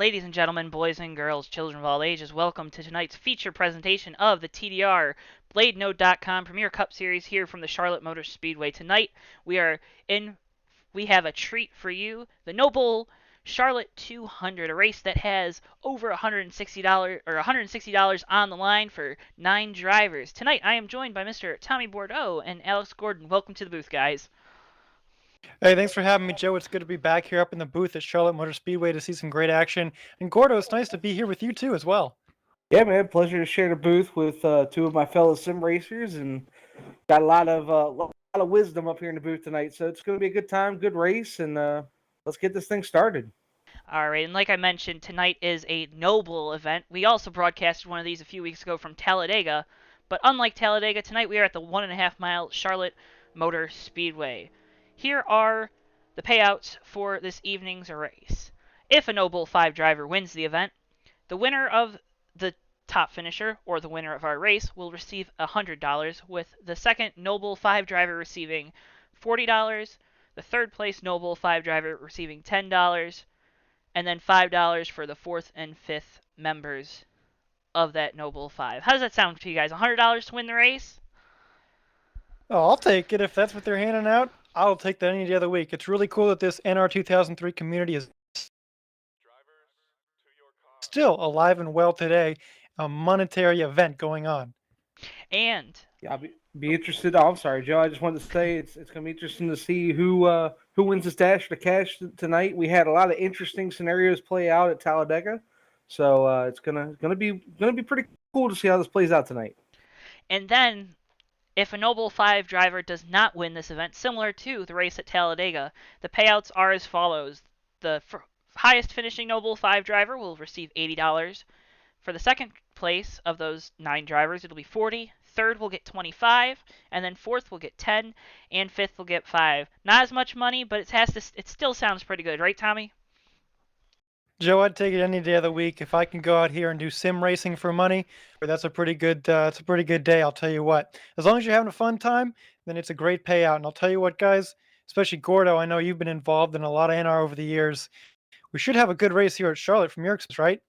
Ladies and gentlemen, boys and girls, children of all ages, welcome to tonight's feature presentation of the TDR BladeNote.com Premier Cup Series here from the Charlotte Motor Speedway. Tonight we have a treat for you, the Noble Charlotte 200, a race that has over $160 on the line for 9 drivers. Tonight I am joined by Mr. Tommy Bordeaux and Alex Gordon. Welcome to the booth, guys. Hey, thanks for having me, Joe. It's good to be back here up in the booth at Charlotte Motor Speedway to see some great action. And Gordo, it's nice to be here with you too as well. Yeah, man, pleasure to share the booth with two of my fellow sim racers, and got a lot of wisdom up here in the booth tonight. So it's going to be a good time, good race, and let's get this thing started. Alright, and like I mentioned, tonight is a Noble event. We also broadcasted one of these a few weeks ago from Talladega, but unlike Talladega, tonight we are at the 1.5 mile Charlotte Motor Speedway. Here are the payouts for this evening's race. If a Noble 5 driver wins the event, the winner of the top finisher, or the winner of our race, will receive $100, with the second Noble 5 driver receiving $40, the third place Noble 5 driver receiving $10, and then $5 for the fourth and fifth members of that Noble 5. How does that sound to you guys? $100 to win the race? Oh, I'll take it if that's what they're handing out. I'll take that any day of the week. It's really cool that this NR 2003 community is still alive and well today. A monetary event going on. And Yeah, I'll be interested. Oh, I'm sorry, Joe. I just wanted to say it's going to be interesting to see who wins this dash for the cash tonight. We had a lot of interesting scenarios play out at Talladega, so it's gonna be pretty cool to see how this plays out tonight. And then, if a Noble 5 driver does not win this event, similar to the race at Talladega, the payouts are as follows. The highest finishing Noble 5 driver will receive $80. For the second place of those 9 drivers, it'll be $40. Third will get $25, and then fourth will get $10, and fifth will get $5. Not as much money, but it still sounds pretty good, right, Tommy? Joe, I'd take it any day of the week. If I can go out here and do sim racing for money, that's a pretty good day, I'll tell you what. As long as you're having a fun time, then it's a great payout. And I'll tell you what, guys, especially Gordo, I know you've been involved in a lot of NR over the years. We should have a good race here at Charlotte from your experience, right?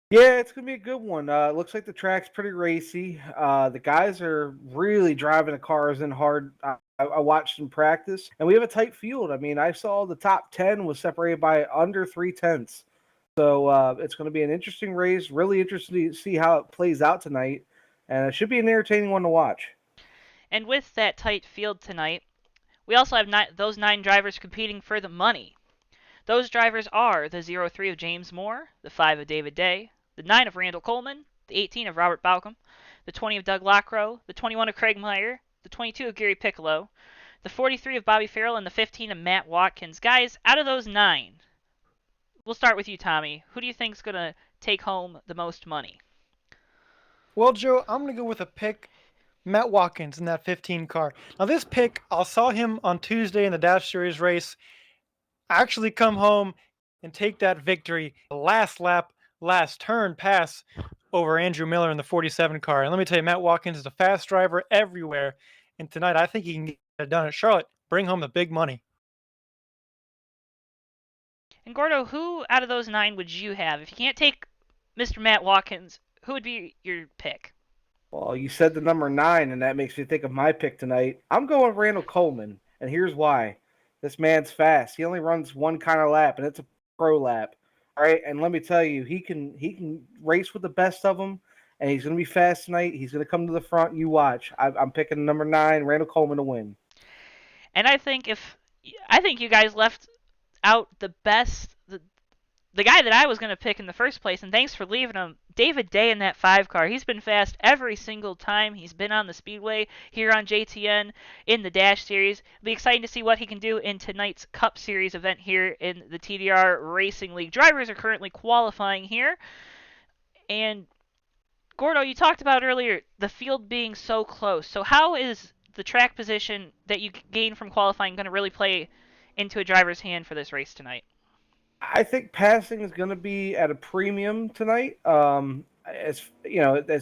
Yeah, it's gonna be a good one. Looks like the track's pretty racy. The guys are really driving the cars in hard. I watched them practice, and we have a tight field. I mean, I saw the top 10 was separated by under 3/10. So it's going to be an interesting race. Really interested to see how it plays out tonight, and it should be an entertaining one to watch. And with that tight field tonight, we also have those 9 drivers competing for the money. Those drivers are the 03 of James Moore, the 5 of David Day, the 9 of Randall Coleman, the 18 of Robert Balcom, the 20 of Doug Lockrow, the 21 of Craig Meyer, the 22 of Gary Piccolo, the 43 of Bobby Farrell, and the 15 of Matt Watkins. Guys, out of those 9, we'll start with you, Tommy. Who do you think is going to take home the most money? Well, Joe, I'm going to go with a pick. Matt Watkins in that 15 car. Now, this pick, I saw him on Tuesday in the Dash Series race actually come home and take that victory. Last lap, last turn pass over Andrew Miller in the 47 car. And let me tell you, Matt Watkins is a fast driver everywhere. And tonight, I think he can get it done at Charlotte. Bring home the big money. And Gordo, who out of those 9 would you have? If you can't take Mr. Matt Watkins, who would be your pick? Well, you said the number 9, and that makes me think of my pick tonight. I'm going Randall Coleman, and here's why. This man's fast. He only runs one kind of lap, and it's a pro lap. All right, and let me tell you, he can race with the best of them, and he's going to be fast tonight. He's going to come to the front. You watch. I'm picking number 9, Randall Coleman, to win. And I think you guys left out the best, the guy that I was going to pick in the first place, and thanks for leaving him, David Day in that 5 car. He's been fast every single time he's been on the Speedway here on JTN in the Dash Series. It'll be exciting to see what he can do in tonight's Cup Series event here in the TDR Racing League. Drivers are currently qualifying here. And Gordo, you talked about earlier the field being so close. So how is the track position that you gain from qualifying going to really play into a driver's hand for this race tonight? I think passing is going to be at a premium tonight. As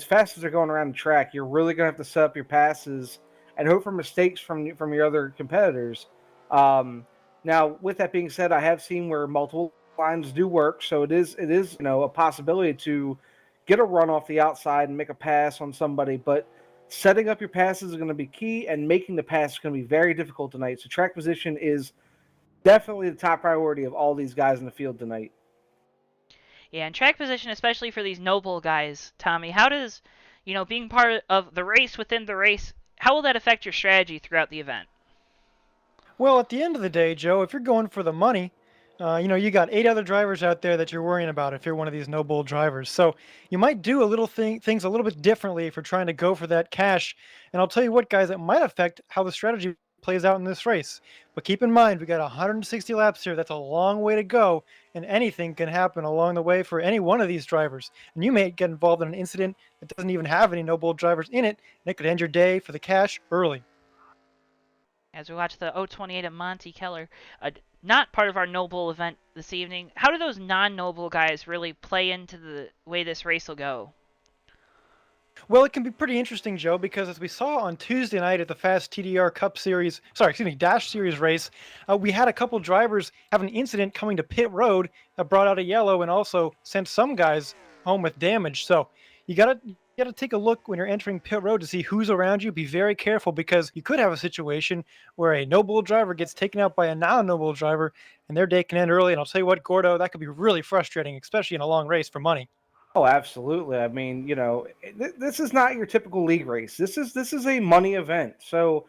fast as they're going around the track, you're really going to have to set up your passes and hope for mistakes from your other competitors. Now, with that being said, I have seen where multiple lines do work, so it is a possibility to get a run off the outside and make a pass on somebody, but setting up your passes is going to be key, and making the pass is going to be very difficult tonight. So track position is definitely the top priority of all these guys in the field tonight. Yeah, and track position, especially for these noble guys, Tommy, how does, being part of the race within the race, how will that affect your strategy throughout the event? Well, at the end of the day, Joe, if you're going for the money, you got 8 other drivers out there that you're worrying about if you're one of these no bull drivers. So you might do a little things a little bit differently if you're trying to go for that cash. And I'll tell you what, guys, it might affect how the strategy plays out in this race. But keep in mind, we got 160 laps here. That's a long way to go, and anything can happen along the way for any one of these drivers. And you may get involved in an incident that doesn't even have any no bull drivers in it, and it could end your day for the cash early. As we watch the 028 at Monte Keller, not part of our Noble event this evening, how do those non-Noble guys really play into the way this race will go? Well, it can be pretty interesting, Joe, because as we saw on Tuesday night at the Fast TDR Cup Series, Dash Series race, we had a couple drivers have an incident coming to pit road that brought out a yellow and also sent some guys home with damage. So you gotta take a look when you're entering pit road to see who's around you. Be very careful because you could have a situation where a noble driver gets taken out by a non-noble driver, and their day can end early. And I'll tell you what, Gordo, that could be really frustrating, especially in a long race for money. Oh, absolutely. I mean, this is not your typical league race. This is a money event. So,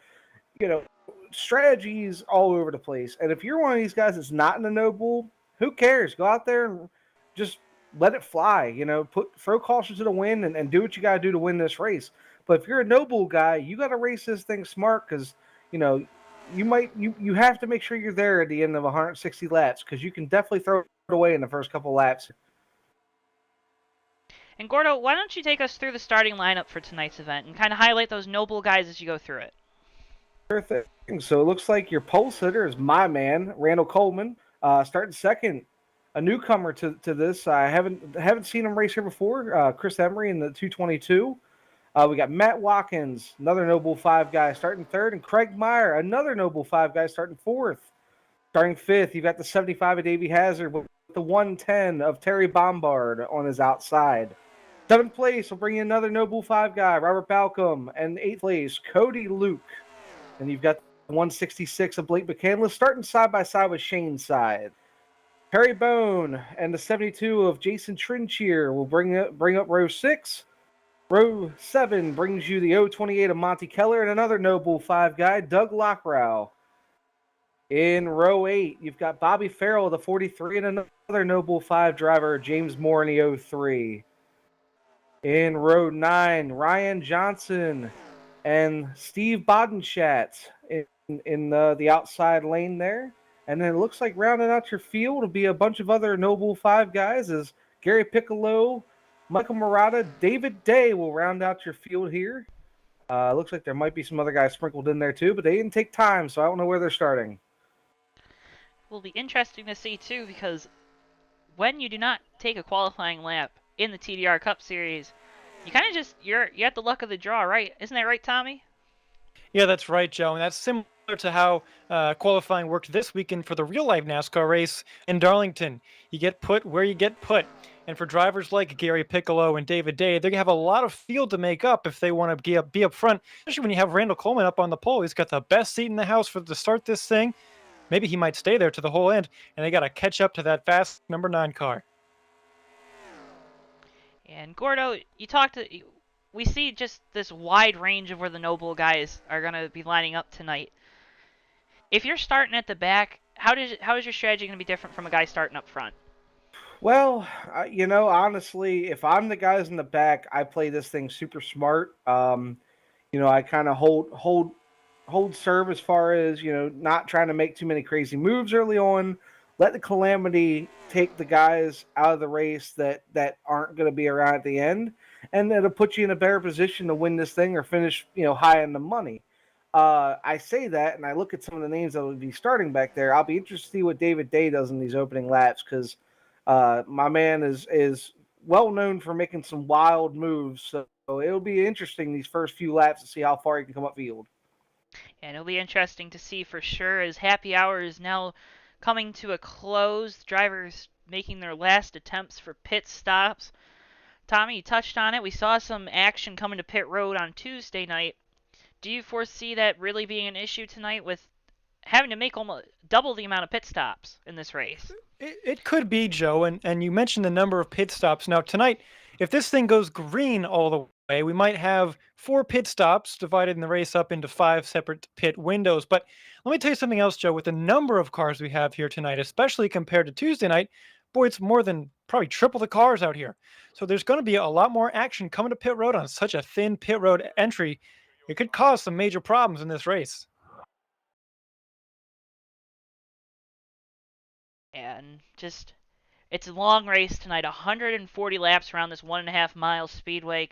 you know, strategies all over the place. And if you're one of these guys that's not in the noble, who cares? Go out there and just let it fly. Throw caution to the wind and do what you got to do to win this race. But if you're a noble guy, you got to race this thing smart because you know you have to make sure you're there at the end of 160 laps because you can definitely throw it away in the first couple laps. And Gordo, why don't you take us through the starting lineup for tonight's event and kind of highlight those Noble guys as you go through it? Sure thing. So it looks like your pole sitter is my man, Randall Coleman, starting second. A newcomer to this. I haven't seen him race here before. Chris Emery in the 222. We got Matt Watkins, another Noble 5 guy, starting third, and Craig Meyer, another Noble 5 guy, starting fourth. Starting fifth, you've got the 75 of Davey Hazard with the 110 of Terry Bombard on his outside. Seventh place will bring in another Noble 5 guy, Robert Balcom, and eighth place, Cody Luke. And you've got the 166 of Blake McCandless starting side by side with Shane's side. Perry Bone and the 72 of Jason Trinchier will bring up row 6. Row 7 brings you the 028 of Monte Keller and another Noble 5 guy, Doug Lockrow. In row 8, you've got Bobby Farrell, the 43, and another Noble 5 driver, James Moore in the 03. In row 9, Ryan Johnson and Steve Bodenschatz in the outside lane there. And then it looks like rounding out your field will be a bunch of other Noble 5 guys as Gary Piccolo, Michael Murata, David Day will round out your field here. Looks like there might be some other guys sprinkled in there too, but they didn't take time, so I don't know where they're starting. Will be interesting to see too because when you do not take a qualifying lap in the TDR Cup Series, you kind of you're at the luck of the draw, right? Isn't that right, Tommy? Yeah, that's right, Joe. And that's similar to how qualifying worked this weekend for the real life NASCAR race in Darlington. You get put where you get put. And for drivers like Gary Piccolo and David Day, they're going to have a lot of field to make up if they want to be up front, especially when you have Randall Coleman up on the pole. He's got the best seat in the house to start this thing. Maybe he might stay there to the whole end, and they got to catch up to that fast number 9 car. And Gordo, we see just this wide range of where the Noble guys are going to be lining up tonight. If you're starting at the back, how is your strategy going to be different from a guy starting up front? Well, honestly, if I'm the guys in the back, I play this thing super smart. I kind of hold serve as far as not trying to make too many crazy moves early on. Let the calamity take the guys out of the race that aren't going to be around at the end, and that'll put you in a better position to win this thing or finish high in the money. I say that, and I look at some of the names that will be starting back there. I'll be interested to see what David Day does in these opening laps because my man is well known for making some wild moves. So it'll be interesting these first few laps to see how far he can come upfield. And it'll be interesting to see for sure as happy hour is now coming to a close. Drivers making their last attempts for pit stops. Tommy, you touched on it. We saw some action coming to pit road on Tuesday night. Do you foresee that really being an issue tonight with having to make almost double the amount of pit stops in this race? It could be, Joe, and you mentioned the number of pit stops. Now, tonight, if this thing goes green all the way, we might have 4 pit stops divided in the race up into 5 separate pit windows. But let me tell you something else, Joe. With the number of cars we have here tonight, especially compared to Tuesday night, boy, it's more than probably triple the cars out here. So there's going to be a lot more action coming to pit road on such a thin pit road entry. It could cause some major problems in this race. And just, it's a long race tonight. 140 laps around this 1.5 mile speedway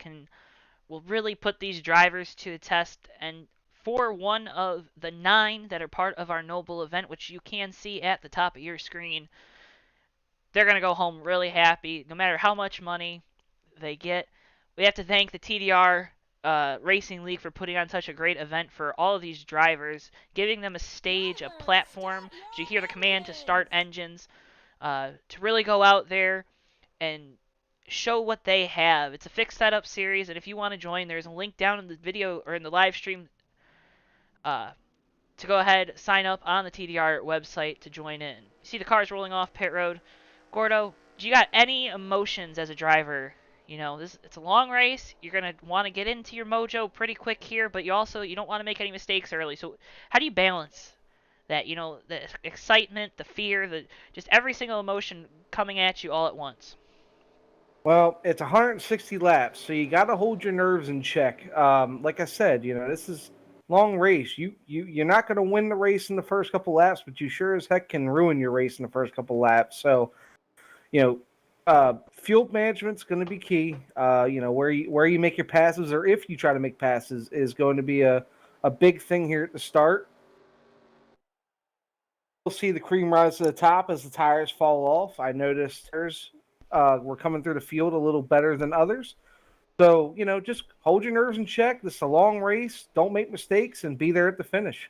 will really put these drivers to a test. And for one of the 9 that are part of our Noble event, which you can see at the top of your screen, they're going to go home really happy, no matter how much money they get. We have to thank the TDR Racing League for putting on such a great event for all of these drivers, giving them a stage, a platform, as you hear the command to start engines, to really go out there and show what they have. It's a fixed setup series, and if you want to join, there's a link down in the video or in the live stream to go ahead, sign up on the TDR website to join in. You see the cars rolling off pit road. Gordo, do you got any emotions as a driver? You know, it's a long race. You're gonna want to get into your mojo pretty quick here, but you don't want to make any mistakes early. So how do you balance that? You know, the excitement, the fear, just every single emotion coming at you all at once. Well, it's 160 laps, so you got to hold your nerves in check. Like I said, this is long race. You're not going to win the race in the first couple laps, but you sure as heck can ruin your race in the first couple laps. So, fuel management's going to be key. Where you make your passes, or if you try to make passes, is going to be a big thing here at the start. We'll see the cream rise to the top as the tires fall off. I noticed tires were coming through the field a little better than others. So, just hold your nerves in check. This is a long race. Don't make mistakes and be there at the finish.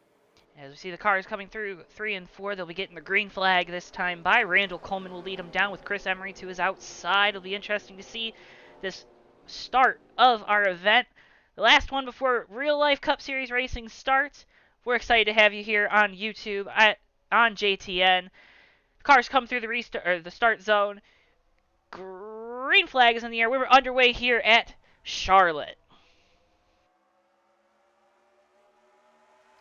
As we see the cars coming through 3 and 4, they'll be getting the green flag this time by Randall Coleman. Will lead them down with Chris Emery to his outside. It'll be interesting to see this start of our event. The last one before real life Cup Series racing starts. We're excited to have you here on YouTube on JTN. Cars come through the start zone. Green flag is in the air. We're underway here at Charlotte.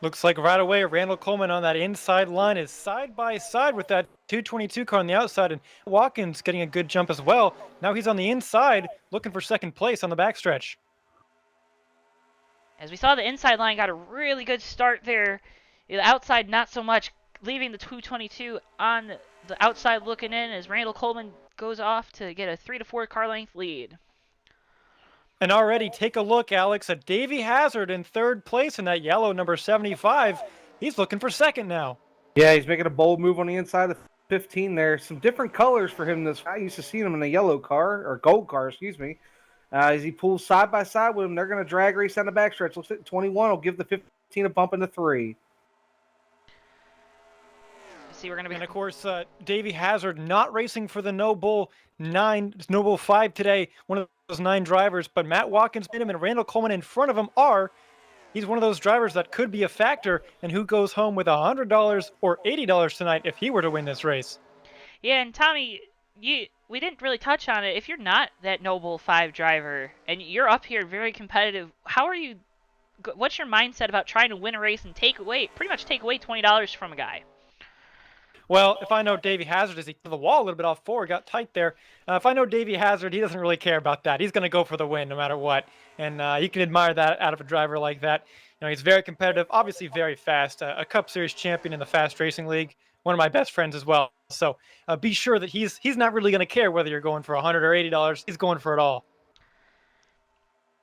Looks like right away Randall Coleman on that inside line is side by side with that 222 car on the outside, and Watkins getting a good jump as well. Now he's on the inside looking for second place on the backstretch. As we saw, the inside line got a really good start there. The outside not so much, leaving the 222 on the outside looking in as Randall Coleman goes off to get a 3 to 4 car length lead. And already, take a look, Alex, at Davey Hazard in third place in that yellow number 75. He's looking for second now. Yeah, he's making a bold move on the inside of 15 there. Some different colors for him. I used to see him in a yellow car, or gold car, excuse me. As he pulls side by side with him, they're going to drag race down the backstretch. Looks like 21 will give the 15 a bump into 3. We're going to be... And of course, Davey Hazard not racing for the Noble 5 today, one of those 9 drivers, but Matt Watkins made him, and Randall Coleman in front of him he's one of those drivers that could be a factor, and who goes home with $100 or $80 tonight if he were to win this race. Yeah, and Tommy, we didn't really touch on it. If you're not that Noble 5 driver, and you're up here very competitive, what's your mindset about trying to win a race and pretty much take away $20 from a guy? Well, if I know Davey Hazard as he hit the wall a little bit off forward, got tight there. If I know Davey Hazard, he doesn't really care about that. He's going to go for the win no matter what. And you can admire that out of a driver like that. He's very competitive, obviously very fast, a Cup Series champion in the Fast Racing League, one of my best friends as well. So be sure that he's not really going to care whether you're going for $100 or $80. He's going for it all.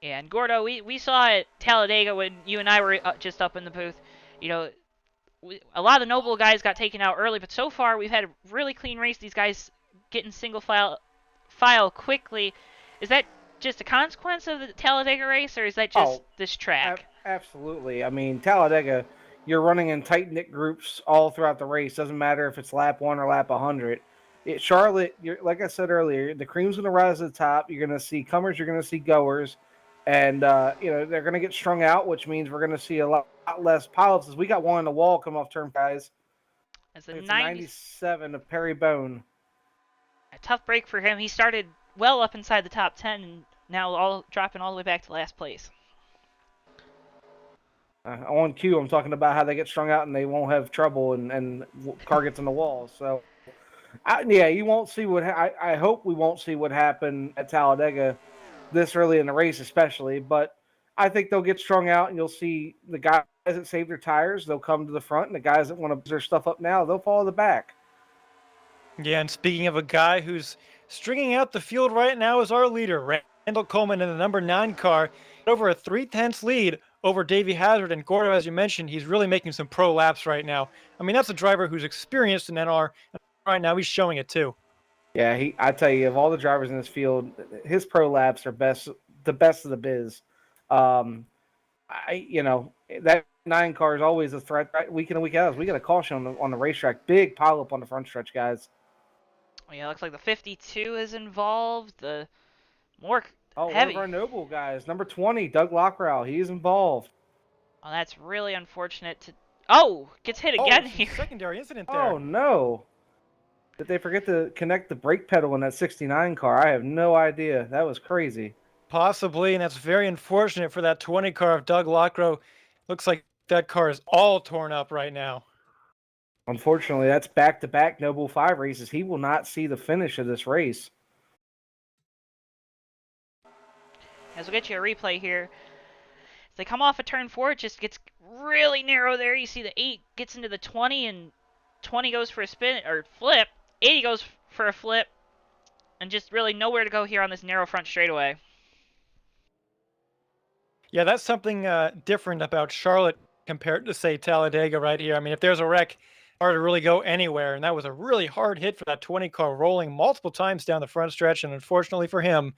Yeah, and Gordo, we saw at Talladega when you and I were just up in the booth, a lot of the Noble guys got taken out early, but so far we've had a really clean race. These guys getting single file quickly. Is that just a consequence of the Talladega race, or is that just this track? Absolutely. I mean, Talladega, you're running in tight-knit groups all throughout the race. Doesn't matter if it's lap 1 or lap 100. Charlotte, like I said earlier, the cream's going to rise to the top. You're going to see comers, you're going to see goers, and they're going to get strung out, which means we're going to see a lot less pileups. As we got one on the wall come off turn, guys. As a It's a 90, 97 of Perry Bone. a tough break for him. He started well up inside the top 10, and now dropping all the way back to last place. On cue, I'm talking about how they get strung out and they won't have trouble, and car gets on the wall. So, you won't see what I hope we won't see what happened at Talladega this early in the race, especially. But I think they'll get strung out, and you'll see the guys that save their tires, they'll come to the front, and the guys that want to put their stuff up now, they'll follow the back. Yeah, and speaking of a guy who's stringing out the field right now is our leader, Randall Coleman in the number 9 car, over a 3/10 lead over Davey Hazard. And Gordo, as you mentioned, he's really making some pro laps right now. I mean, that's a driver who's experienced in NR, and right now he's showing it too. Yeah, I tell you, of all the drivers in this field, his pro laps are the best of the biz. That 9 car is always a threat week in and week out. We got a caution on the racetrack, big pileup on the front stretch, guys. Yeah, looks like the 52 is involved. The more One heavy. of our noble guys, number 20, Doug Lockrell, he's involved. Oh, that's really unfortunate. Gets hit again here. Secondary incident there. Oh no! Did they forget to connect the brake pedal in that 69 car? I have no idea. That was crazy. Possibly, and that's very unfortunate for that 20 car of Doug Lockrow. Looks like that car is all torn up right now. Unfortunately, that's back-to-back Noble 5 races. He will not see the finish of this race. As we'll get you a replay here. As they come off of turn 4, it just gets really narrow there. You see the 8 gets into the 20, and 20 goes for a spin or flip. 80 goes for a flip, and just really nowhere to go here on this narrow front straightaway. Yeah, that's something different about Charlotte compared to, say, Talladega right here. I mean, if there's a wreck, hard to really go anywhere, and that was a really hard hit for that 20 car, rolling multiple times down the front stretch, and unfortunately for him,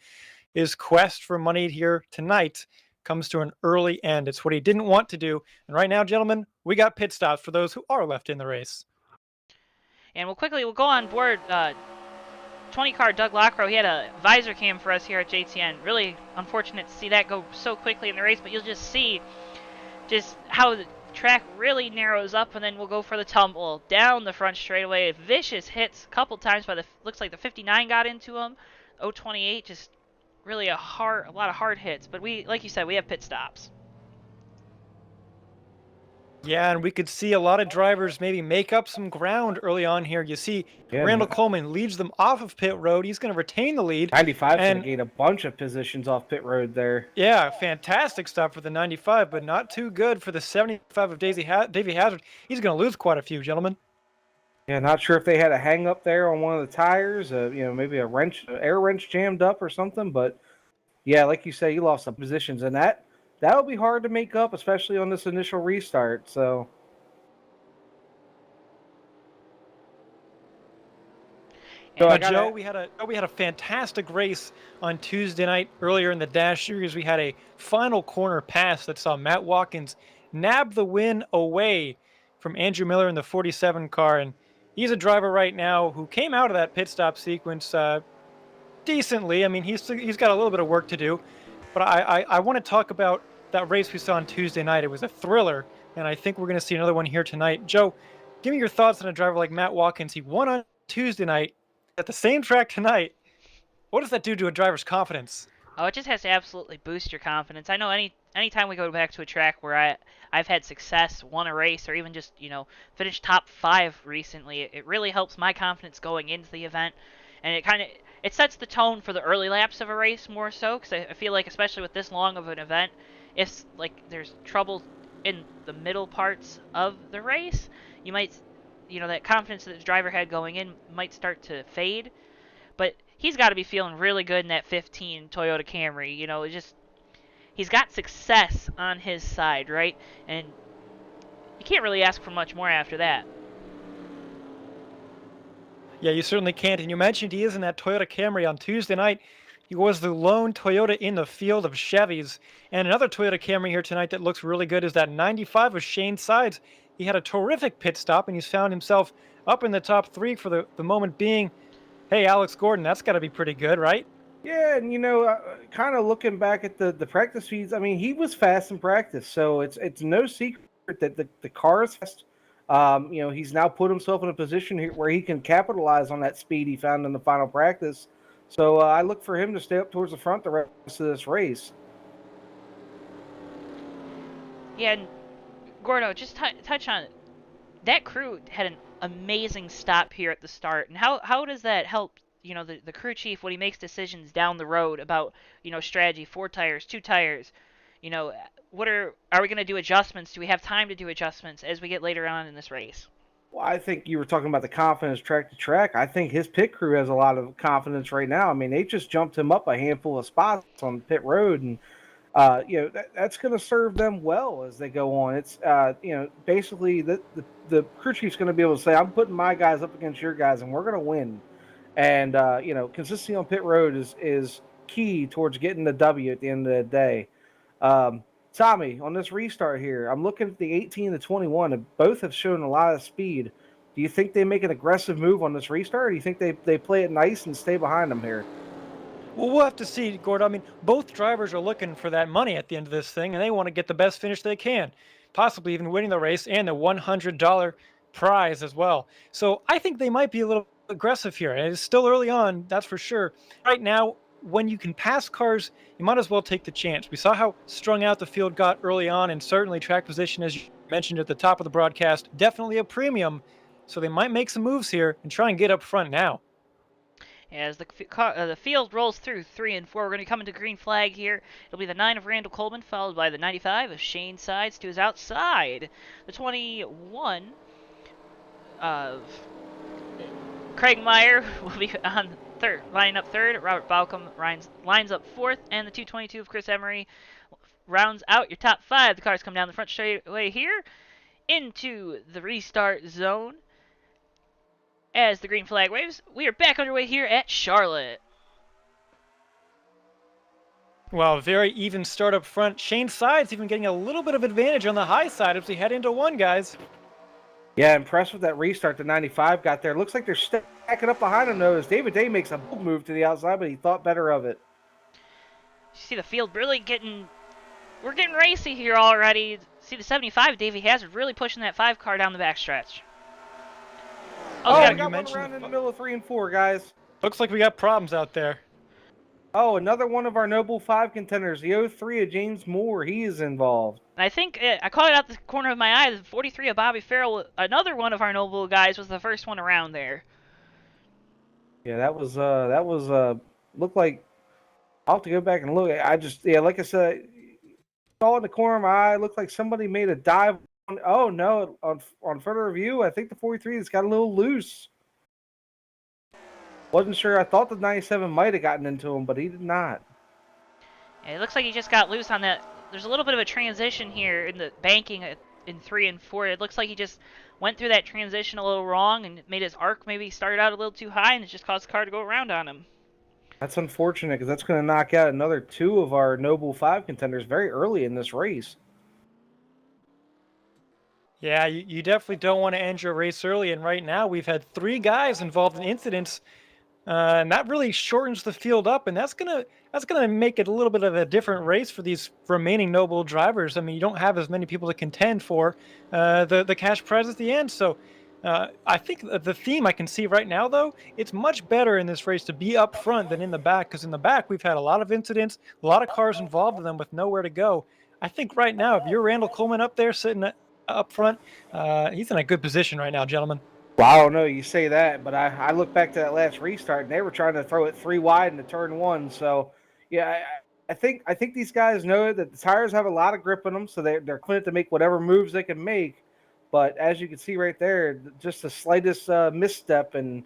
his quest for money here tonight comes to an early end. It's what he didn't want to do, and right now, gentlemen, we got pit stops for those who are left in the race. And we'll go on board 20 car Doug Lockrow. He had a visor cam for us here at JTN. Really unfortunate to see that go so quickly in the race, but you'll just see just how the track really narrows up, and then we'll go for the tumble down the front straightaway. Vicious hits a couple times by looks like the 59 got into him. 028, just really a lot of hard hits. But like you said, we have pit stops. Yeah, and we could see a lot of drivers maybe make up some ground early on here. You see Randall Coleman leads them off of pit road. He's going to retain the lead. 95's going to gain a bunch of positions off pit road there. Yeah, fantastic stuff for the 95, but not too good for the 75 of Davey Hazard. He's going to lose quite a few, gentlemen. Yeah, not sure if they had a hang up there on one of the tires. Maybe a air wrench jammed up or something. But yeah, like you say, he lost some positions, and that'll be hard to make up, especially on this initial restart. So. Joe, we had a fantastic race on Tuesday night. Earlier in the Dash Series, we had a final corner pass that saw Matt Watkins nab the win away from Andrew Miller in the 47 car, and he's a driver right now who came out of that pit stop sequence decently. I mean, he's got a little bit of work to do, but I want to talk about that race we saw on Tuesday night. It was a thriller, and I think we're going to see another one here tonight. Joe, give me your thoughts on a driver like Matt Watkins. He won on Tuesday night at the same track tonight. What does that do to a driver's confidence? Oh, it just has to absolutely boost your confidence. I know anytime we go back to a track where I've had success, won a race, or even just, finished top 5 recently, it really helps my confidence going into the event. And it sets the tone for the early laps of a race more so, because I feel like, especially with this long of an event, if there's trouble in the middle parts of the race, you might, that confidence that the driver had going in might start to fade. But he's got to be feeling really good in that 15 Toyota Camry. He's got success on his side, right? And you can't really ask for much more after that. Yeah, you certainly can't. And you mentioned he is in that Toyota Camry on Tuesday night. He was the lone Toyota in the field of Chevys. And another Toyota Camry here tonight that looks really good is that 95 of Shane Sides. He had a terrific pit stop, and he's found himself up in the top 3 for the moment being. Hey, Alex Gordon, that's got to be pretty good, right? Yeah, and kind of looking back at the practice feeds, I mean, he was fast in practice, so it's no secret that the car is fast. He's now put himself in a position here where he can capitalize on that speed he found in the final practice. So I look for him to stay up towards the front the rest of this race. Yeah, and Gordo, just touch on that crew had an amazing stop here at the start, and how does that help? The crew chief when he makes decisions down the road about strategy, 4 tires, 2 tires. What are we going to do adjustments? Do we have time to do adjustments as we get later on in this race? Well, I think you were talking about the confidence track to track. I think his pit crew has a lot of confidence right now. I mean, they just jumped him up a handful of spots on pit road, and that's going to serve them well as they go on. It's basically the crew chief's going to be able to say, I'm putting my guys up against your guys, and we're going to win. And consistency on pit road is key towards getting the W at the end of the day. Tommy, on this restart here, I'm looking at the 18 and the 21, and both have shown a lot of speed. Do you think they make an aggressive move on this restart, or do you think they play it nice and stay behind them here? Well, we'll have to see, Gordon. I mean, both drivers are looking for that money at the end of this thing, and they want to get the best finish they can, possibly even winning the race and the $100 prize as well. So I think they might be a little aggressive here. And it's still early on, that's for sure. Right now, when you can pass cars, you might as well take the chance. We saw how strung out the field got early on, and certainly track position, as you mentioned at the top of the broadcast, definitely a premium. So they might make some moves here and try and get up front now. As the field rolls through 3 and 4, we're going to come into green flag here. It'll be the 9 of Randall Coleman, followed by the 95 of Shane Sides to his outside. The 21 of Craig Meyer will be on third, lining up third. Robert Balcom lines up fourth, and the 222 of Chris Emery rounds out your top 5. The cars come down the front straightaway here into the restart zone. As the green flag waves, we are back underway here at Charlotte. Well, very even start up front. Shane Sides even getting a little bit of advantage on the high side as we head into 1, guys. Yeah, impressed with that restart the 95 got there. Looks like they're stacking up behind him, though, as David Day makes a bold move to the outside, but he thought better of it. You see the field really we're getting racy here already. See the 75, Davey Hazard really pushing that 5 car down the backstretch. Oh, we got one around in the middle of 3 and 4, guys. Looks like we got problems out there. Oh, another one of our Noble 5 contenders, the 03 of James Moore. He is involved. I think I caught it out the corner of my eye. The 43 of Bobby Farrell, another one of our Noble guys, was the first one around there. Yeah, that was looked like. I'll have to go back and look. Like I said, saw in the corner of my eye. Looked like somebody made a dive. Oh no! On further review, I think the 43 has got a little loose. Wasn't sure. I thought the 97 might have gotten into him, but he did not. Yeah, it looks like he just got loose on that. There's a little bit of a transition here in the banking in 3 and 4. It looks like he just went through that transition a little wrong and made his arc maybe started out a little too high, and it just caused the car to go around on him. That's unfortunate because that's going to knock out another 2 of our Noble 5 contenders very early in this race. Yeah, you definitely don't want to end your race early, and right now we've had 3 guys involved in incidents, and that really shortens the field up, and that's gonna make it a little bit of a different race for these remaining Noble drivers. I mean, you don't have as many people to contend for the cash prize at the end, so I think the theme I can see right now, though, it's much better in this race to be up front than in the back, because in the back we've had a lot of incidents, a lot of cars involved in them with nowhere to go. I think right now, if you're Randall Coleman up there sitting up front, he's in a good position right now, gentlemen. Well, I don't know, you say that, but I look back to that last restart, and they were trying to throw it 3 wide into turn 1. So, yeah, I think these guys know that the tires have a lot of grip in them, so they're confident to make whatever moves they can make. But as you can see right there, just the slightest misstep, and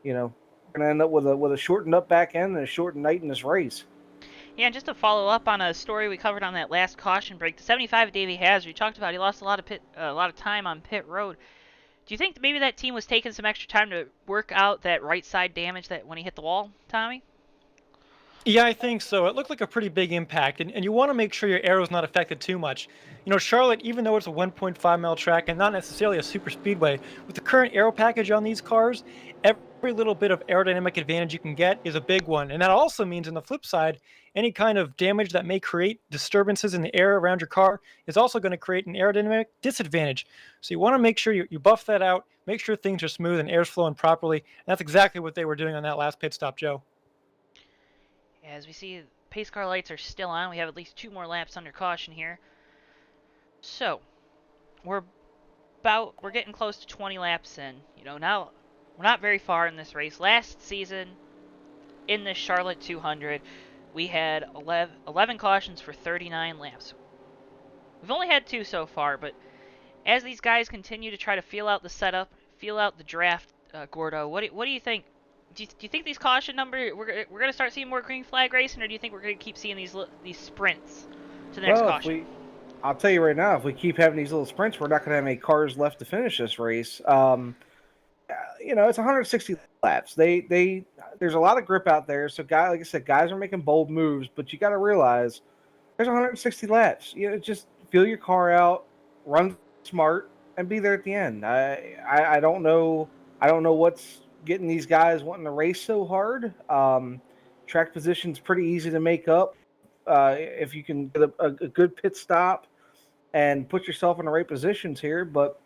going to end up with a shortened up back end and a shortened night in this race. Yeah, and just to follow up on a story we covered on that last caution break, the 75 Davey Hazard, we talked about, he lost a lot of time on pit road. Do you think maybe that team was taking some extra time to work out that right side damage that when he hit the wall, Tommy? Yeah, I think so. It looked like a pretty big impact, and you want to make sure your aero's not affected too much. Charlotte, even though it's a 1.5 mile track and not necessarily a super speedway, with the current aero package on these cars, every little bit of aerodynamic advantage you can get is a big one. And that also means, on the flip side, any kind of damage that may create disturbances in the air around your car is also going to create an aerodynamic disadvantage. So you want to make sure you buff that out, make sure things are smooth and air's flowing properly. And that's exactly what they were doing on that last pit stop, Joe. As we see, pace car lights are still on. We have at least 2 more laps under caution here. So, we're getting close to 20 laps in. Now we're not very far in this race. Last season, in this Charlotte 200, we had 11 cautions for 39 laps. We've only had 2 so far, but as these guys continue to try to feel out the setup, feel out the draft, Gordo, what do you think? Do you think these caution numbers, we're going to start seeing more green flag racing, or do you think we're going to keep seeing these sprints to the next caution? I'll tell you right now, if we keep having these little sprints, we're not going to have any cars left to finish this race. It's 160 laps. There's a lot of grip out there. So, like I said, guys are making bold moves, but you got to realize there's 160 laps. Just feel your car out, run smart, and be there at the end. I don't know. I don't know what's getting these guys wanting to race so hard. Track position's pretty easy to make up. If you can get a good pit stop and put yourself in the right positions here, but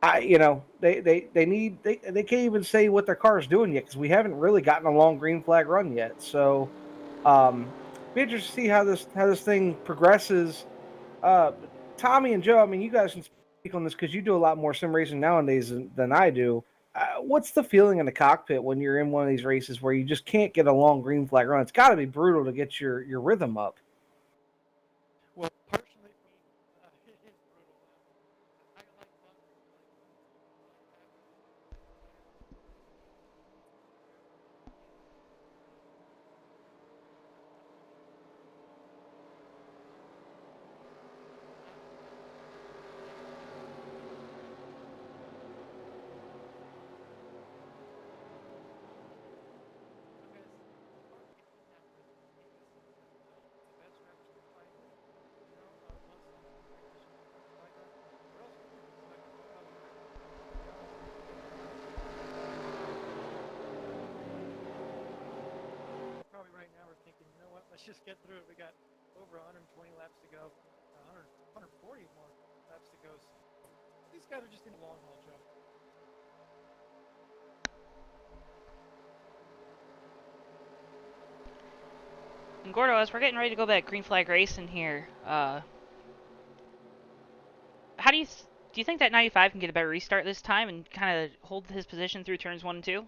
they can't even say what their car is doing yet because we haven't really gotten a long green flag run yet. So, be interested to see how this thing progresses. Tommy and Joe, I mean, you guys can speak on this because you do a lot more sim racing nowadays than I do. What's the feeling in the cockpit when you're in one of these races where you just can't get a long green flag run? It's got to be brutal to get your rhythm up. Well, personally, it is brutal. I like probably right now we're thinking, you know what, let's just get through it. We got over 120 laps to go, 140 more laps to go. So these guys are just in a long haul, Joe. And Gordo, as we're getting ready to go back green flag racing here, how do you think that 95 can get a better restart this time and kind of hold his position through turns 1 and 2?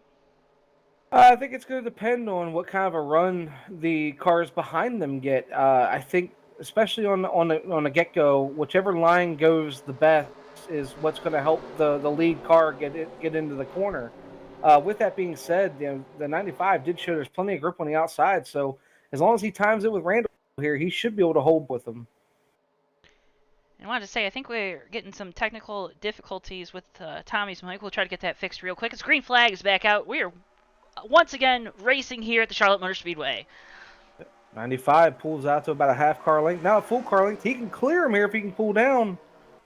I think it's going to depend on what kind of a run the cars behind them get. I think, especially on the get go, whichever line goes the best is what's going to help the lead car get into the corner. With that being said, the 95 did show there's plenty of grip on the outside, so as long as he times it with Randall here, he should be able to hold with them. And I wanted to say, I think we're getting some technical difficulties with Tommy's mic. We'll try to get that fixed real quick. As green flag is back out, we are once again racing here at the Charlotte Motor Speedway. 95 pulls out to about a half car length. Now a full car length. He can clear him here if he can pull down,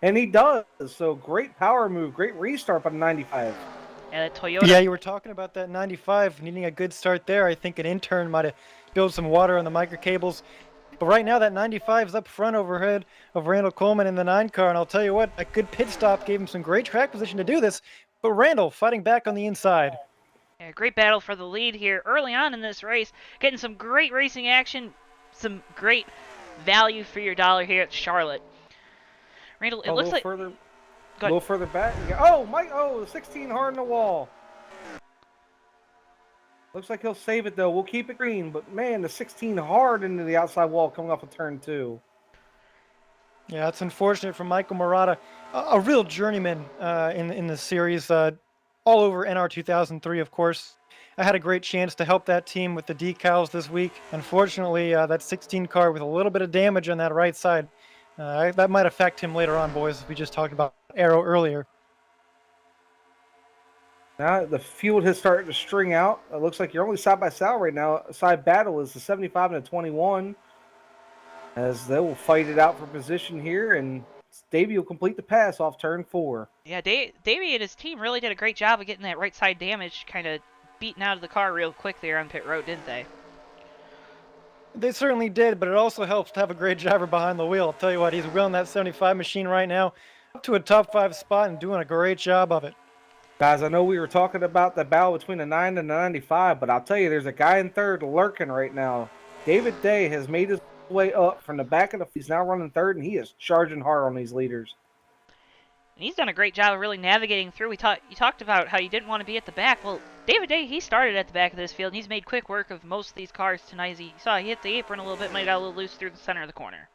and he does. So great power move, great restart by the 95. And that Toyota. Yeah, you were talking about that 95 needing a good start there. I think an intern might have spilled some water on the micro cables. But right now that 95 is up front overhead of Randall Coleman in the 9 car, and I'll tell you what, a good pit stop gave him some great track position to do this. But Randall fighting back on the inside. Yeah, great battle for the lead here early on in this race. Getting some great racing action, some great value for your dollar here at Charlotte. Randall, it looks like... A little further back. Oh, Mike! Oh, the 16 hard in the wall. Looks like he'll save it, though. We'll keep it green. But, man, the 16 hard into the outside wall coming off of turn 2. Yeah, it's unfortunate for Michael Murata. A real journeyman in the series. All over NR 2003, of course. I had a great chance to help that team with the decals this week. Unfortunately, that 16 car with a little bit of damage on that right side. That might affect him later on, boys, as we just talked about Arrow earlier. Now the field has started to string out. It looks like you're only side by side right now. Side battle is the 75 and the 21. As they will fight it out for position here, and Davey will complete the pass off turn 4. Yeah, Davey and his team really did a great job of getting that right side damage kind of beaten out of the car real quick there on pit road, didn't they? They certainly did, but it also helps to have a great driver behind the wheel. I'll tell you what, he's wheeling that 75 machine right now up to a top 5 spot and doing a great job of it. Guys, I know we were talking about the battle between the 9 and the 95, but I'll tell you, there's a guy in third lurking right now. David Day has made his way up from the back of the. He's now running third, and he is charging hard on these leaders. And he's done a great job of really navigating through. You talked about how you didn't want to be at the back. Well, David Day, he started at the back of this field, and he's made quick work of most of these cars tonight. As he saw, he hit the apron a little bit, might have got a little loose through the center of the corner.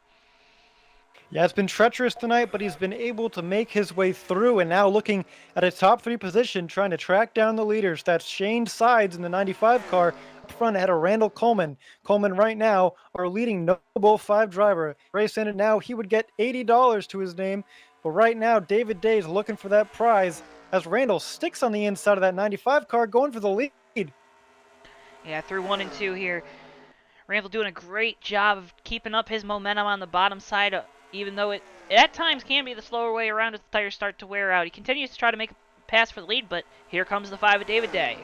Yeah, it's been treacherous tonight, but he's been able to make his way through, and now looking at a top 3 position, trying to track down the leaders. That's Shane Sides in the 95 car. Up front ahead of Randall Coleman. Coleman right now, our leading Noble 5 driver. Race ended now, he would get $80 to his name, but right now David Day is looking for that prize as Randall sticks on the inside of that 95 car, going for the lead. Yeah, through 1 and 2 here. Randall doing a great job of keeping up his momentum on the bottom side, even though it at times can be the slower way around as the tires start to wear out. He continues to try to make a pass for the lead, but here comes the 5 of David Day.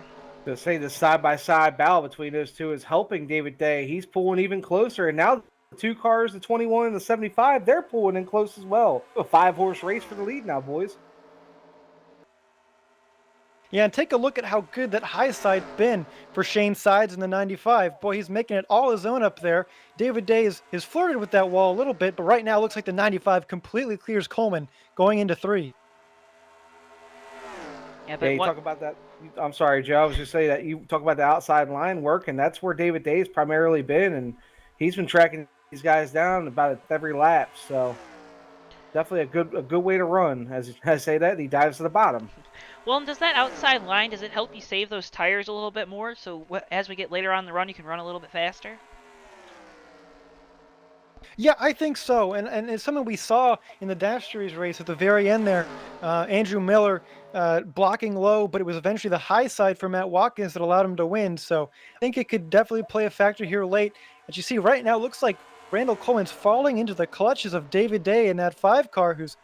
To say the side-by-side battle between those two is helping David Day. He's pulling even closer, and now the 2 cars, the 21 and the 75, they're pulling in close as well. A 5-horse race for the lead now, boys. Yeah, and take a look at how good that high side's been for Shane Sides in the 95. Boy, he's making it all his own up there. David Day has flirted with that wall a little bit, but right now it looks like the 95 completely clears Coleman going into 3. Yeah, but you talk about that. I'm sorry, Joe. I was just saying that you talk about the outside line work, and that's where David Day's primarily been, and he's been tracking these guys down about every lap. So definitely a good way to run. As I say that, he dives to the bottom. Well, and does that outside line, does it help you save those tires a little bit more? So as we get later on in the run, you can run a little bit faster? Yeah, I think so, and it's something we saw in the Dash Series race at the very end there. Andrew Miller blocking low, but it was eventually the high side for Matt Watkins that allowed him to win. So I think it could definitely play a factor here late. As you see right now, it looks like Randall Coleman's falling into the clutches of David Day in that 5 car, who's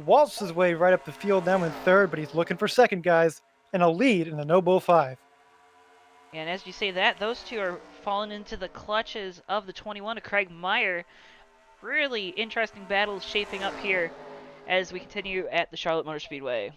waltzed his way right up the field now in 3rd, but he's looking for 2nd, guys, and a lead in the No Bull 5. And as you say that, those two are falling into the clutches of the 21 of Craig Meyer. Really interesting battles shaping up here as we continue at the Charlotte Motor Speedway.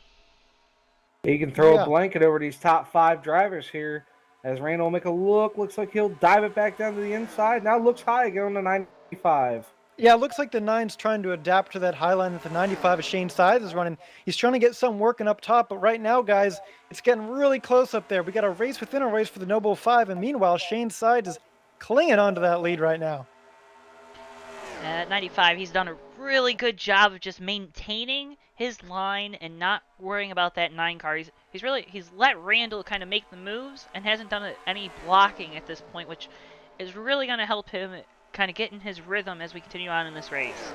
He can throw a blanket over these top 5 drivers here as Randall will make a look. Looks like he'll dive it back down to the inside. Now looks high again on the 95. Yeah, it looks like the 9's trying to adapt to that high line that the 95 of Shane Sides is running. He's trying to get some working up top, but right now, guys, it's getting really close up there. We got a race within a race for the Noble 5, and meanwhile, Shane Sides is clinging onto that lead right now. At 95, he's done a really good job of just maintaining his line and not worrying about that 9 car. He's let Randall kind of make the moves and hasn't done any blocking at this point, which is really going to help him kind of get in his rhythm as we continue on in this race.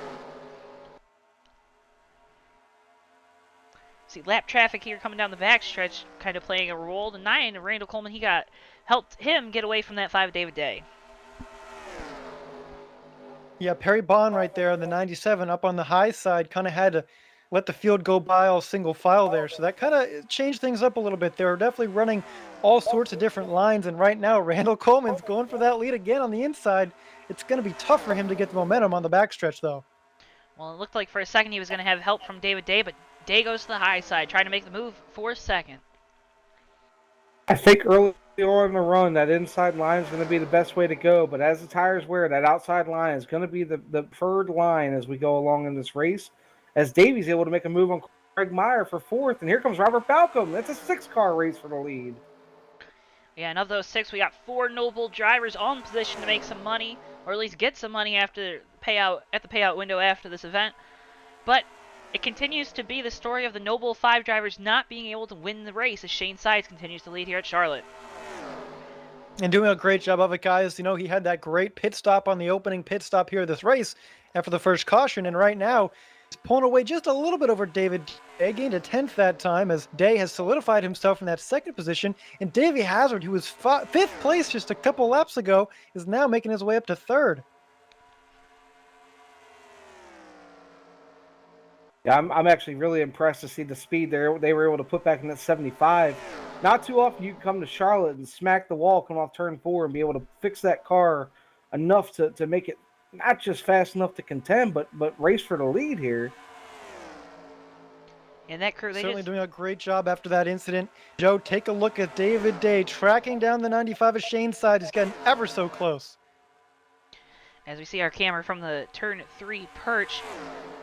See lap traffic here coming down the backstretch, kind of playing a role. The 9, Randall Coleman, helped him get away from that 5 David Day. Yeah, Perry Bond right there on the 97 up on the high side kind of had to let the field go by all single file there. So that kind of changed things up a little bit. They were definitely running all sorts of different lines. And right now, Randall Coleman's going for that lead again on the inside. It's going to be tough for him to get the momentum on the backstretch, though. Well, it looked like for a second he was going to have help from David Day, but Day goes to the high side, trying to make the move for a second. I think early on in the run, that inside line is going to be the best way to go. But as the tires wear, that outside line is going to be the preferred line as we go along in this race. As Davey's able to make a move on Craig Meyer for 4th. And here comes Robert Balcom. That's a 6-car race for the lead. Yeah, and of those 6, we got 4 Noble drivers all in position to make some money, or at least get some money after the payout window after this event. But it continues to be the story of the Noble 5 drivers not being able to win the race as Shane Sides continues to lead here at Charlotte. And doing a great job of it, guys. You know, he had that great pit stop on the opening pit stop here of this race after the first caution, and right now he's pulling away just a little bit over David Day, gained a 10th that time as Day has solidified himself in that 2nd position, and Davey Hazard, who was 5th place just a couple laps ago, is now making his way up to 3rd. Yeah, I'm actually really impressed to see the speed they were able to put back in that 75. not too often you can come to Charlotte and smack the wall, come off turn 4, and be able to fix that car enough to make it not just fast enough to contend, but race for the lead here. And that crew, Certainly doing a great job after that incident. Joe, take a look at David Day tracking down the 95 of Shane's side. He's getting ever so close. As we see our camera from the turn 3 perch,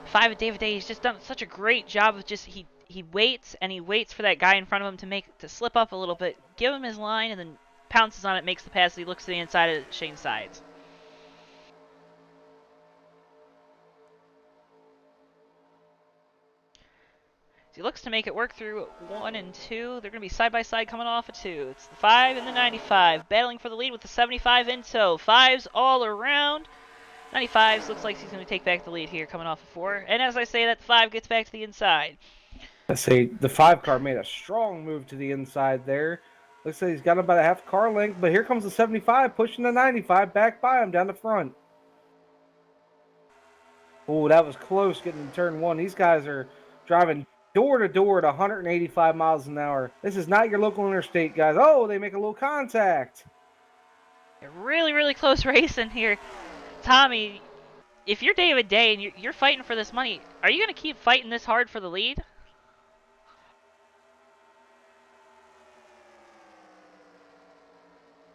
5 of David Day, he's just done such a great job of just, he waits and he waits for that guy in front of him to slip up a little bit, give him his line, and then pounces on it, makes the pass. He looks to the inside of Shane's sides. He looks to make it work through 1 and 2. They're going to be side by side coming off of 2. It's the 5 and the 95 battling for the lead with the 75 in tow. 5s all around. 95s looks like he's going to take back the lead here coming off of 4. And as I say that, the 5 gets back to the inside. I say the 5 car made a strong move to the inside there. Looks like he's got about a half car length, but here comes the 75 pushing the 95 back by him down the front. Oh, that was close getting to turn 1. These guys are driving door to door at 185 miles an hour. This is not your local interstate, guys. Oh, they make a little contact. Really, really close racing here. Tommy, if you're David Day and you're fighting for this money, are you going to keep fighting this hard for the lead?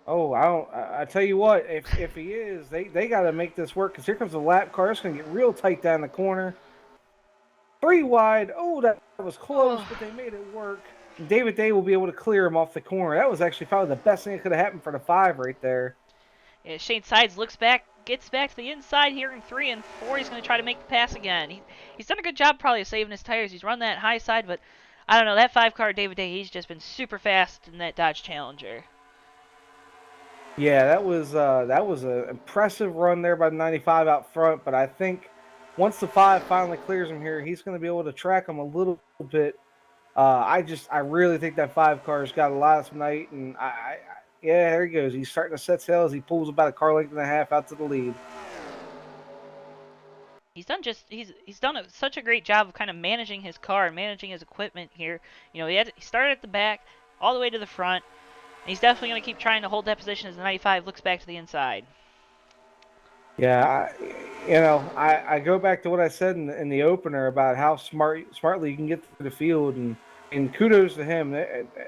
Oh, I tell you what, if he is, they got to make this work, because here comes the lap car. It's going to get real tight down the corner. 3 wide. Oh, that was close, but they made it work. David Day will be able to clear him off the corner. That was actually probably the best thing that could have happened for the 5 right there. Yeah, Shane Sides looks back, gets back to the inside here in 3 and 4. He's going to try to make the pass again. He's done a good job probably of saving his tires. He's run that high side, but I don't know. That 5 car, David Day, he's just been super fast in that Dodge Challenger. Yeah, that was an impressive run there by the 95 out front, but I think once the 5 finally clears him here, he's going to be able to track him a little bit. I really think that 5 car's got a lot tonight, and yeah, there he goes. He's starting to set sail as he pulls about a car length and a half out to the lead. He's done such a great job of kind of managing his car and managing his equipment here. You know, he started at the back all the way to the front. And he's definitely going to keep trying to hold that position as the 95 looks back to the inside. Yeah, I go back to what I said in the opener about how smartly you can get through the field, and kudos to him.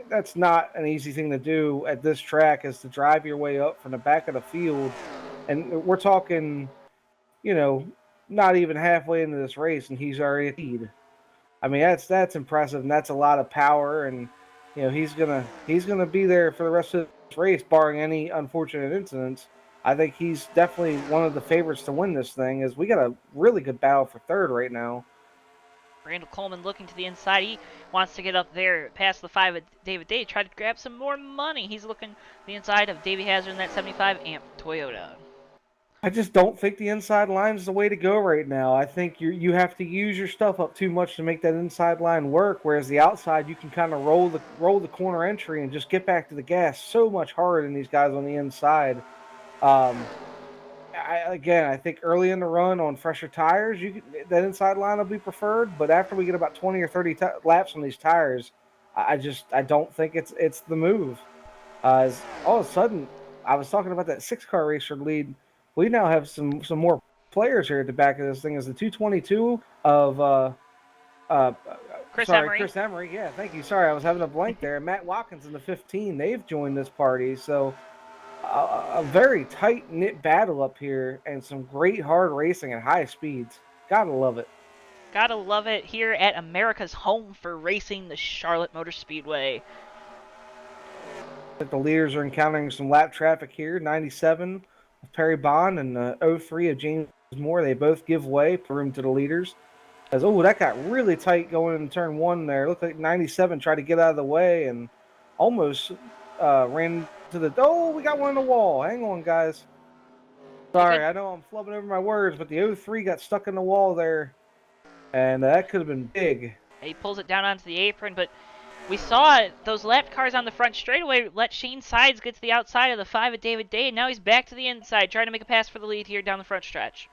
That's not an easy thing to do at this track, is to drive your way up from the back of the field. And we're talking, not even halfway into this race, and he's already at lead. I mean, that's impressive, and that's a lot of power, and he's gonna be there for the rest of this race, barring any unfortunate incidents. I think he's definitely one of the favorites to win this thing, as we got a really good battle for 3rd right now. Randall Coleman looking to the inside. He wants to get up there past the 5 of David Day, try to grab some more money. He's looking to the inside of Davey Hazard in that 75 Amp Toyota. I just don't think the inside line is the way to go right now. I think you have to use your stuff up too much to make that inside line work, whereas the outside, you can kind of roll the corner entry and just get back to the gas so much harder than these guys on the inside. I think early in the run on fresher tires, that inside line will be preferred, but after we get about 20 or 30 laps on these tires, I don't think it's the move. As all of a sudden, I was talking about that 6-car racer lead. We now have some more players here at the back of this thing. As the 222 of Chris Emery. Yeah, thank you. Sorry, I was having a blank there. Matt Watkins in the 15. They've joined this party. So a very tight-knit battle up here, and some great hard racing at high speeds. Gotta love it. Gotta love it here at America's home for racing, the Charlotte Motor Speedway. The leaders are encountering some lap traffic here. 97 of Perry Bond and 03 of James Moore. They both give way, room to the leaders. That got really tight going into turn 1 there. Looked like 97 tried to get out of the way and almost ran to the... Oh, we got one in the wall. Hang on, guys. Sorry, I know I'm flubbing over my words, but the 03 got stuck in the wall there, and that could have been big. He pulls it down onto the apron, but we saw those lap cars on the front straightaway let Shane Sides get to the outside of the 5 of David Day, and now he's back to the inside, trying to make a pass for the lead here down the front stretch.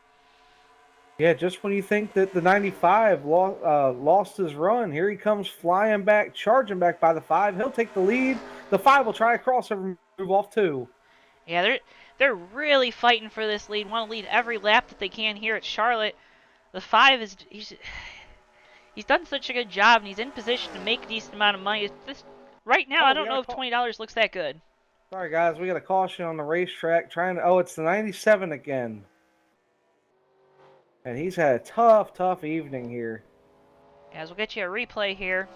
Yeah, just when you think that the 95 lost his run, here he comes flying back, charging back by the 5. He'll take the lead. The 5 will try a crossover and move off too. Yeah, they're really fighting for this lead. Want to lead every lap that they can here at Charlotte. The 5 is he's done such a good job, and he's in position to make a decent amount of money. Right now, Oh, I we don't got know a if call. $20 looks that good. Sorry, guys, we got a caution on the racetrack. Oh, it's the 97 again. And he's had a tough evening here. Guys, we'll get you a replay here.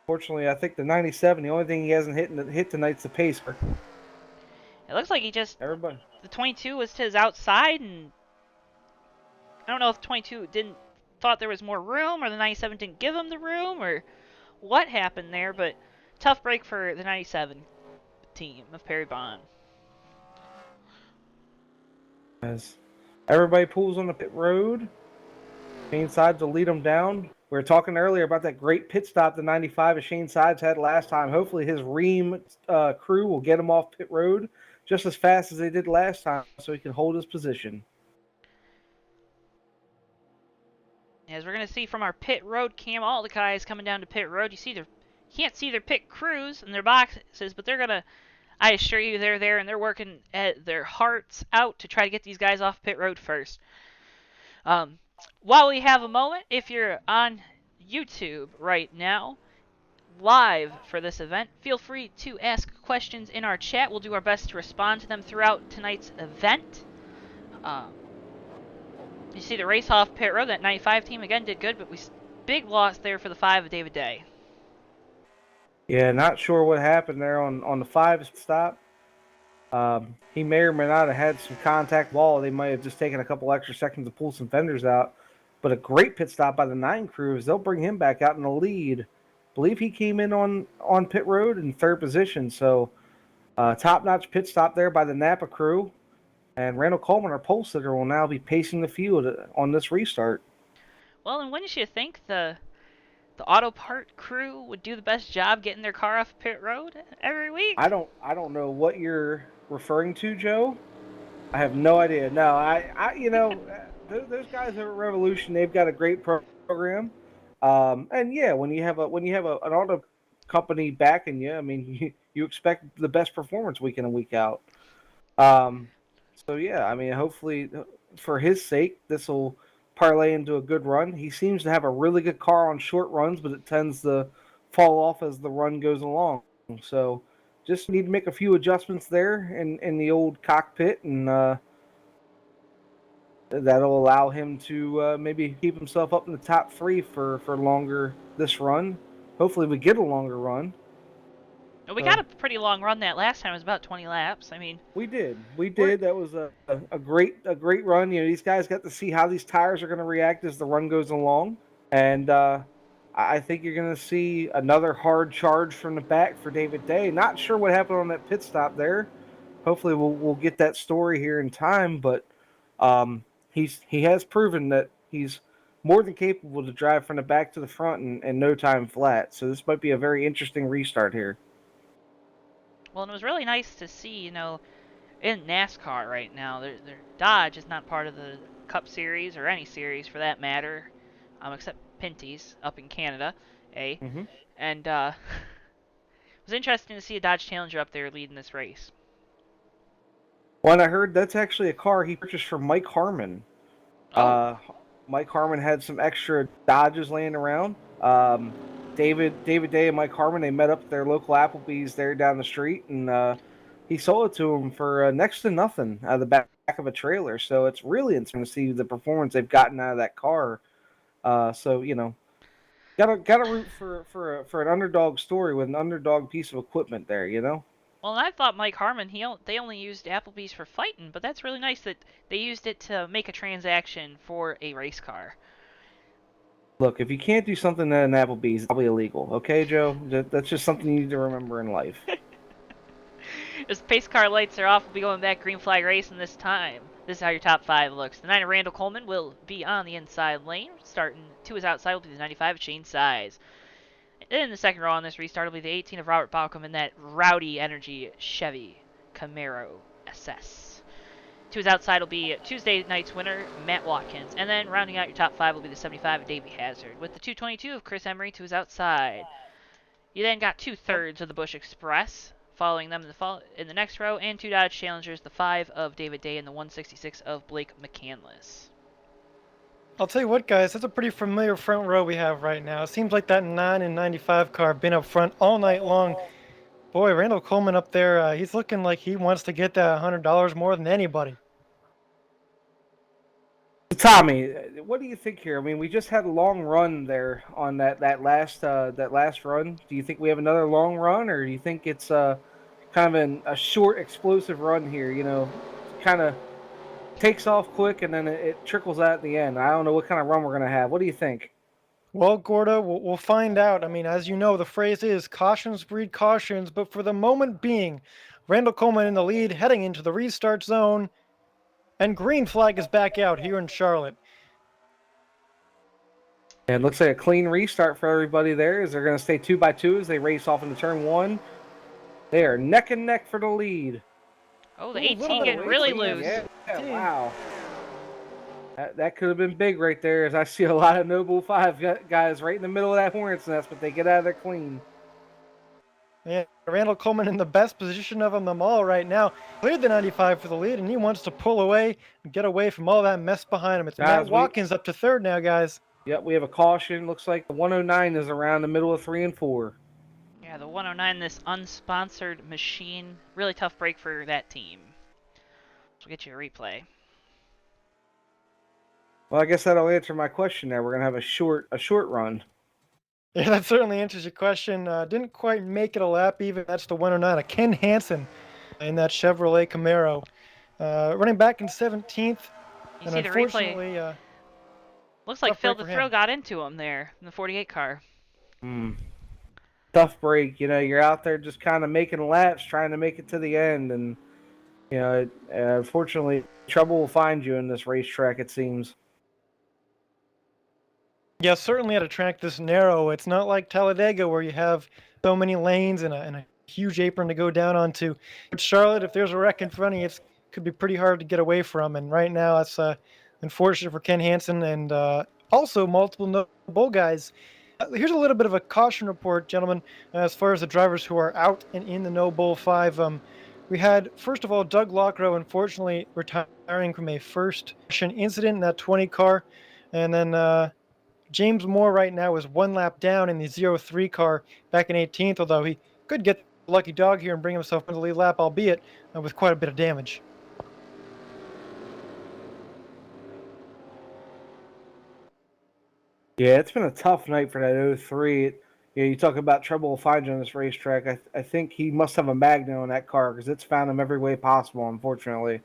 Fortunately, I think the 97, the only thing he hasn't hit tonight's the pacer. It looks like he just Everybody. the 22 was to his outside, and I don't know if 22 didn't thought there was more room, or the 97 didn't give him the room, or what happened there. But tough break for the 97 team of Perry Bond. As everybody pulls on the pit road, Shane Sides will lead them down. We were talking earlier about that great pit stop the 95 of Shane Sides had last time. Hopefully his Ream crew will get him off pit road just as fast as they did last time so he can hold his position. As we're going to see from our pit road cam, all the guys coming down to pit road, you can't see their pit crews and their boxes, but they're going to, I assure you, they're there and they're working at their hearts out to try to get these guys off pit road first. While we have a moment, if you're on YouTube right now, live for this event, feel free to ask questions in our chat. We'll do our best to respond to them throughout tonight's event. You see the race off pit road, that 95 team again did good, but big loss there for the 5 of David Day. Yeah, not sure what happened there on the 5 stop. He may or may not have had some contact wall. They might have just taken a couple extra seconds to pull some fenders out. But a great pit stop by the 9 crews. They'll bring him back out in the lead. I believe he came in on pit road in 3rd position. So top-notch pit stop there by the Napa crew. And Randall Coleman, our pole sitter, will now be pacing the field on this restart. Well, and wouldn't you think the auto part crew would do the best job getting their car off pit road every week? I don't know what you're referring to, Joe. I have no idea. No, those guys at Revolution, they've got a great program. And yeah, when you have an auto company backing you, I mean, you expect the best performance week in and week out. So yeah, I mean, hopefully for his sake, this will parlay into a good run. He seems to have a really good car on short runs, but it tends to fall off as the run goes along. So just need to make a few adjustments there in the old cockpit, and that'll allow him to maybe keep himself up in the top 3 for longer this run. Hopefully we get a longer run. We got a pretty long run that last time. It was about 20 laps. I mean, we did. That was a great run. You know, these guys got to see how these tires are going to react as the run goes along, and I think you're going to see another hard charge from the back for David Day. Not sure what happened on that pit stop there. Hopefully we'll get that story here in time, but he has proven that he's more than capable to drive from the back to the front in no time flat. So this might be a very interesting restart here. well, and it was really nice to see, you know, in NASCAR right now, their Dodge is not part of the Cup Series or any series for that matter, except Pinty's up in Canada, Mm-hmm. And it was interesting to see a Dodge Challenger up there leading this race. Well, and I heard that's actually a car he purchased from Mike Harmon. Oh. Mike Harmon had some extra Dodges laying around. David Day and Mike Harmon, they met up at their local Applebee's there down the street, and he sold it to him for next to nothing out of the back of a trailer. So it's really interesting to see the performance they've gotten out of that car. So you know, gotta root for an underdog story with an underdog piece of equipment there. You know. Well, and I thought Mike Harmon, they only used Applebee's for fighting, but that's really nice that they used it to make a transaction for a race car. Look, if you can't do something at an Applebee's, it's probably illegal. Okay, Joe? That's just something you need to remember in life. As pace car lights are off, we'll be going back green flag racing this time. This is how your top 5 looks. The 9 of Randall Coleman will be on the inside lane. Starting to his outside will be the 95 of Shane Size. In the second row on this restart will be the 18 of Robert Balcom and that Rowdy Energy Chevy Camaro SS. To his outside will be Tuesday night's winner, Matt Watkins. And then rounding out your top 5 will be the 75 of Davey Hazard, with the 222 of Chris Emery to his outside. You then got 2/3 of the Busch Express, following them in the next row, and 2 Dodge Challengers, the 5 of David Day and the 166 of Blake McCandless. I'll tell you what, guys, that's a pretty familiar front row we have right now. It seems like that 9 and 95 car been up front all night long. Boy, Randall Coleman up there, he's looking like he wants to get that $100 more than anybody. Tommy, what do you think here? I mean, we just had a long run there on that last run. Do you think we have another long run, or do you think it's kind of a short, explosive run here? You know, kind of takes off quick and then it trickles out at the end. I don't know what kind of run we're going to have. What do you think? Well, Gordo, we'll find out. I mean, as you know, the phrase is cautions breed cautions, but for the moment being, Randall Coleman in the lead heading into the restart zone, and green flag is back out here in Charlotte. And it looks like a clean restart for everybody there, as they're going to stay 2x2 as they race off into turn 1. They are neck and neck for the lead. Oh, the 18 getting really loose. Yeah, wow. That could have been big right there, as I see a lot of Noble 5 guys right in the middle of that hornet's nest, but they get out of there clean. Yeah, Randall Coleman in the best position of them all right now. Cleared the 95 for the lead, and he wants to pull away and get away from all that mess behind him. It's Matt Watkins up to 3rd now, guys. Yep, we have a caution. Looks like the 109 is around the middle of 3 and 4. Yeah, the 109, this unsponsored machine. Really tough break for that team. So we'll get you a replay. Well, I guess that'll answer my question there. We're going to have a short run. Yeah, that certainly answers your question. Didn't quite make it a lap even. That's the 109 of Ken Hansen in that Chevrolet Camaro. Running back in 17th. You and see the replay. Looks like Phil the Thrill got into him there in the 48 car. Tough break. You know, you're out there just kind of making laps, trying to make it to the end. And, you know, unfortunately, trouble will find you in this racetrack, it seems. Yeah, certainly at a track this narrow, it's not like Talladega where you have so many lanes and a huge apron to go down onto. But Charlotte, if there's a wreck in front of you, it could be pretty hard to get away from. And right now, that's unfortunate for Ken Hansen and also multiple Noble guys. Here's a little bit of a caution report, gentlemen, as far as the drivers who are out and in the No Bull 5. We had, first of all, Doug Lockrow, unfortunately, retiring from a first incident in that 20 car. And then James Moore right now is 1 lap down in the 03 car back in 18th, although he could get the lucky dog here and bring himself into the lead lap, albeit with quite a bit of damage. Yeah, it's been a tough night for that 03. You talk about trouble will find you on this racetrack. I think he must have a magnet on that car because it's found him every way possible, unfortunately.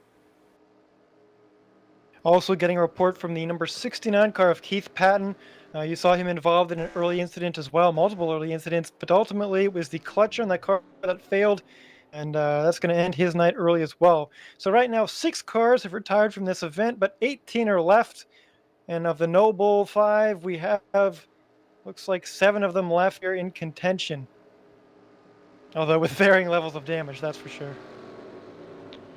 Also getting a report from the number 69 car of Keith Patton. You saw him involved in an early incident as well, multiple early incidents, but ultimately it was the clutch on that car that failed, and that's going to end his night early as well. So right now, 6 cars have retired from this event, but 18 are left. And of the No Bull 5, we have, looks like 7 of them left here in contention. Although with varying levels of damage, that's for sure.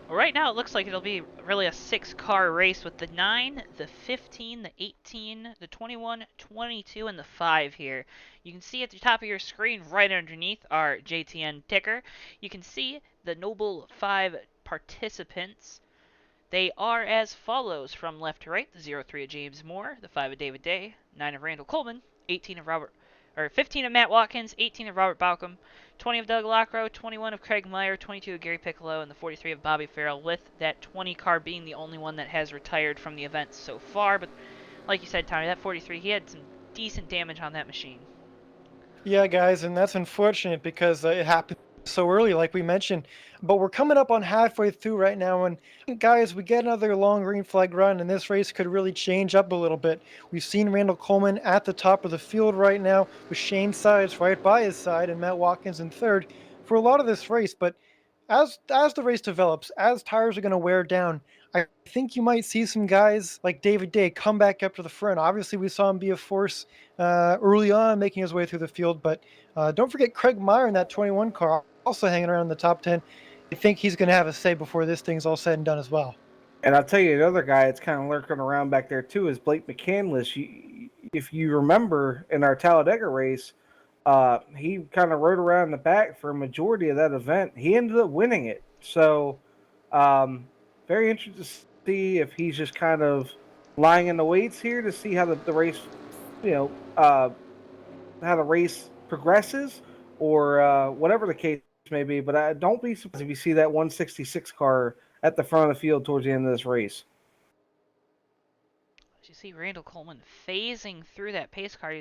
Well, right now it looks like it'll be really a 6-car race with the 9, the 15, the 18, the 21, 22, and the 5 here. You can see at the top of your screen right underneath our JTN ticker, you can see the No Bull 5 participants. They are as follows from left to right: the 03 of James Moore, the 5 of David Day, 9 of Randall Coleman, 15 of Matt Watkins, 18 of Robert Balcom, 20 of Doug Lockrow, 21 of Craig Meyer, 22 of Gary Piccolo, and the 43 of Bobby Farrell, with that 20 car being the only one that has retired from the event so far. But like you said, Tommy, that 43, he had some decent damage on that machine. Yeah, guys, and that's unfortunate because it happened so early, like we mentioned. But we're coming up on halfway through right now, and guys, we get another long green flag run, and this race could really change up a little bit. We've seen Randall Coleman at the top of the field right now, with Shane Sides right by his side, and Matt Watkins in 3rd for a lot of this race. But as the race develops, as tires are going to wear down, I think you might see some guys like David Day come back up to the front. Obviously, we saw him be a force early on, making his way through the field. But don't forget Craig Meyer in that 21 car, also hanging around in the top 10. I think he's going to have a say before this thing's all said and done as well. And I'll tell you another guy that's kind of lurking around back there too is Blake McCandless. If you remember in our Talladega race, he kind of rode around in the back for a majority of that event. He ended up winning it. So, very interested to see if he's just kind of lying in the weights here to see how the race, how the race progresses, or whatever the case may be. But I don't be surprised if you see that 166 car at the front of the field towards the end of this race. As you see Randall Coleman phasing through that pace car,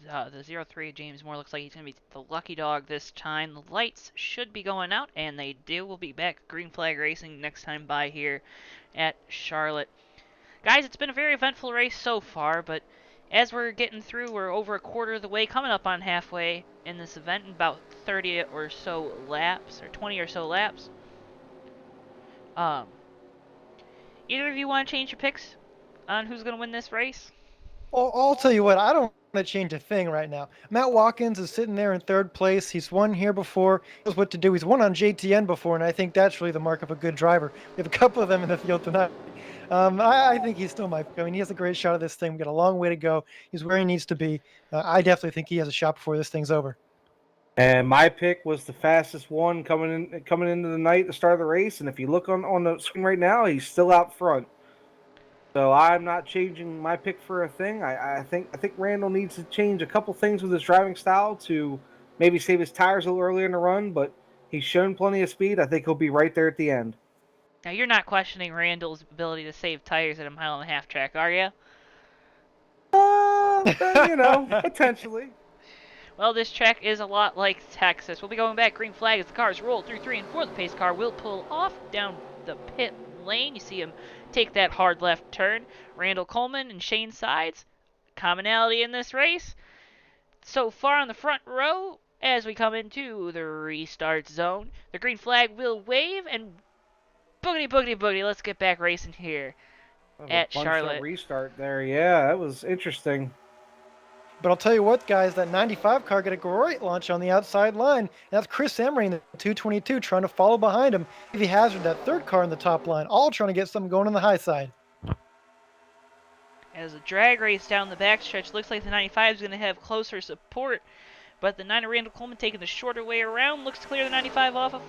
the 03 James Moore looks like he's going to be the lucky dog this time. The lights should be going out, and they do. We'll be back Green Flag Racing next time by here at Charlotte. Guys, it's been a very eventful race so far, but as we're getting through, we're over a quarter of the way, coming up on halfway in this event, in about 30 or so laps, or 20 or so laps. Either of you want to change your picks on who's going to win this race? I'll tell you what, I don't want to change a thing right now. Matt Watkins is sitting there in third place. He's won here before. He knows what to do. He's won on JTN before, and I think that's really the mark of a good driver. We have a couple of them in the field tonight. I think he's still my pick. I mean, he has a great shot at this thing. We've got a long way to go. He's where he needs to be. I definitely think he has a shot before this thing's over. And my pick was the fastest one coming into the night, the start of the race. And if you look on the screen right now, he's still out front. So I'm not changing my pick for a thing. I think Randall needs to change a couple things with his driving style to maybe save his tires a little earlier in the run, but he's shown plenty of speed. I think he'll be right there at the end. Now, you're not questioning Randall's ability to save tires at a 1.5-mile track, are you? Potentially. Well, this track is a lot like Texas. We'll be going back green flag as the cars roll through 3 and 4. The pace car will pull off down the pit lane. You see him take that hard left turn. Randall Coleman and Shane Sides. Commonality in this race. So far on the front row, as we come into the restart zone, the green flag will wave and boogity, boogity, boogity. Let's get back racing here at Charlotte. Restart there. Yeah, that was interesting. But I'll tell you what, guys, that 95 car got a great launch on the outside line. That's Chris Emery in the 222 trying to follow behind him. Davey Hazard, that third car in the top line, all trying to get something going on the high side. As a drag race down the backstretch, looks like the 95 is going to have closer support. But the 9 of Randall Coleman taking the shorter way around, looks to clear the 95 off of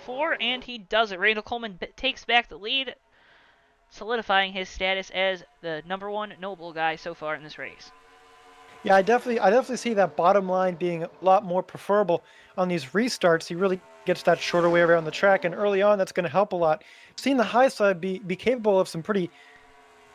4, and he does it. Randall Coleman takes back the lead, solidifying his status as the #1 Noble guy so far in this race. Yeah, I definitely see that bottom line being a lot more preferable on these restarts. He really gets that shorter way around the track, and early on, that's going to help a lot. Seeing the high side be capable of some pretty,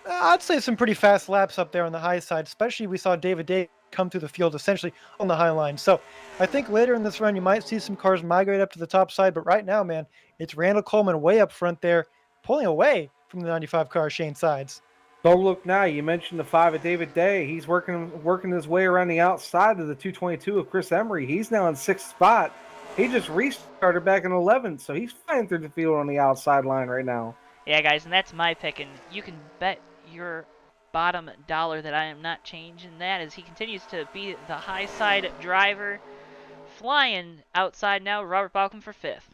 I'd say some pretty fast laps up there on the high side, especially we saw David Day come through the field essentially on the high line. So I think later in this run, you might see some cars migrate up to the top side, but right now, man, it's Randall Coleman way up front there, pulling away from the 95 car, Shane Sides. Don't look now. You mentioned the 5 of David Day. He's working his way around the outside of the 222 of Chris Emery. He's now in 6th spot. He just restarted back in 11th, so he's flying through the field on the outside line right now. Yeah, guys, and that's my pick, and you can bet your bottom dollar that I am not changing that as he continues to be the high side driver. Flying outside now, Robert Balcom for 5th.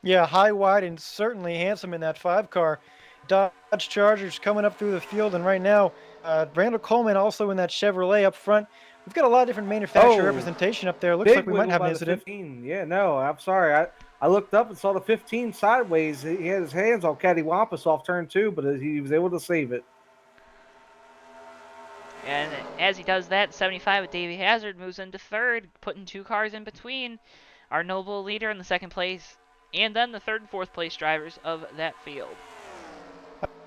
Yeah, high, wide, and certainly handsome in that 5 car. Dodge Chargers coming up through the field, and right now, Randall Coleman also in that Chevrolet up front. We've got a lot of different manufacturer representation up there. Looks like we might have an incident. 15. Yeah, no, I'm sorry. I looked up and saw the 15 sideways. He had his hands all cattywampus off turn 2, but he was able to save it. And as he does that, 75 with Davey Hazard moves into 3rd, putting 2 cars in between our Noble leader in the 2nd place, and then the 3rd and 4th place drivers of that field.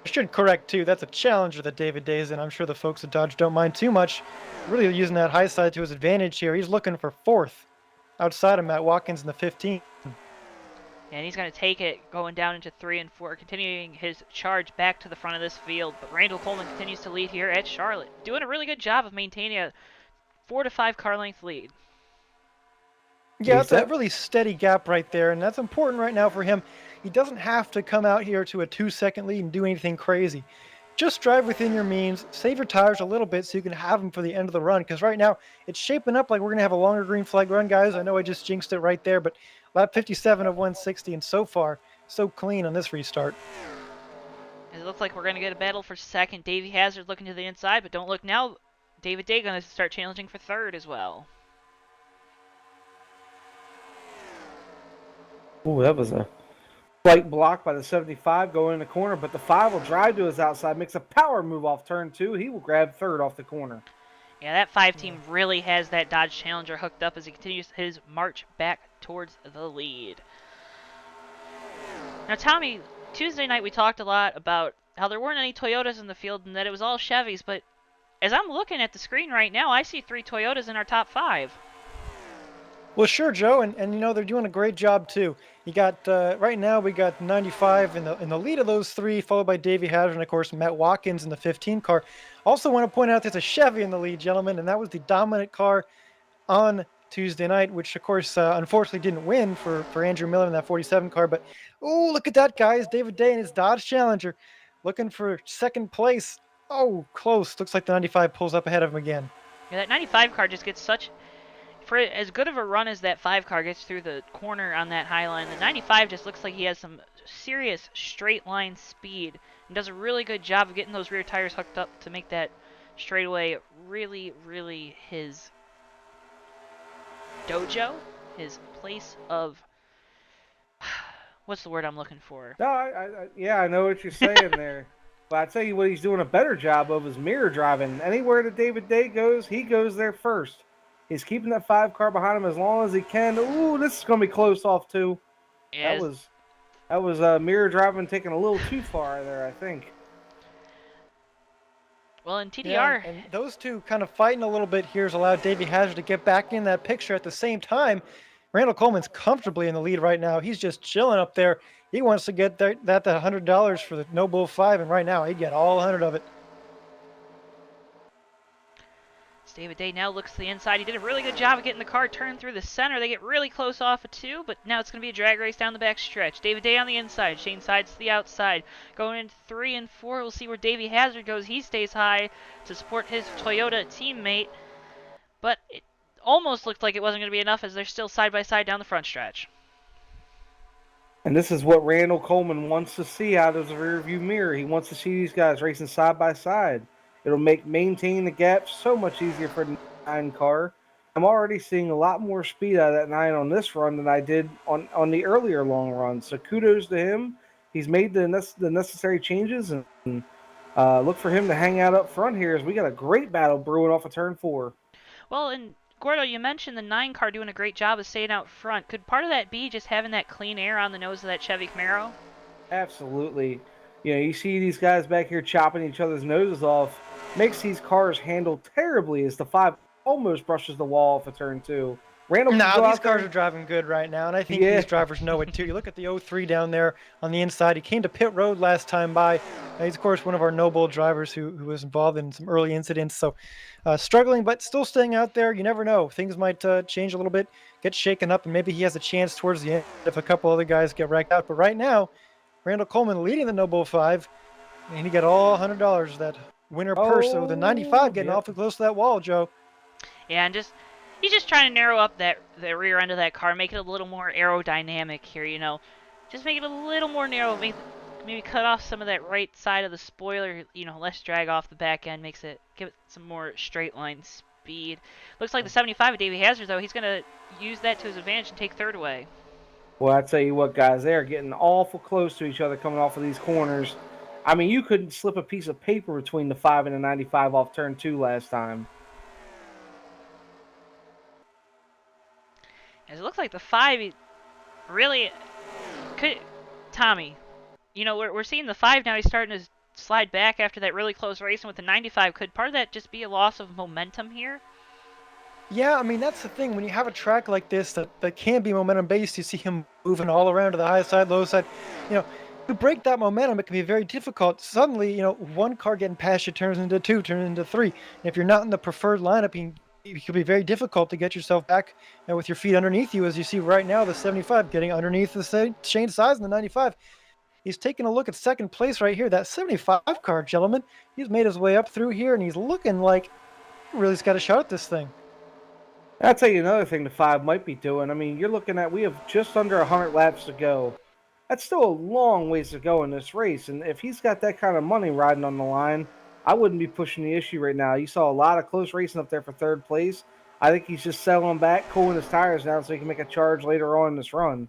I should correct, too. That's a Challenger that David Day is in. I'm sure the folks at Dodge don't mind too much. Really using that high side to his advantage here. He's looking for 4th outside of Matt Watkins in the 15. And he's going to take it going down into 3 and 4, continuing his charge back to the front of this field. But Randall Coleman continues to lead here at Charlotte, doing a really good job of maintaining a 4 to 5 car length lead. Yeah, it's a Reset. really steady gap right there, and that's important right now for him. He doesn't have to come out here to a 2-second lead and do anything crazy. Just drive within your means, save your tires a little bit so you can have them for the end of the run, because right now it's shaping up like we're going to have a longer green flag run, guys. I know I just jinxed it right there, but lap 57 of 160, and so far, so clean on this restart. It looks like we're going to get a battle for second. Davey Hazard looking to the inside, but don't look now. David Day going to start challenging for third as well. Ooh, that was a slight block by the 75 going in the corner, but the 5 will drive to his outside, makes a power move off turn 2. He will grab third off the corner. Yeah, that 5 team really has that Dodge Challenger hooked up as he continues his march back towards the lead. Now, Tommy, Tuesday night we talked a lot about how there weren't any Toyotas in the field and that it was all Chevys, but as I'm looking at the screen right now, I see 3 Toyotas in our top 5. Well, sure, Joe, and you know they're doing a great job too. You got right now we got 95 in the lead of those 3, followed by Davey Hazard and of course Matt Watkins in the 15 car. Also want to point out there's a Chevy in the lead, gentlemen, and that was the dominant car on Tuesday night, which of course unfortunately didn't win for Andrew Miller in that 47 car. But oh, look at that, guys! David Day and his Dodge Challenger looking for second place. Oh, close. Looks like the 95 pulls up ahead of him again. Yeah, that 95 car just gets such... For as good of a run as that 5 car gets through the corner on that high line, the 95 just looks like he has some serious straight line speed and does a really good job of getting those rear tires hooked up to make that straightaway really, really his dojo, his place of... What's the word I'm looking for? No, yeah, I know what you're saying there. But I tell you what, he's doing a better job of is mirror driving. Anywhere that David Day goes, he goes there first. He's keeping that 5 car behind him as long as he can. Ooh, this is going to be close off too. That was mirror driving taking a little too far there, I think. Well, in TDR... Yeah, and those two kind of fighting a little bit here has allowed Davey Hazard to get back in that picture at the same time. Randall Coleman's comfortably in the lead right now. He's just chilling up there. He wants to get that $100 for the No Bull 5, and right now he'd get all 100 of it. David Day now looks to the inside. He did a really good job of getting the car turned through the center. They get really close off of 2, but now it's going to be a drag race down the back stretch. David Day on the inside. Shane Sides to the outside. Going into 3 and 4, we'll see where Davey Hazard goes. He stays high to support his Toyota teammate, but it almost looked like it wasn't going to be enough as they're still side by side down the front stretch. And this is what Randall Coleman wants to see out of the rearview mirror. He wants to see these guys racing side by side. It'll make maintaining the gap so much easier for the 9 car. I'm already seeing a lot more speed out of that 9 on this run than I did on the earlier long run. So kudos to him. He's made the necessary changes, and look for him to hang out up front here as we got a great battle brewing off of turn 4. Well, and Gordo, you mentioned the 9 car doing a great job of staying out front. Could part of that be just having that clean air on the nose of that Chevy Camaro? Absolutely. You know, you see these guys back here chopping each other's noses off. Makes these cars handle terribly as the 5 almost brushes the wall off of turn 2. Randall, these cars are driving good right now, and I think these drivers know it too. You look at the 03 down there on the inside. He came to pit road last time by. He's, of course, one of our No Bull drivers who was involved in some early incidents. So struggling, but still staying out there. You never know. Things might change a little bit, get shaken up, and maybe he has a chance towards the end if a couple other guys get wrecked out. But right now, Randall Coleman leading the No Bull 5, and he got all $100 that winner purse. So the 95 getting awfully close to that wall, Joe. Yeah, and he's just trying to narrow up the rear end of that car, make it a little more aerodynamic here, you know. Just make it a little more narrow, maybe cut off some of that right side of the spoiler, you know, less drag off the back end, give it some more straight line speed. Looks like the 75 of Davey Hazard, though, he's going to use that to his advantage and take third away. Well, I tell you what, guys, they are getting awful close to each other coming off of these corners. I mean, you couldn't slip a piece of paper between the 5 and the 95 off turn 2 last time. As it looks like the 5 really could... Tommy, you know, we're seeing the 5 now. He's starting to slide back after that really close racing with the 95. Could part of that just be a loss of momentum here? Yeah, I mean, that's the thing. When you have a track like this that can be momentum-based, you see him moving all around to the high side, low side. You know, to break that momentum, it can be very difficult. Suddenly, you know, 1 car getting past you turns into 2, turns into 3. And if you're not in the preferred lineup, you can it could be very difficult to get yourself back with your feet underneath you, as you see right now, the 75 getting underneath the Shane Size in the 95. He's taking a look at second place right here. That 75 car, gentlemen, he's made his way up through here, and he's looking like he really's got a shot at this thing. I'll tell you another thing the 5 might be doing. I mean, you're looking at, we have just under 100 laps to go. That's still a long ways to go in this race, and if he's got that kind of money riding on the line, I wouldn't be pushing the issue right now. You saw a lot of close racing up there for third place. I think he's just settling back, cooling his tires down so he can make a charge later on in this run.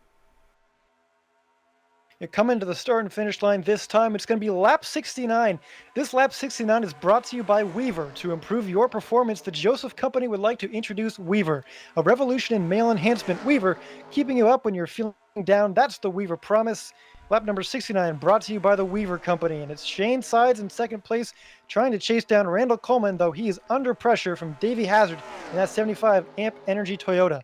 You come into the start and finish line this time. It's going to be lap 69. This lap 69 is brought to you by Weaver. To improve your performance, the Joseph Company would like to introduce Weaver, a revolution in male enhancement. Weaver, keeping you up when you're feeling down. That's the Weaver promise. Lap number 69 brought to you by the Weaver Company. And it's Shane Sides in second place, trying to chase down Randall Coleman, though he is under pressure from Davey Hazard in that 75 Amp Energy Toyota.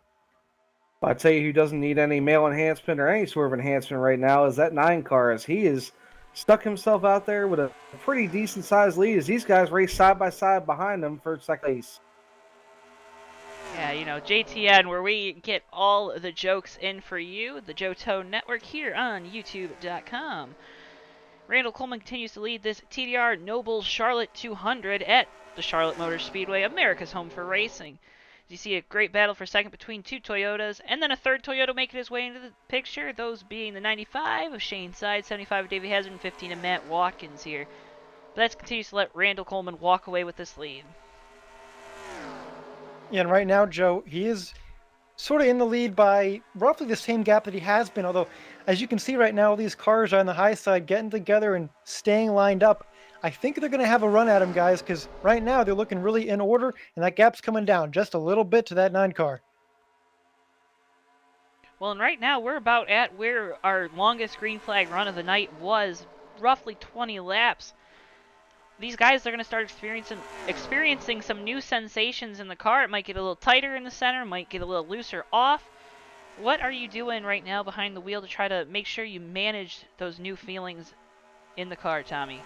I'll tell you who doesn't need any male enhancement or any sort of enhancement right now is that 9 car, as he has stuck himself out there with a pretty decent sized lead as these guys race side by side behind him for second place. Yeah, JTN, where we get all the jokes in for you, the JoeTowNetwork here on YouTube.com. Randall Coleman continues to lead this TDR Noble Charlotte 200 at the Charlotte Motor Speedway, America's home for racing. You see a great battle for second between 2 Toyotas, and then a third Toyota making his way into the picture, those being the 95 of Shane Side, 75 of Davey Hazard, and 15 of Matt Watkins here. But that continues to let Randall Coleman walk away with this lead. Yeah, and right now, Joe, he is sort of in the lead by roughly the same gap that he has been, although, as you can see right now, these cars are on the high side getting together and staying lined up. I think they're going to have a run at him, guys, because right now they're looking really in order, and that gap's coming down just a little bit to that 9 car. Well, and right now we're about at where our longest green flag run of the night was, roughly 20 laps. These guys are going to start experiencing some new sensations in the car. It might get a little tighter in the center, might get a little looser off. What are you doing right now behind the wheel to try to make sure you manage those new feelings in the car, Tommy?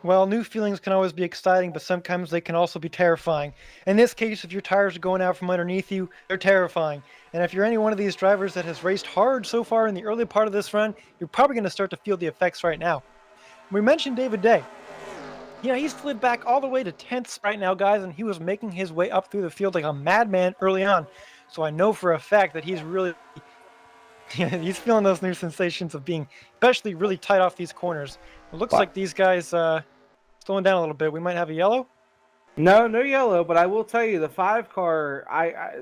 Well, new feelings can always be exciting, but sometimes they can also be terrifying. In this case, if your tires are going out from underneath you, they're terrifying. And if you're any one of these drivers that has raced hard so far in the early part of this run, you're probably going to start to feel the effects right now. We mentioned David Day. He slid back all the way to 10th right now, guys, and he was making his way up through the field like a madman early on. So I know for a fact that he's really he's feeling those new sensations of being especially really tight off these corners. It looks like these guys slowing down a little bit. We might have a yellow. No yellow, but I will tell you the 5 car,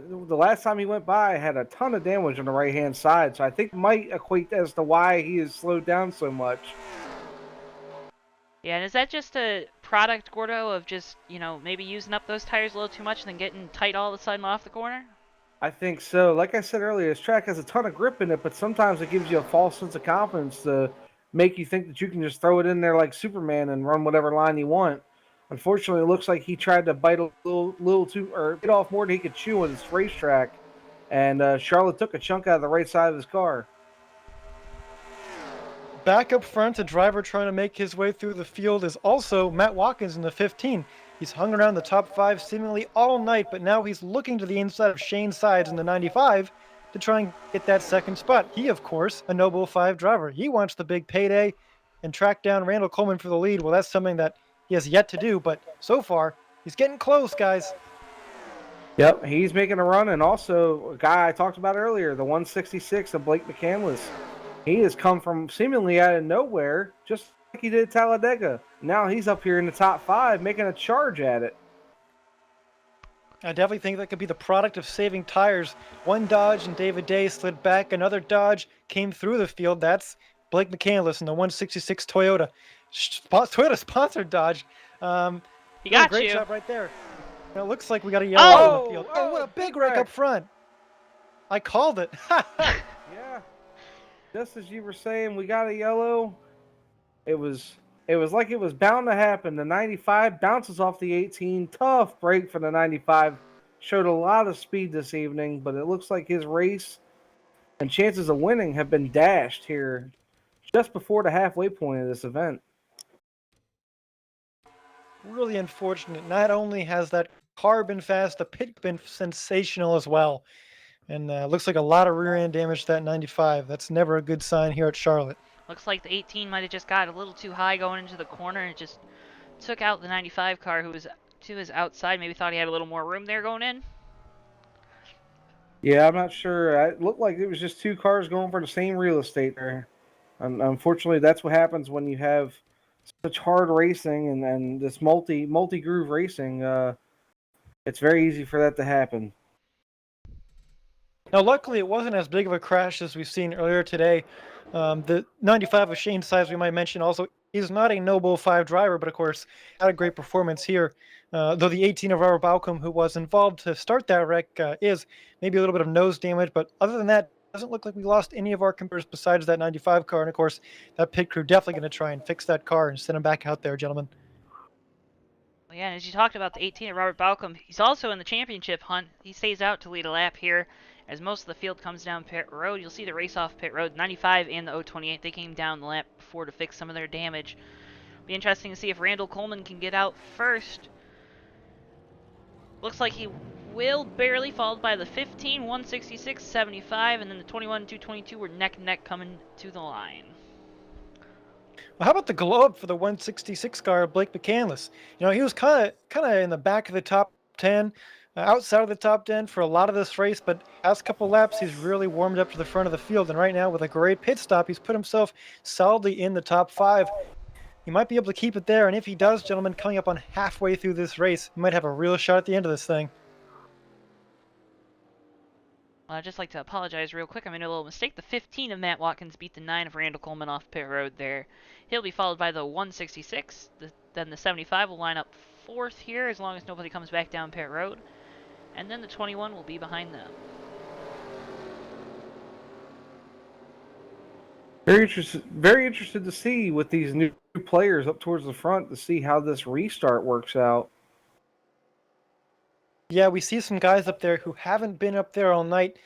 the last time he went by had a ton of damage on the right-hand side, so I think it might equate as to why he has slowed down so much. Yeah, and is that just a product, Gordo, of just, maybe using up those tires a little too much and then getting tight all of a sudden off the corner? I think so. Like I said earlier, this track has a ton of grip in it, but sometimes it gives you a false sense of confidence to make you think that you can just throw it in there like Superman and run whatever line you want. Unfortunately, it looks like he tried to bite a little too, or bit off more than he could chew on this racetrack, and Charlotte took a chunk out of the right side of his car. Back up front, a driver trying to make his way through the field is also Matt Watkins in the 15. He's hung around the top 5 seemingly all night, but now he's looking to the inside of Shane Sides in the 95 to try and get that second spot. He, of course, a Noble 5 driver. He wants the big payday and track down Randall Coleman for the lead. Well, that's something that he has yet to do, but so far, he's getting close, guys. Yep, he's making a run, and also a guy I talked about earlier, the 166 of Blake McCandless. He has come from seemingly out of nowhere, just like he did at Talladega. Now he's up here in the top 5, making a charge at it. I definitely think that could be the product of saving tires. One Dodge and David Day slid back. Another Dodge came through the field. That's Blake McCandless in the 166 Toyota. Toyota-sponsored Dodge. He got great you. job right there. Now, it looks like we got a yellow in the field. Oh, What a big wreck up front. I called it. Yeah. Just as you were saying, we got a yellow. It was like it was bound to happen. The 95 bounces off the 18. Tough break for the 95. Showed a lot of speed this evening, but it looks like his race and chances of winning have been dashed here just before the halfway point of this event. Really unfortunate. Not only has that car been fast. The pit been sensational as well. And looks like a lot of rear end damage to that 95. That's never a good sign here at Charlotte. Looks like the 18 might have just got a little too high going into the corner and just took out the 95 car who was to his outside. Maybe thought he had a little more room there going in. Yeah, I'm not sure. It looked like it was just two cars going for the same real estate there. Unfortunately, that's what happens when you have such hard racing and this multi groove racing. It's very easy for that to happen. Now, luckily, it wasn't as big of a crash as we've seen earlier today. The 95 of Shane Size, we might mention also, is not a Noble 5 driver, but of course, had a great performance here. Though the 18 of Robert Balcom, who was involved to start that wreck, is maybe a little bit of nose damage, but other than that, it doesn't look like we lost any of our competitors besides that 95 car. And of course, that pit crew definitely going to try and fix that car and send him back out there, gentlemen. Well, yeah, and as you talked about the 18 of Robert Balcom, he's also in the championship hunt. He stays out to lead a lap here. As most of the field comes down pit road, you'll see the race off pit road. 95 and the 028, they came down the lap before to fix some of their damage. Be interesting to see if Randall Coleman can get out first. Looks like he will barely, followed by the 15, 166, 75, and then the 21, 222 were neck and neck coming to the line. Well, how about the glow up for the 166 car, Blake McCandless? You know, he was kind of in the back of the top 10, outside of the top 10 for a lot of this race, but last couple laps he's really warmed up to the front of the field, and right now with a great pit stop, he's put himself solidly in the top 5. He might be able to keep it there, and if he does, gentlemen, coming up on halfway through this race, he might have a real shot at the end of this thing. Well, I'd just like to apologize real quick. I made a little mistake. The 15 of Matt Watkins beat the 9 of Randall Coleman off pit road there. He'll be followed by the 166. Then the 75 will line up 4th here as long as nobody comes back down pit road. And then the 21 will be behind them. Very interested to see with these new players up towards the front to see how this restart works out. Yeah, we see some guys up there who haven't been up there all night,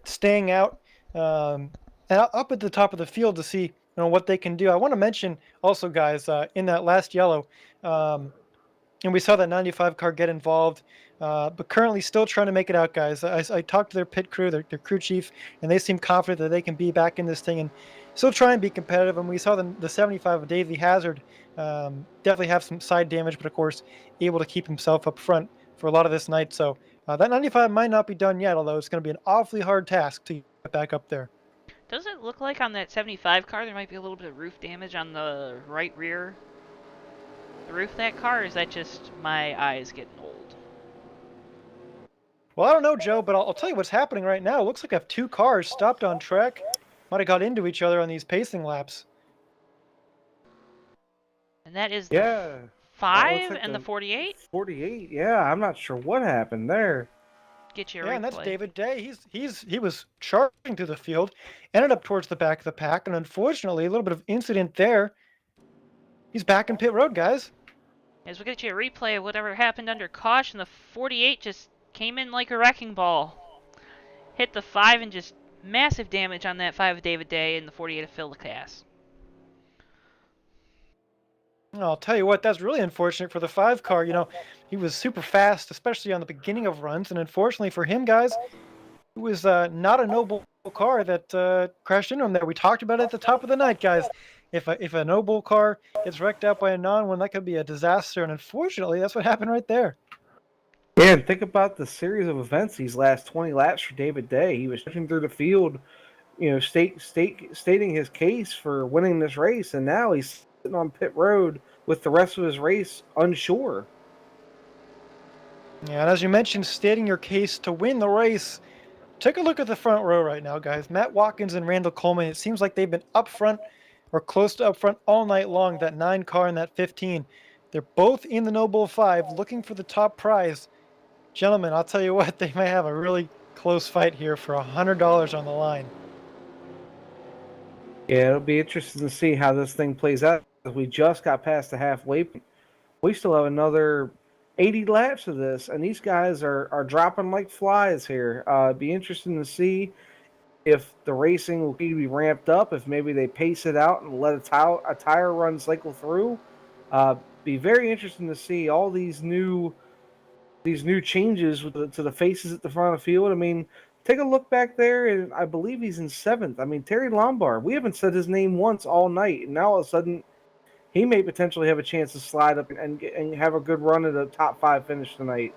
staying out, and up at the top of the field to see what they can do. I want to mention also, guys, in that last yellow, and we saw that 95 car get involved, but currently still trying to make it out, guys. I talked to their pit crew, their crew chief, and they seem confident that they can be back in this thing and still try and be competitive. And we saw the 75 of Davey Hazard definitely have some side damage, but of course able to keep himself up front for a lot of this night. So that 95 might not be done yet, although it's going to be an awfully hard task to get back up there. Does it look like on that 75 car there might be a little bit of roof damage on the right rear? The roof of that car, or is that just my eyes getting old? Well, I don't know, Joe, but I'll tell you what's happening right now. It looks like I have two cars stopped on track. Might have got into each other on these pacing laps. And that is the 5 and the 48? 48, yeah. I'm not sure what happened there. Get you a Yeah, replay. and that's David Day. He was charging through the field, ended up towards the back of the pack, and unfortunately, a little bit of incident there. He's back in pit road, guys. As we get you a replay of whatever happened under caution, the 48 just came in like a wrecking ball. Hit the 5 and just massive damage on that 5 of David Day and the 48 of Phil Lacasse. I'll tell you what, that's really unfortunate for the 5 car. He was super fast, especially on the beginning of runs, and unfortunately for him, guys, it was not a noble car that crashed into him there. We talked about it at the top of the night, guys. If a noble car gets wrecked out by a non-one, that could be a disaster, and unfortunately, that's what happened right there. Yeah, and think about the series of events these last 20 laps for David Day. He was pushing through the field, stating his case for winning this race, and now he's sitting on pit road with the rest of his race unsure. Yeah, and as you mentioned, stating your case to win the race, take a look at the front row right now, guys. Matt Watkins and Randall Coleman, it seems like they've been up front or close to up front all night long, that 9 car and that 15. They're both in the Noble 5 looking for the top prize. Gentlemen, I'll tell you what, they may have a really close fight here for $100 on the line. Yeah, it'll be interesting to see how this thing plays out. We just got past the halfway point. We still have another 80 laps of this, and these guys are dropping like flies here. It'd be interesting to see if the racing will need to be ramped up, if maybe they pace it out and let a tire run cycle through. Be very interesting to see all these new these new changes to the faces at the front of the field. I mean, take a look back there, and I believe he's in 7th. I mean, Terry Lombard, we haven't said his name once all night, and now all of a sudden he may potentially have a chance to slide up and have a good run at a top 5 finish tonight.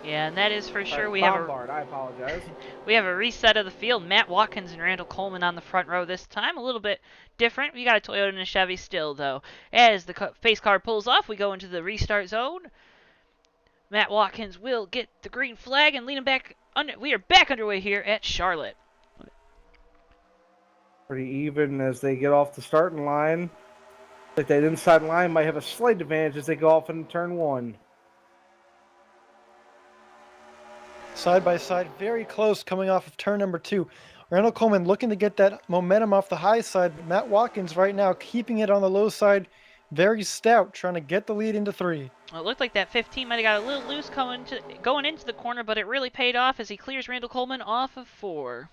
Yeah, and that is for sure. Lombard, I apologize. We have a reset of the field. Matt Watkins and Randall Coleman on the front row this time. A little bit different. We got a Toyota and a Chevy still, though. As the pace car pulls off, we go into the restart zone. Matt Watkins will get the green flag and lead him back. We are back underway here at Charlotte. Pretty even as they get off the starting line. Like that inside line might have a slight advantage as they go off into turn 1. Side by side, very close coming off of turn number 2. Randall Coleman looking to get that momentum off the high side. Matt Watkins right now keeping it on the low side. Very stout, trying to get the lead into 3. Well, it looked like that 15 might have got a little loose going into the corner, but it really paid off as he clears Randall Coleman off of 4.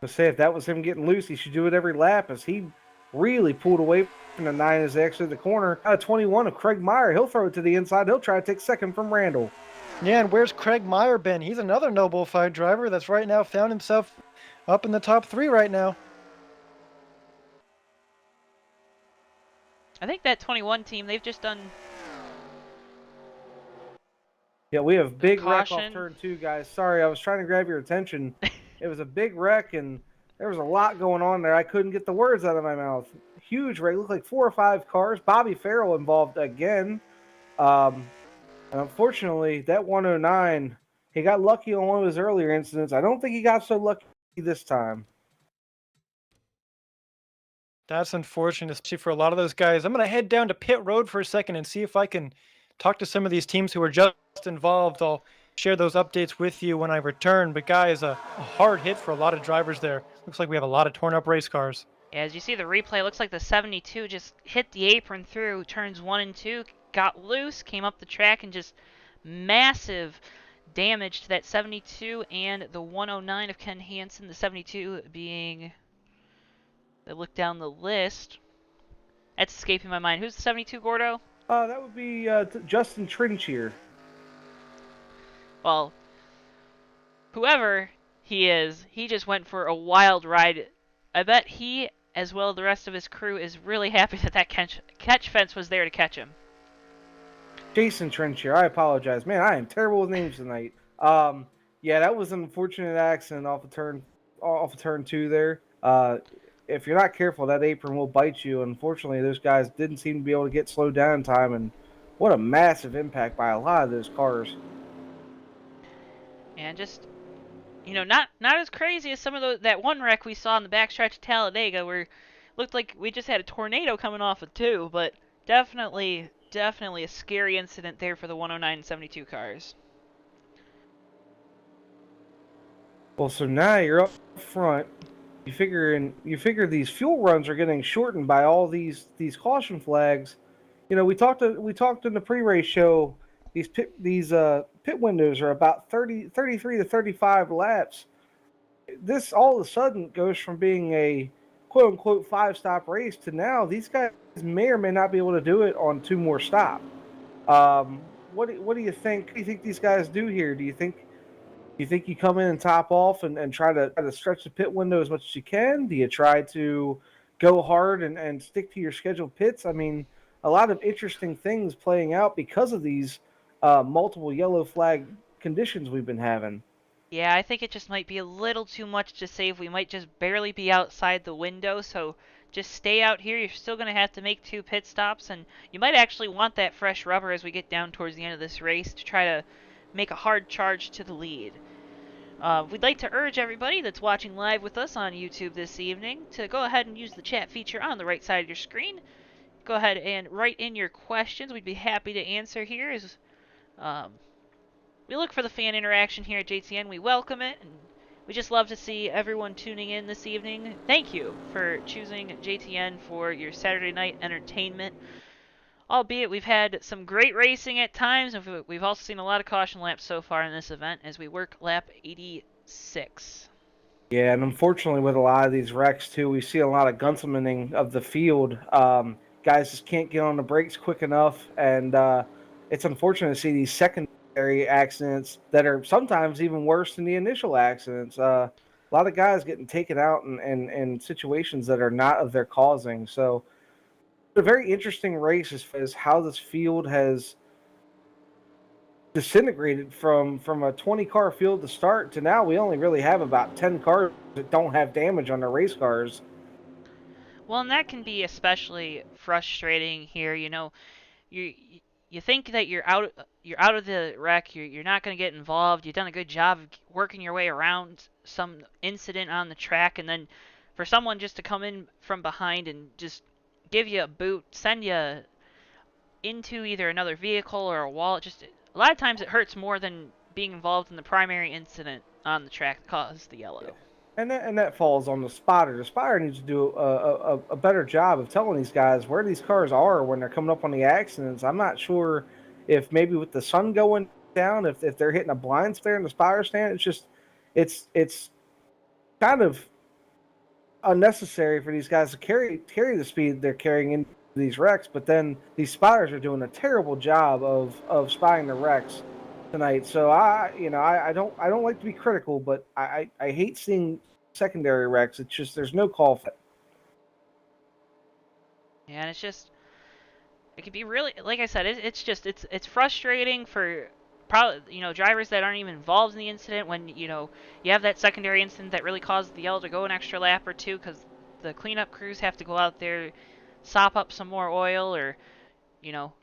To say if that was him getting loose, he should do it every lap as he really pulled away from the 9 as they exited the corner. Out of 21 of Craig Meyer, he'll throw it to the inside. He'll try to take second from Randall. Yeah, and where's Craig Meyer been? He's another Noble 5 driver that's right now found himself up in the top 3 right now. I think that 21 team, they've just done... Yeah, we have big wreck caution. off turn 2, guys. Sorry, I was trying to grab your attention. It was a big wreck, and there was a lot going on there. I couldn't get the words out of my mouth. Huge wreck. It looked like 4 or 5 cars. Bobby Farrell involved again. And unfortunately, that 109, he got lucky on one of his earlier incidents. I don't think he got so lucky this time. That's unfortunate, especially for a lot of those guys. I'm going to head down to pit road for a second and see if I can talk to some of these teams who are just involved. I'll share those updates with you when I return. But guys, a hard hit for a lot of drivers there. Looks like we have a lot of torn up race cars. Yeah, as you see the replay, it looks like the 72 just hit the apron through turns 1 and 2, got loose, came up the track, and just massive damage to that 72 and the 109 of Ken Hansen. The 72 being, I look down the list, that's escaping my mind. Who's the 72, Gordo? That would be Justin Trinchier. Well, whoever he is, he just went for a wild ride. I bet he, as well as the rest of his crew, is really happy that that catch fence was there to catch him. Jason Trinchier, I apologize. Man, I am terrible with names tonight. Yeah, that was an unfortunate accident off of turn 2 there. If you're not careful, that apron will bite you. Unfortunately, those guys didn't seem to be able to get slowed down in time, and what a massive impact by a lot of those cars. And just, you know, not as crazy as some of that one wreck we saw in the backstretch of Talladega, where it looked like we just had a tornado coming off of 2, but definitely a scary incident there for the 109 and 72 cars. Well, so now you're up front. You figure these fuel runs are getting shortened by all these caution flags. You know, we talked in the pre-race show. These pit windows are about 33 to 35 laps. This all of a sudden goes from being a quote-unquote 5-stop race to now these guys may or may not be able to do it on 2 more stops. What do you think? What do you think these guys do here? Do you think you come in and top off and try to stretch the pit window as much as you can? Do you try to go hard and stick to your scheduled pits? I mean, a lot of interesting things playing out because of these multiple yellow flag conditions we've been having. Yeah, I think it just might be a little too much to save. We might just barely be outside the window, so just stay out here. You're still going to have to make 2 pit stops, and you might actually want that fresh rubber as we get down towards the end of this race to try to make a hard charge to the lead. We'd like to urge everybody that's watching live with us on YouTube this evening to go ahead and use the chat feature on the right side of your screen. Go ahead and write in your questions. We'd be happy to answer here. We look for the fan interaction here at JTN. We welcome it, and we just love to see everyone tuning in this evening. Thank you for choosing JTN for your Saturday night entertainment. Albeit we've had some great racing at times, and we've also seen a lot of caution laps so far in this event as we work lap 86. Yeah, and unfortunately with a lot of these wrecks too, we see a lot of gunslimaning of the field. Guys just can't get on the brakes quick enough, and it's unfortunate to see these second accidents that are sometimes even worse than the initial accidents. A lot of guys getting taken out in situations that are not of their causing. So, a very interesting race as how this field has disintegrated from a 20 car field to start to now we only really have about 10 cars that don't have damage on their race cars. Well, and that can be especially frustrating here. You you think that you're out of the wreck. You're not going to get involved. You've done a good job of working your way around some incident on the track, and then for someone just to come in from behind and just give you a boot, send you into either another vehicle or a wall. Just a lot of times it hurts more than being involved in the primary incident on the track that caused the Yeah. yellow. And that falls on the spotter. The spotter needs to do a better job of telling these guys where these cars are when they're coming up on the accidents. I'm not sure if maybe with the sun going down, if they're hitting a blind spot in the spotter stand. It's kind of unnecessary for these guys to carry the speed they're carrying into these wrecks. But then these spotters are doing a terrible job of spotting the wrecks tonight. So I don't like to be critical, but I hate seeing secondary wrecks. It's just there's no call for it. And it can be really, like I said, it's frustrating for probably drivers that aren't even involved in the incident when you have that secondary incident that really caused the yellow to go an extra lap or two because the cleanup crews have to go out there, sop up some more oil, or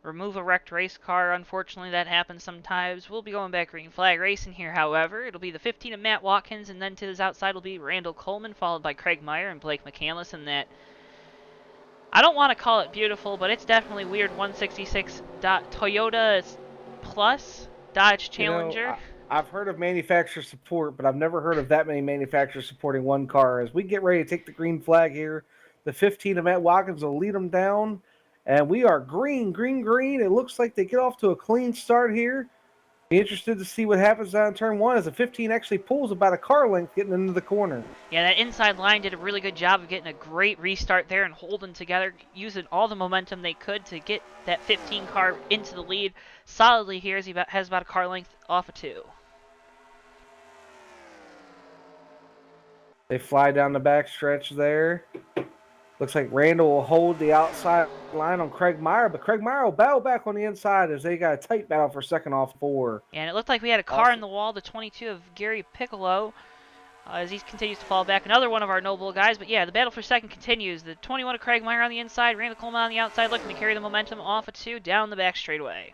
remove a wrecked race car. Unfortunately, that happens sometimes. We'll be going back green flag racing here, however. It'll be the 15 of Matt Watkins, and then to his outside will be Randall Coleman, followed by Craig Meyer and Blake McCandless in that. I don't want to call it beautiful, but it's definitely weird 166 Toyota Plus Dodge Challenger. I've heard of manufacturer support, but I've never heard of that many manufacturers supporting one car. As we get ready to take the green flag here, the 15 of Matt Watkins will lead them down. And we are green, green, green. It looks like they get off to a clean start here. Be interested to see what happens down turn one as the 15 actually pulls about a car length getting into the corner. Yeah, that inside line did a really good job of getting a great restart there and holding together, using all the momentum they could to get that 15 car into the lead solidly here as he has about a car length off of 2. They fly down the back stretch there. Looks like Randall will hold the outside line on Craig Meyer, but Craig Meyer will battle back on the inside as they got a tight battle for second off 4. And it looked like we had a car in the wall, the 22 of Gary Piccolo, as he continues to fall back. Another one of our noble guys, but yeah, the battle for second continues. The 21 of Craig Meyer on the inside, Randall Coleman on the outside, looking to carry the momentum off of 2 down the back straightaway.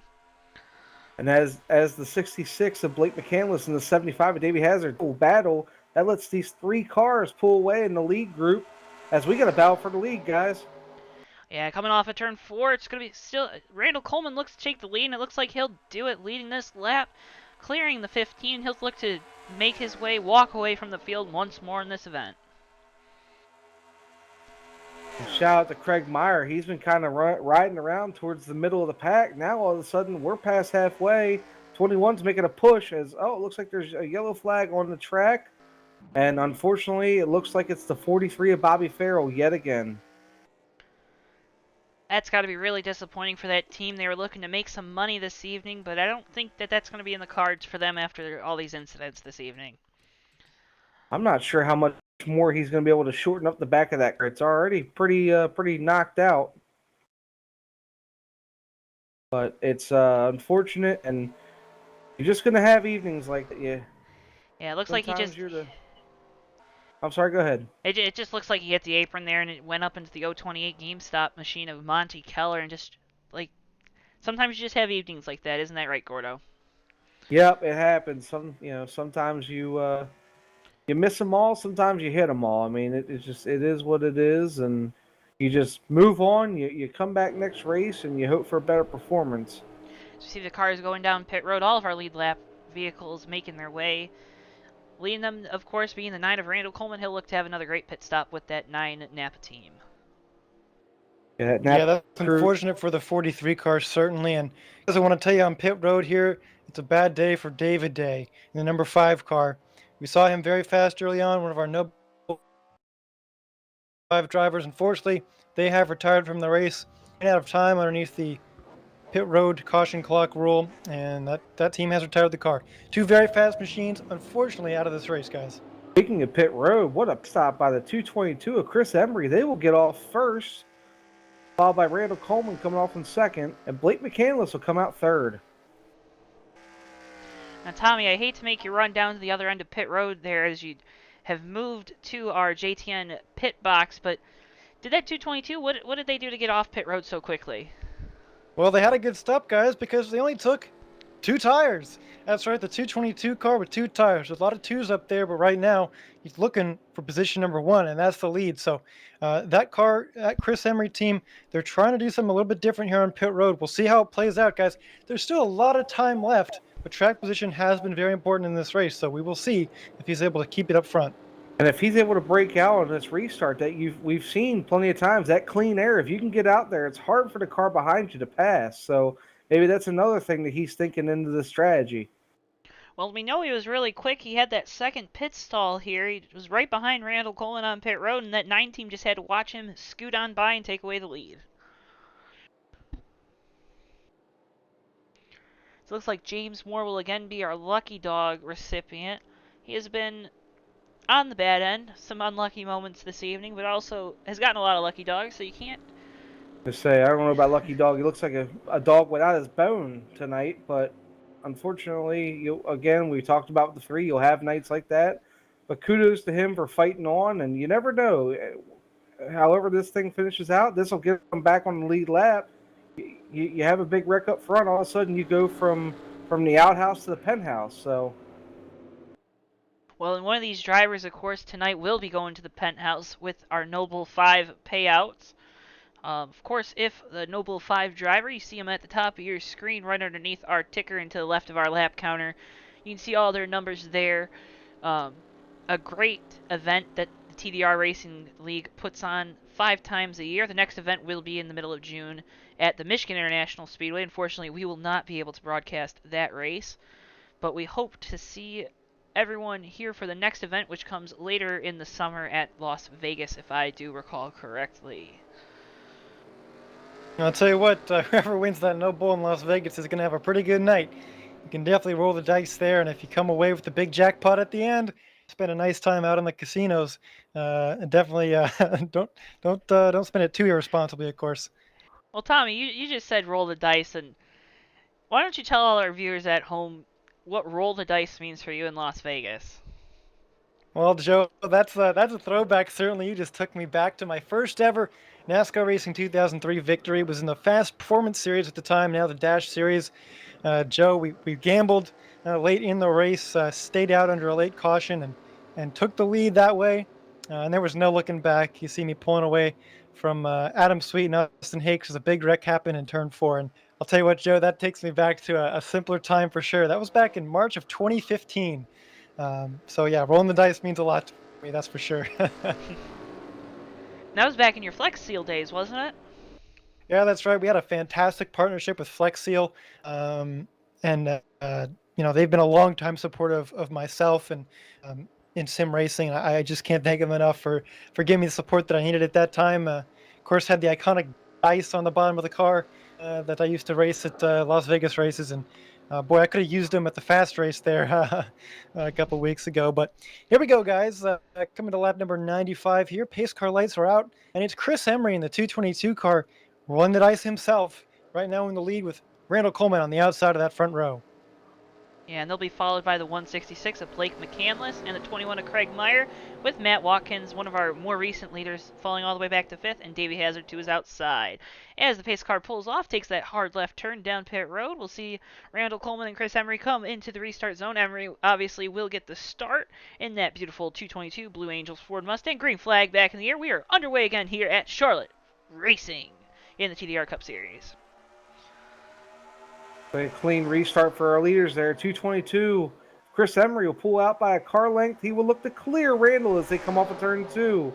And as the 66 of Blake McCandless and the 75 of Davey Hazard will battle, that lets these 3 cars pull away in the lead group as we got a battle for the lead, guys. Yeah, coming off of turn 4, it's going to be still... Randall Coleman looks to take the lead, and it looks like he'll do it leading this lap, clearing the 15. He'll look to make his way, walk away from the field once more in this event. And shout out to Craig Meyer. He's been kind of riding around towards the middle of the pack. Now, all of a sudden, we're past halfway. 21's making a push as, it looks like there's a yellow flag on the track. And unfortunately, it looks like it's the 43 of Bobby Farrell yet again. That's got to be really disappointing for that team. They were looking to make some money this evening, but I don't think that that's going to be in the cards for them after all these incidents this evening. I'm not sure how much more he's going to be able to shorten up the back of that car. It's already pretty knocked out. But it's unfortunate, and you're just going to have evenings like that. Yeah, it looks like he just... I'm sorry, go ahead. It just looks like he hit the apron there, and it went up into the 028 GameStop machine of Monty Keller, and just, like, sometimes you just have evenings like that. Isn't that right, Gordo? Yep, it happens. Sometimes you miss them all, sometimes you hit them all. I mean, it is what it is, and you just move on. You come back next race, and you hope for a better performance. So you see the cars going down pit road. All of our lead lap vehicles making their way. Leading them, of course, being the 9 of Randall Coleman. He'll look to have another great pit stop with that 9 Napa team. Yeah, that's unfortunate for the 43 car, certainly. And I want to tell you on pit road here, it's a bad day for David Day in the number 5 car. We saw him very fast early on, one of our noble 5 drivers. Unfortunately, they have retired from the race, ran out of time underneath the pit road caution clock rule, and that team has retired the car. Two very fast machines, unfortunately, out of this race, guys. Speaking of pit road, what a stop by the 222 of Chris Emery. They will get off first, followed by Randall Coleman coming off in second, and Blake McCandless will come out third. Now, Tommy, I hate to make you run down to the other end of pit road there as you have moved to our JTN pit box, but did that 222, what did they do to get off pit road so quickly? Well, they had a good stop, guys, because they only took 2 tires. That's right, the 222 car with 2 tires. There's a lot of 2s up there, but right now he's looking for position number 1, and that's the lead. So that car, that Chris Emery team, they're trying to do something a little bit different here on pit road. We'll see how it plays out, guys. There's still a lot of time left, but track position has been very important in this race, so we will see if he's able to keep it up front. And if he's able to break out on this restart that we've seen plenty of times, that clean air, if you can get out there, it's hard for the car behind you to pass. So maybe that's another thing that he's thinking into the strategy. Well, we know he was really quick. He had that second pit stall here. He was right behind Randall Coleman on pit road, and that 9 team just had to watch him scoot on by and take away the lead. So it looks like James Moore will again be our lucky dog recipient. He has been on the bad end, some unlucky moments this evening, but also has gotten a lot of lucky dogs, so you can't Just say, I don't know about Lucky Dog. He looks like a dog without his bone tonight, but unfortunately, again, we talked about the 3. You'll have nights like that, but kudos to him for fighting on, and you never know. However this thing finishes out, this will get him back on the lead lap. You have a big wreck up front, all of a sudden you go from the outhouse to the penthouse, so... Well, and one of these drivers, of course, tonight will be going to the penthouse with our Noble 5 payouts. Of course, if the Noble 5 driver, you see him at the top of your screen right underneath our ticker and to the left of our lap counter. You can see all their numbers there. A great event that the TDR Racing League puts on 5 times a year. The next event will be in the middle of June at the Michigan International Speedway. Unfortunately, we will not be able to broadcast that race, but we hope to see everyone here for the next event, which comes later in the summer at Las Vegas, if I do recall correctly. I'll tell you what, whoever wins that No Bull in Las Vegas is going to have a pretty good night. You can definitely roll the dice there, and if you come away with the big jackpot at the end, spend a nice time out in the casinos. Definitely don't spend it too irresponsibly, of course. Well, Tommy, you just said roll the dice, and why don't you tell all our viewers at home what roll the dice means for you in Las Vegas? Well, Joe, that's a throwback. Certainly, you just took me back to my first ever NASCAR Racing 2003 victory. It was in the Fast Performance Series at the time, now the Dash Series. Joe, we gambled late in the race, stayed out under a late caution, and took the lead that way. And there was no looking back. You see me pulling away from Adam Sweet and Austin Hakes as a big wreck happened in Turn 4. And I'll tell you what, Joe, that takes me back to a simpler time for sure. That was back in March of 2015. So yeah, rolling the dice means a lot to me, that's for sure. That was back in your Flex Seal days, wasn't it? Yeah, that's right. We had a fantastic partnership with Flex Seal, and they've been a long time supporter of myself and in sim racing. I just can't thank them enough for giving me the support that I needed at that time. Of course, had the iconic dice on the bottom of the car that I used to race at Las Vegas races, and boy, I could have used them at the fast race there a couple weeks ago. But here we go, guys. Coming to lap number 95 here. Pace car lights are out, and it's Chris Emery in the 222 car rolling the dice himself. Right now in the lead with Randall Coleman on the outside of that front row. Yeah, and they'll be followed by the 166 of Blake McCandless and the 21 of Craig Meyer, with Matt Watkins, one of our more recent leaders, falling all the way back to 5th, and Davey Hazard to his outside. As the pace car pulls off, takes that hard left turn down pit road, we'll see Randall Coleman and Chris Emery come into the restart zone. Emery obviously will get the start in that beautiful 222 Blue Angels Ford Mustang. Green flag back in the air. We are underway again here at Charlotte Racing in the TDR Cup Series. A clean restart for our leaders there. 222. Chris Emery will pull out by a car length. He will look to clear Randall as they come up a turn 2.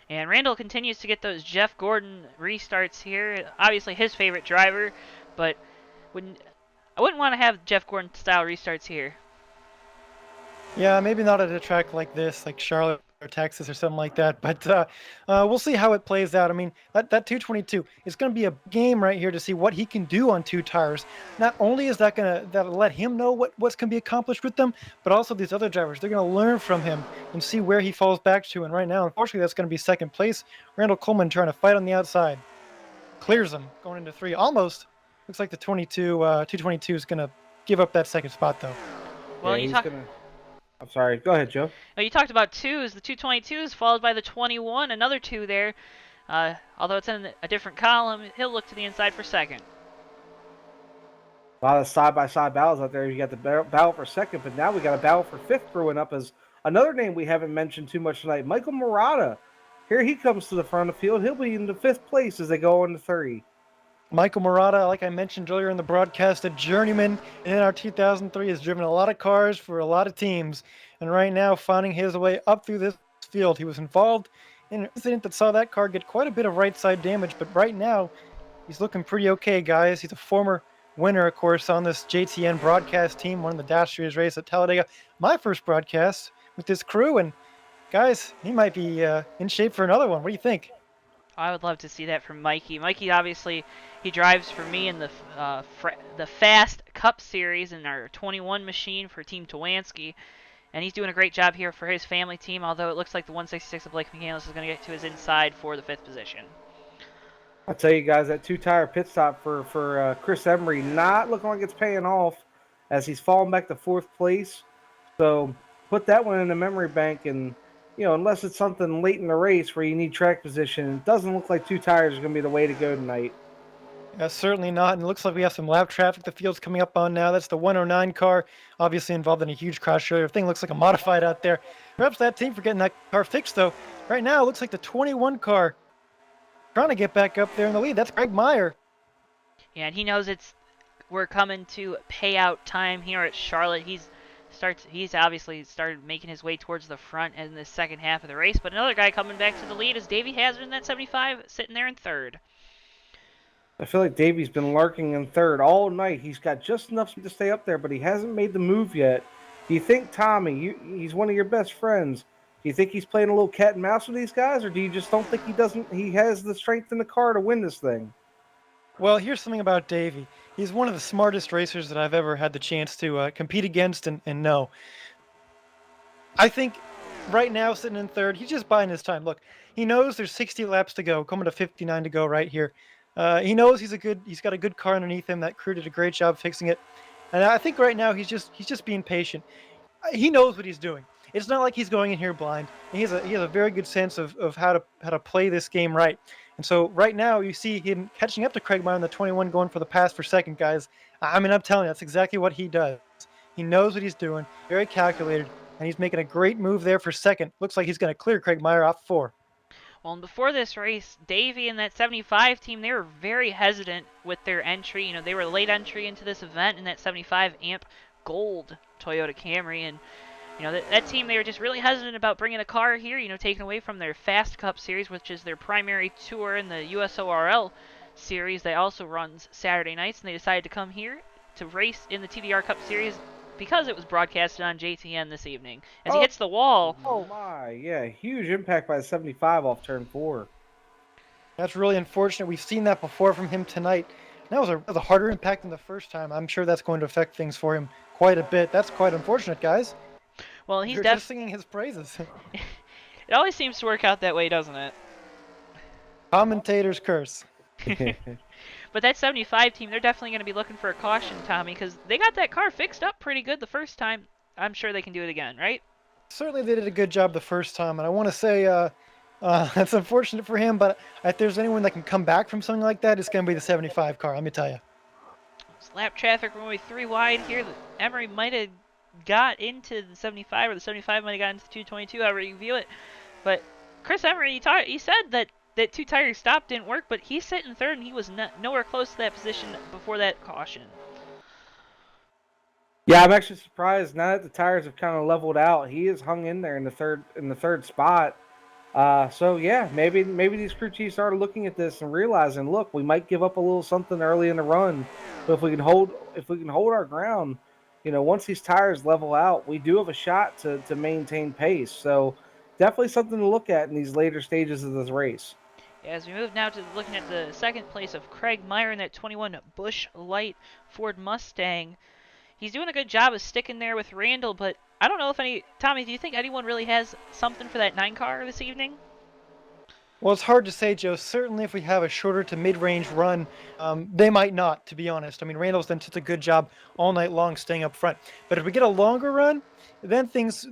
And Randall continues to get those Jeff Gordon restarts here. Obviously his favorite driver, but I wouldn't want to have Jeff Gordon style restarts here. Yeah, maybe not at a track like this, like Charlotte Texas or something like that. But we'll see how it plays out. I mean, that 222 is going to be a game right here to see what he can do on 2 tires. Not only is that'll let him know what's going to be accomplished with them, but also these other drivers, they're going to learn from him and see where he falls back to. And right now, unfortunately, that's going to be second place. Randall Coleman trying to fight on the outside. Clears him going into 3. Almost. Looks like the 222 is going to give up that second spot, though. Well, yeah, I'm sorry. Go ahead, Joe. You talked about 2s. The 222s followed by the 21, another 2 there. Although it's in a different column, he'll look to the inside for second. A lot of side-by-side battles out there. You got the battle for second, but now we got a battle for fifth brewing up as another name we haven't mentioned too much tonight, Michael Murata. Here he comes to the front of the field. He'll be in the 5th place as they go into 3. Michael Murata, like I mentioned earlier in the broadcast, a journeyman in our 2003, has driven a lot of cars for a lot of teams, and right now finding his way up through this field. He was involved in an incident that saw that car get quite a bit of right side damage, but right now he's looking pretty okay, guys. He's a former winner, of course, on this JTN broadcast team, won the Dash Series race at Talladega. My first broadcast with this crew, and guys, he might be in shape for another one. What do you think? I would love to see that from Mikey. Mikey, obviously, he drives for me in the Fast Cup Series in our 21 machine for Team Towanski, and he's doing a great job here for his family team, although it looks like the 166 of Blake McCandless is going to get to his inside for the 5th position. I'll tell you guys, that 2-tire pit stop for Chris Emery not looking like it's paying off as he's falling back to 4th place. So put that one in the memory bank, and unless it's something late in the race where you need track position, it doesn't look like 2 tires are going to be the way to go tonight. Yeah, certainly not. And it looks like we have some lap traffic the field's coming up on now. That's the 109 car, obviously involved in a huge crash earlier. Thing looks like a modified out there. Perhaps that team for getting that car fixed, though. Right now, it looks like the 21 car trying to get back up there in the lead. That's Greg Meyer. Yeah, and he knows we're coming to payout time here at Charlotte. He's obviously started making his way towards the front in the second half of the race, but another guy coming back to the lead is Davey Hazard in that 75, sitting there in 3rd. I feel like Davey's been lurking in 3rd all night. He's got just enough to stay up there, but he hasn't made the move yet. Do you think, Tommy, he's one of your best friends, do you think he's playing a little cat and mouse with these guys, or do you just don't think he has the strength in the car to win this thing? Well, here's something about Davey. He's one of the smartest racers that I've ever had the chance to compete against and know. I think right now, sitting in 3rd, he's just buying his time. Look, he knows there's 60 laps to go, coming to 59 to go right here. He knows he's got a good car underneath him. That crew did a great job fixing it. And I think right now he's just being patient. He knows what he's doing. It's not like he's going in here blind. He has a very good sense of how to play this game right. And so right now you see him catching up to Craig Meyer in the 21, going for the pass for second, guys. I mean, I'm telling you, that's exactly what he does. He knows what he's doing, very calculated, and he's making a great move there for second. Looks like he's going to clear Craig Meyer off 4. Well, and before this race, Davey and that 75 team, they were very hesitant with their entry. They were late entry into this event in that 75 AMP Gold Toyota Camry, and that team, they were just really hesitant about bringing a car here, taken away from their Fast Cup Series, which is their primary tour in the USORL Series. They also runs Saturday nights, and they decided to come here to race in the TDR Cup Series because it was broadcasted on JTN this evening. As he hits the wall. Oh my, yeah, huge impact by the 75 off turn 4. That's really unfortunate. We've seen that before from him tonight. That was a harder impact than the first time. I'm sure that's going to affect things for him quite a bit. That's quite unfortunate, guys. Well, he's just singing his praises. It always seems to work out that way, doesn't it? Commentator's curse. But that 75 team, they're definitely going to be looking for a caution, Tommy, because they got that car fixed up pretty good the first time. I'm sure they can do it again, right? Certainly they did a good job the first time, and I want to say that's unfortunate for him, but if there's anyone that can come back from something like that, it's going to be the 75 car, let me tell you. Lap traffic, we're only 3 wide here. Emery might have got into the 75, or the 75 might have got into the 222, however you view it. But Chris Emery, he said that 2-tire stop didn't work, but he's sitting 3rd, and he was nowhere close to that position before that caution. Yeah, I'm actually surprised now that the tires have kind of leveled out. He is hung in there in the third spot. So yeah, maybe these crew chiefs started looking at this and realizing, look, we might give up a little something early in the run, but if we can hold our ground, once these tires level out, we do have a shot to maintain pace. So, definitely something to look at in these later stages of this race. As we move now to looking at the second place of Craig Meyer in that 21 Busch Light Ford Mustang. He's doing a good job of sticking there with Randall, but I don't know if Tommy, do you think anyone really has something for that 9 car this evening? Well, it's hard to say, Joe. Certainly, if we have a shorter to mid-range run, they might not, to be honest. I mean, Randall's done such a good job all night long staying up front. But if we get a longer run, then things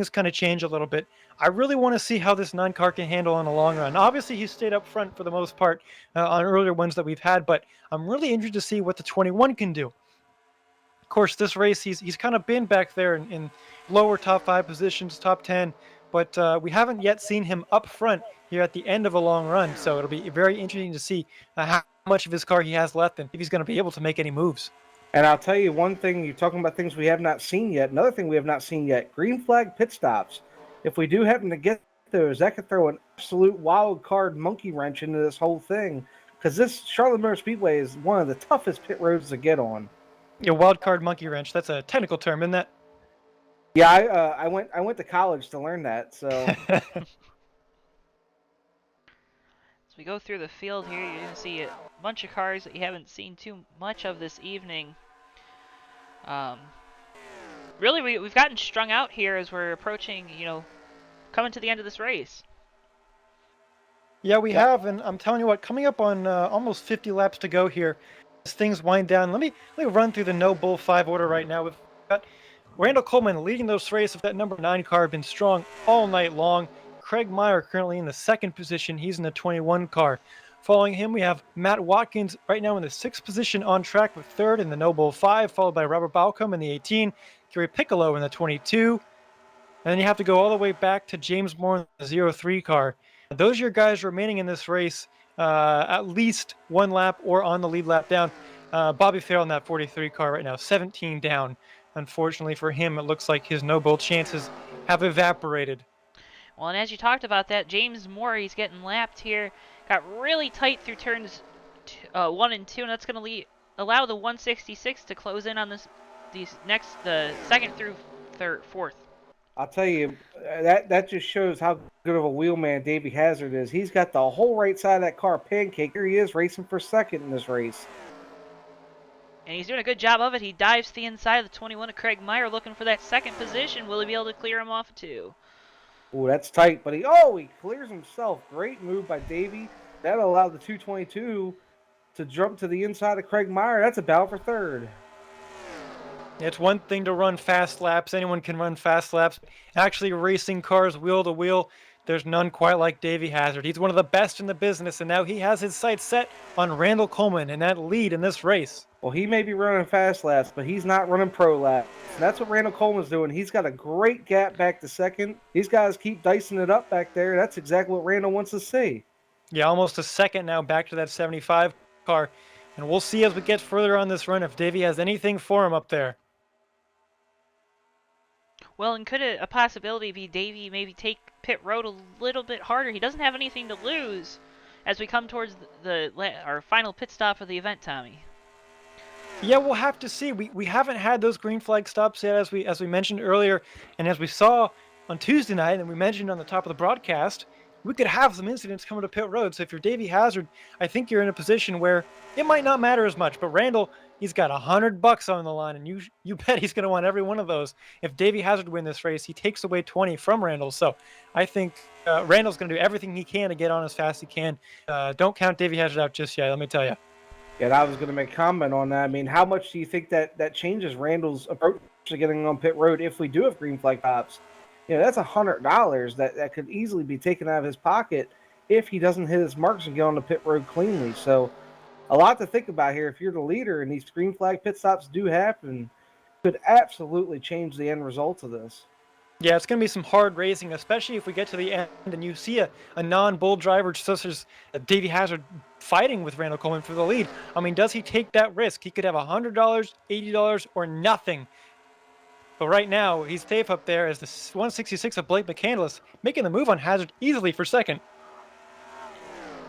kind of change a little bit. I really want to see how this 9 car can handle on a long run. Obviously, he stayed up front for the most part on earlier ones that we've had, but I'm really interested to see what the 21 can do. Of course, this race, he's kind of been back there in lower top 5 positions, top 10, but we haven't yet seen him up front here at the end of a long run. So it'll be very interesting to see how much of his car he has left and if he's going to be able to make any moves. And I'll tell you one thing, you're talking about things we have not seen yet. Another thing we have not seen yet, green flag pit stops. If we do happen to get those, that could throw an absolute wild card monkey wrench into this whole thing. Because this Charlotte Motor Speedway is one of the toughest pit roads to get on. Yeah, wild card monkey wrench. That's a technical term, isn't that? Yeah, I went to college to learn that. So As we go through the field here, you're going to see a bunch of cars that you haven't seen too much of this evening. Really, we've gotten strung out here as we're approaching, coming to the end of this race. Yeah, we have, and I'm telling you what, coming up on almost 50 laps to go here, as things wind down. Let me run through the no bull 5 order right now. We've got Randall Coleman leading those race with that number 9 car, been strong all night long. Craig Meyer currently in the 2nd position. He's in the 21 car. Following him, we have Matt Watkins right now in the 6th position on track with 3rd in the no bull 5, followed by Robert Balcom in the 18, Gary Piccolo in the 22. And then you have to go all the way back to James Moore in the 03 car. Those are your guys remaining in this race, at least 1 lap or on the lead lap down. Bobby Farrell in that 43 car right now, 17 down. Unfortunately for him, it looks like his no bull chances have evaporated. Well, and as you talked about that, James Moore, he's getting lapped here. Got really tight through turns 1 and 2, and that's going to allow the 166 to close in on the 2nd through 4th. I'll tell you, that just shows how good of a wheelman Davey Hazard is. He's got the whole right side of that car pancake. Here he is racing for 2nd in this race. And he's doing a good job of it. He dives to the inside of the 21 of Craig Meyer looking for that 2nd position. Will he be able to clear him off too? Oh, that's tight, but he clears himself. Great move by Davey. That allowed the 222 to jump to the inside of Craig Meyer. That's a battle for 3rd. It's one thing to run fast laps. Anyone can run fast laps. Actually, racing cars wheel to wheel, there's none quite like Davey Hazard. He's one of the best in the business, and now he has his sights set on Randall Coleman and that lead in this race. Well, he may be running fast laps, but he's not running pro laps. And that's what Randall Coleman's doing. He's got a great gap back to 2nd. These guys keep dicing it up back there. That's exactly what Randall wants to see. Yeah, almost a 2nd now back to that 75 car. And we'll see as we get further on this run if Davey has anything for him up there. Well, and could a possibility be Davey maybe take pit road a little bit harder? He doesn't have anything to lose as we come towards our final pit stop of the event, Tommy. Yeah, we'll have to see. We haven't had those green flag stops yet, as we mentioned earlier, and as we saw on Tuesday night, and we mentioned on the top of the broadcast, we could have some incidents coming to pit road. So if you're Davey Hazard, I think you're in a position where it might not matter as much. But Randall, he's got $100 on the line, and you bet he's going to want every one of those. If Davey Hazard win this race, he takes away 20 from Randall. So I think Randall's going to do everything he can to get on as fast as he can. Don't count Davey Hazard out just yet, let me tell you. Yeah, I was going to make a comment on that. I mean, how much do you think that changes Randall's approach to getting on pit road if we do have green flag stops? That's $100 that could easily be taken out of his pocket if he doesn't hit his marks and get on the pit road cleanly. So a lot to think about here. If you're the leader and these green flag pit stops do happen, could absolutely change the end result of this. Yeah, it's going to be some hard racing, especially if we get to the end and you see a non-bull driver such as Davey Hazard fighting with Randall Coleman for the lead. I mean, does he take that risk? He could have $100, $80, or nothing. But right now, he's safe up there as the 166 of Blake McCandless, making the move on Hazard easily for 2nd.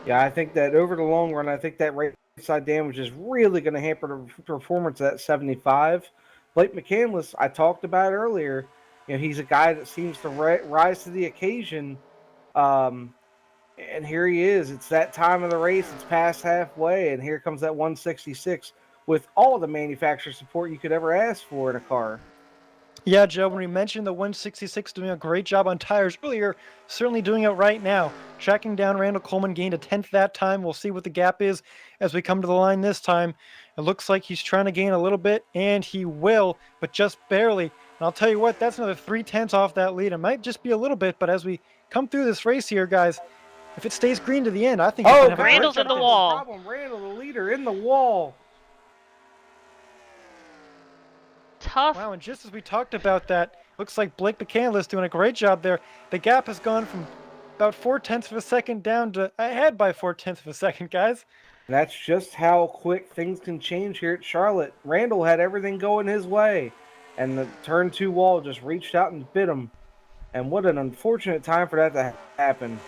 Yeah, I think that over the long run, I think that right side damage is really going to hamper the performance of that 75. Blake McCandless, I talked about earlier, he's a guy that seems to rise to the occasion. Um, and here he is. It's that time of the race. It's past halfway, and here comes that 166 with all the manufacturer support you could ever ask for in a car. Yeah, Joe, when we mentioned the 166 doing a great job on tires earlier, certainly doing it right now. Tracking down Randall Coleman, gained a 10th that time. We'll see what the gap is as we come to the line this time. It looks like he's trying to gain a little bit, and he will, but just barely. And I'll tell you what, that's another 3/10 off that lead. It might just be a little bit, but as we come through this race here, guys, if it stays green to the end, I think he's going to have Randall's in the wall. Problem. Randall, the leader, in the wall. Tough. Wow, and just as we talked about that, looks like Blake McCandless doing a great job there. The gap has gone from about 4/10 of a second down to ahead by 4/10 of a second, guys. That's just how quick things can change here at Charlotte. Randall had everything going his way, and the turn 2 wall just reached out and bit him. And what an unfortunate time for that to happen.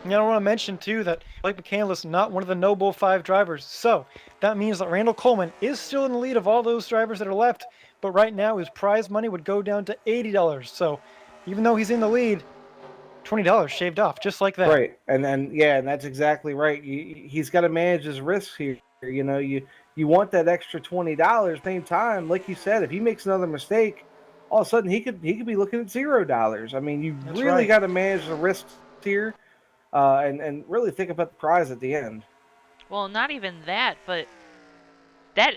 And I want to mention, too, that Blake McCandless not one of the Noble 5 drivers. So that means that Randall Coleman is still in the lead of all those drivers that are left. But right now, his prize money would go down to $80. So even though he's in the lead, $20 shaved off, just like that. Right, and that's exactly right. He's got to manage his risks here. You want that extra $20. Same time, like you said, if he makes another mistake, all of a sudden he could be looking at $0. I mean, you That's really right. got to manage the risks here, and really think about the prize at the end. Well, not even that, but that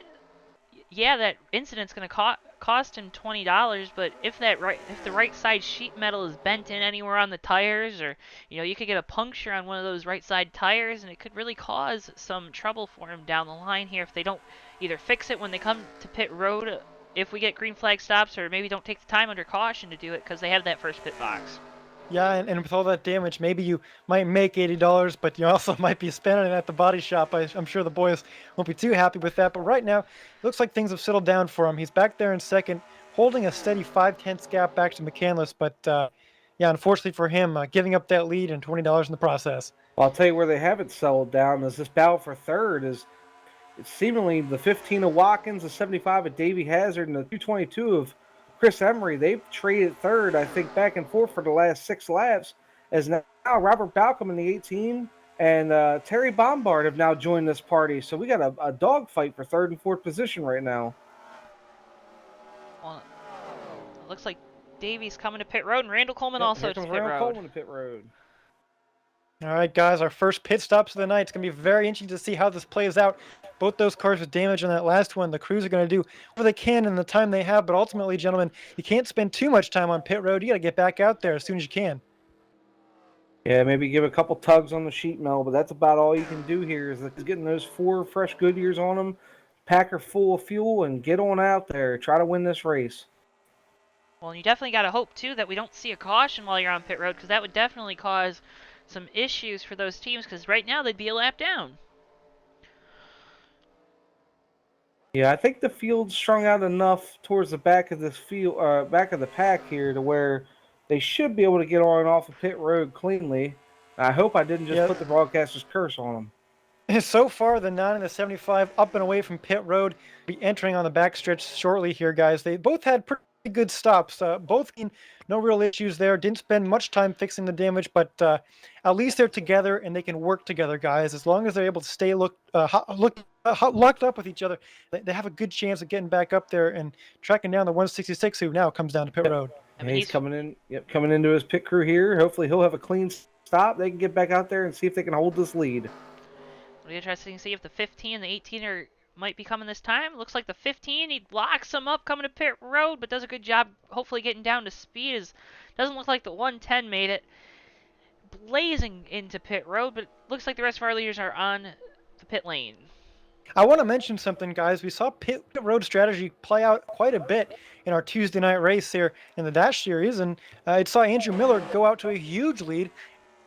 incident's going to cost him $20, but if the right side sheet metal is bent in anywhere on the tires, or you could get a puncture on one of those right side tires, and it could really cause some trouble for him down the line here if they don't either fix it when they come to pit road, if we get green flag stops, or maybe don't take the time under caution to do it because they have that first pit box. Yeah, and with all that damage, maybe you might make $80, but you also might be spending it at the body shop. I'm sure the boys won't be too happy with that. But right now, it looks like things have settled down for him. He's back there in second, holding a steady 5/10 gap back to McCandless. But yeah, unfortunately for him, giving up that lead and $20 in the process. Well, I'll tell you where they haven't settled down is this battle for third is it's seemingly the 15 of Watkins, the 75 of Davey Hazard, and the 222 of Chris Emery. They've traded third, I think, back and forth for the last 6 laps. As now Robert Balcom in the 18 and Terry Bombard have now joined this party. So we got a dogfight for third and fourth position right now. Well, it looks like Davey's coming to pit road, and Randall Coleman also to pit road. Coleman to pit road. All right, guys, our first pit stops of the night. It's going to be very interesting to see how this plays out. Both those cars with damage on that last one, the crews are going to do what they can in the time they have. But ultimately, gentlemen, you can't spend too much time on pit road. You got to get back out there as soon as you can. Yeah, maybe give a couple tugs on the sheet metal, but that's about all you can do here is getting those 4 fresh Goodyears on them, pack her full of fuel, and get on out there. Try to win this race. Well, you definitely got to hope, too, that we don't see a caution while you're on pit road, because that would definitely cause some issues for those teams, because right now they'd be a lap down. Yeah, I think the field's strung out enough towards the back of this field, back of the pack here, to where they should be able to get on and off of pit road cleanly. I hope I didn't just put the broadcaster's curse on them. So far, the 9 and the 75 up and away from pit road, be entering on the backstretch shortly here, guys. They both had pretty good stops. Both no real issues there. Didn't spend much time fixing the damage, but at least they're together and they can work together, guys. As long as they're able to stay locked up with each other, they have a good chance of getting back up there and tracking down the 166, who now comes down to pit road. And he's coming in. Yep, coming into his pit crew here. Hopefully, he'll have a clean stop. They can get back out there and see if they can hold this lead. It'll be interesting to see if the 15 and the 18 might be coming this time. Looks like the 15, he locks him up coming to pit road, but does a good job hopefully getting down to speed. Doesn't look like the 110 made it. Blazing into pit road, but it looks like the rest of our leaders are on the pit lane. I want to mention something, guys. We saw pit road strategy play out quite a bit in our Tuesday night race here in the Dash Series, and it saw Andrew Miller go out to a huge lead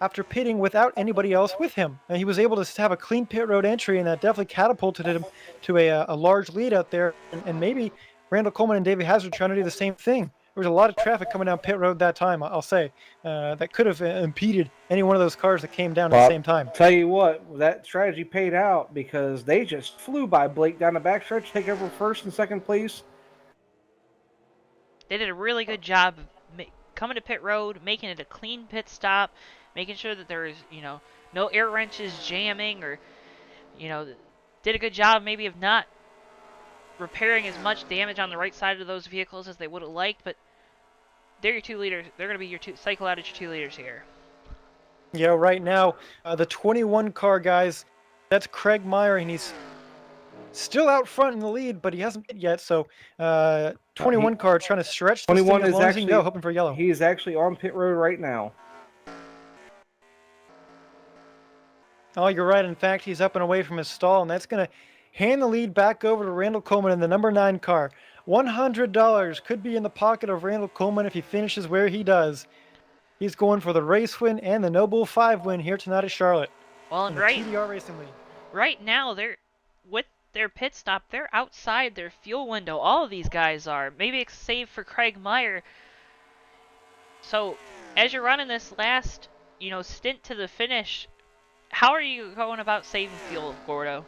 after pitting without anybody else with him. And he was able to have a clean pit road entry, and that definitely catapulted him to a large lead out there. And maybe Randall Coleman and Davey Hazard trying to do the same thing. There was a lot of traffic coming down pit road that time, I'll say, that could have impeded any one of those cars that came down at the same time. Tell you what, that strategy paid out because they just flew by Blake down the backstretch, take over first and second place. They did a really good job coming to pit road, making it a clean pit stop, making sure that there's, no air wrenches jamming or, did a good job maybe of not repairing as much damage on the right side of those vehicles as they would have liked, but they're your 2 leaders. They're going to be your cycle out at your 2 leaders here. Yeah, right now, the 21 car, guys, that's Craig Meyer, and he's still out front in the lead, but he hasn't yet. So 21 car trying to stretch this 21 thing as is long as he actually can go, hoping for yellow. He is actually on pit road right now. Oh, you're right. In fact, he's up and away from his stall, and that's going to hand the lead back over to Randall Coleman in the number 9 car. $100 could be in the pocket of Randall Coleman if he finishes where he does. He's going for the race win and the Noble 5 win here tonight at Charlotte. Well, in the right, TDR Racing League. Right now, they're with their pit stop. They're outside their fuel window. All of these guys are. Maybe save for Craig Meyer. So, as you're running this last, stint to the finish, how are you going about saving fuel, Gordo?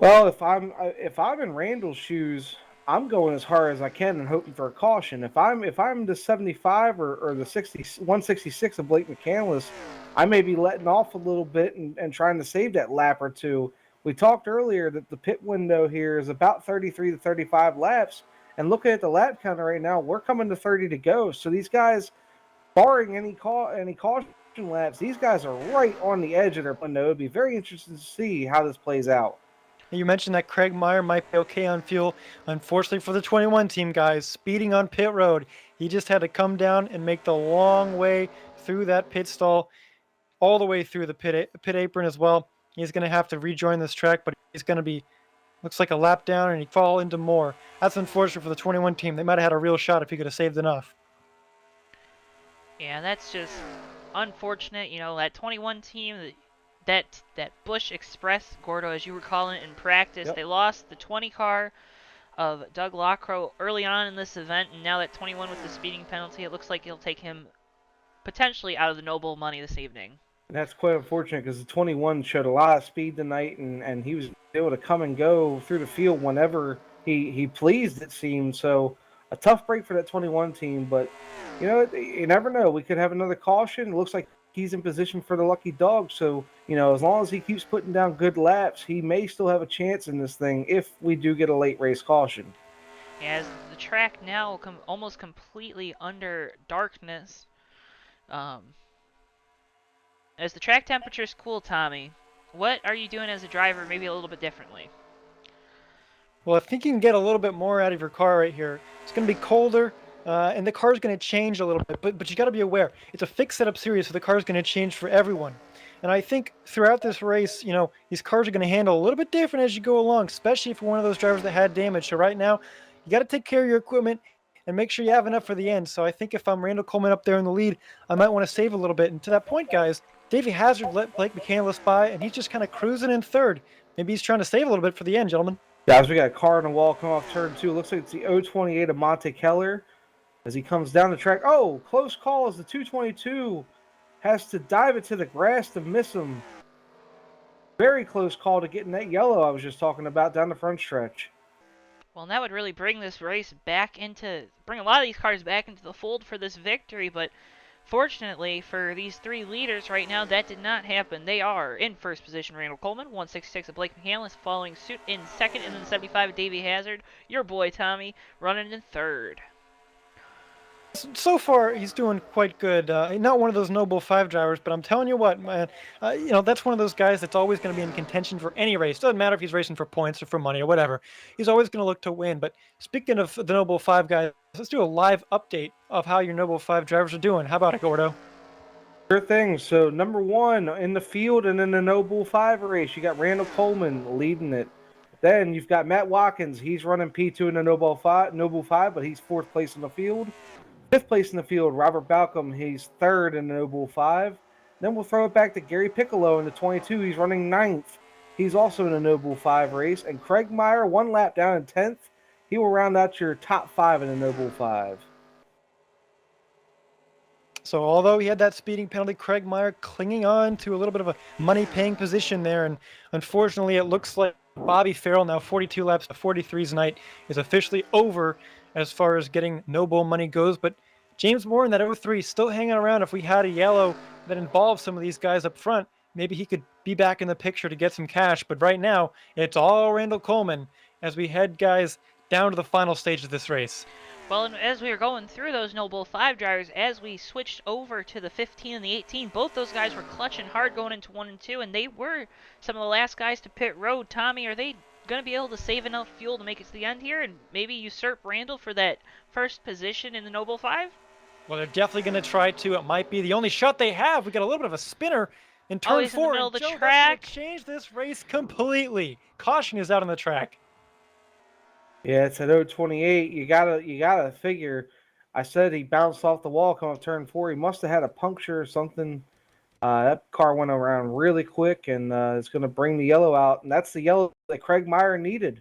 Well, if I'm in Randall's shoes, I'm going as hard as I can and hoping for a caution. If I'm the 75 or the 166 of Blake McCandless, I may be letting off a little bit and trying to save that lap or two. We talked earlier that the pit window here is about 33 to 35 laps, and looking at the lap counter right now, we're coming to 30 to go. So these guys, barring any caution laps, these guys are right on the edge of their window. It'd be very interesting to see how this plays out. You mentioned that Craig Meyer might be okay on fuel. Unfortunately for the 21 team, guys, speeding on pit road, he just had to come down and make the long way through that pit stall, all the way through the pit apron as well. He's going to have to rejoin this track, but he's going to be, looks like a lap down, and he'd fall into more. That's unfortunate for the 21 team. They might have had a real shot if he could have saved enough. Yeah, that's just unfortunate. That 21 team, that Busch Express, Gordo, as you were calling it in practice, Yep. They lost the 20 car of Doug Lockrow early on in this event, and now that 21 with the speeding penalty, it looks like it'll take him potentially out of the Noble money this evening. And that's quite unfortunate because the 21 showed a lot of speed tonight, and he was able to come and go through the field whenever he pleased, it seemed. So a tough break for that 21 team, but you never know. We could have another caution. It looks like he's in position for the lucky dog. So, as long as he keeps putting down good laps, he may still have a chance in this thing if we do get a late race caution. As the track now almost completely under darkness, as the track temperatures cool, Tommy, what are you doing as a driver maybe a little bit differently? Well, I think you can get a little bit more out of your car right here. It's going to be colder, and the car's going to change a little bit, but you got to be aware. It's a fixed setup series, so the car's going to change for everyone. And I think throughout this race, these cars are going to handle a little bit different as you go along, especially if you're one of those drivers that had damage. So right now, you got to take care of your equipment and make sure you have enough for the end. So I think if I'm Randall Coleman up there in the lead, I might want to save a little bit. And to that point, guys, Davey Hazard let Blake McCandless by, and he's just kind of cruising in third. Maybe he's trying to save a little bit for the end, gentlemen. Guys, we got a car on the wall coming off turn 2. Looks like it's the 028 of Monte Keller as he comes down the track. Oh, close call as the 222 has to dive it to the grass to miss him. Very close call to getting that yellow I was just talking about down the front stretch. Well, that would really bring this race bring a lot of these cars back into the fold for this victory, but fortunately for these 3 leaders right now, that did not happen. They are in first position, Randall Coleman, 166 of Blake McCandless, following suit in second, and then 75 of Davey Hazard. Your boy Tommy running in third. So far, he's doing quite good. Not one of those Noble 5 drivers, but I'm telling you what, man, that's one of those guys that's always going to be in contention for any race. Doesn't matter if he's racing for points or for money or whatever. He's always going to look to win. But speaking of the Noble 5 guys, let's do a live update of how your Noble 5 drivers are doing. How about it, Gordo? Sure thing. So number 1 in the field and in the Noble 5 race, you got Randall Coleman leading it. Then you've got Matt Watkins. He's running P2 in the Noble 5, but he's 4th place in the field. 5th place in the field, Robert Balcom. He's 3rd in the Noble 5. Then we'll throw it back to Gary Piccolo in the 22. He's running 9th. He's also in the Noble 5 race. And Craig Meyer, 1 lap down in 10th. He will round out your top 5 in the Noble 5. So although he had that speeding penalty, Craig Meyer clinging on to a little bit of a money-paying position there. And unfortunately, it looks like Bobby Farrell, now 42 laps to 43's night, is officially over as far as getting Noble money goes. But James Moore in that 03 still hanging around. If we had a yellow that involved some of these guys up front, maybe he could be back in the picture to get some cash. But right now, it's all Randall Coleman as we head guys down to the final stage of this race. Well, and as we were going through those Noble 5 drivers, as we switched over to the 15 and the 18, both those guys were clutching hard going into 1 and 2, and they were some of the last guys to pit road. Tommy, are they going to be able to save enough fuel to make it to the end here and maybe usurp Randall for that first position in the Noble 5? Well, they're definitely going to try to. It might be the only shot they have. We got a little bit of a spinner in turn he's 4. in the middle of the Joe, track. that's going to change this race completely. Caution is out on the track. Yeah, it's at 028. You gotta figure. I said he bounced off the wall coming off turn 4. He must have had a puncture or something. That car went around really quick, and it's going to bring the yellow out, and that's the yellow that Craig Meyer needed.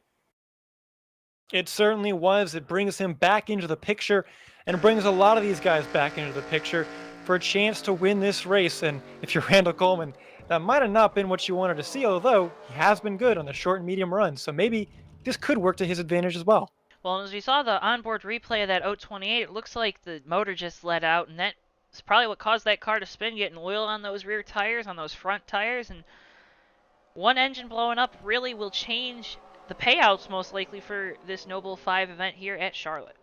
It certainly was. It brings him back into the picture, and brings a lot of these guys back into the picture for a chance to win this race. And if you're Randall Coleman, that might have not been what you wanted to see, although he has been good on the short and medium runs. So maybe this could work to his advantage as well. Well, as we saw the onboard replay of that 028, it looks like the motor just let out, and that's probably what caused that car to spin, getting oil on those rear tires, on those front tires, and one engine blowing up really will change the payouts most likely for this Noble 5 event here at Charlotte.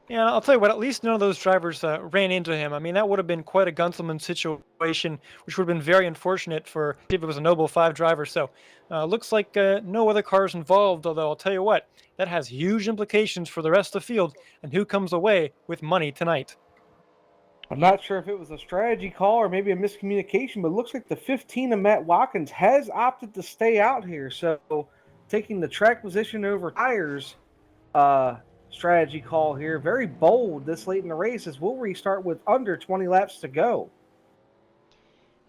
Yeah, I'll tell you what, at least none of those drivers ran into him. I mean, that would have been quite a Gunselman situation, which would have been very unfortunate for if it was a Noble 5 driver. So, looks like no other cars involved, although I'll tell you what, that has huge implications for the rest of the field and who comes away with money tonight. I'm not sure if it was a strategy call or maybe a miscommunication, but it looks like the 15 of Matt Watkins has opted to stay out here. So, taking the track position over tires, strategy call here. Very bold this late in the race as we'll restart with under 20 laps to go.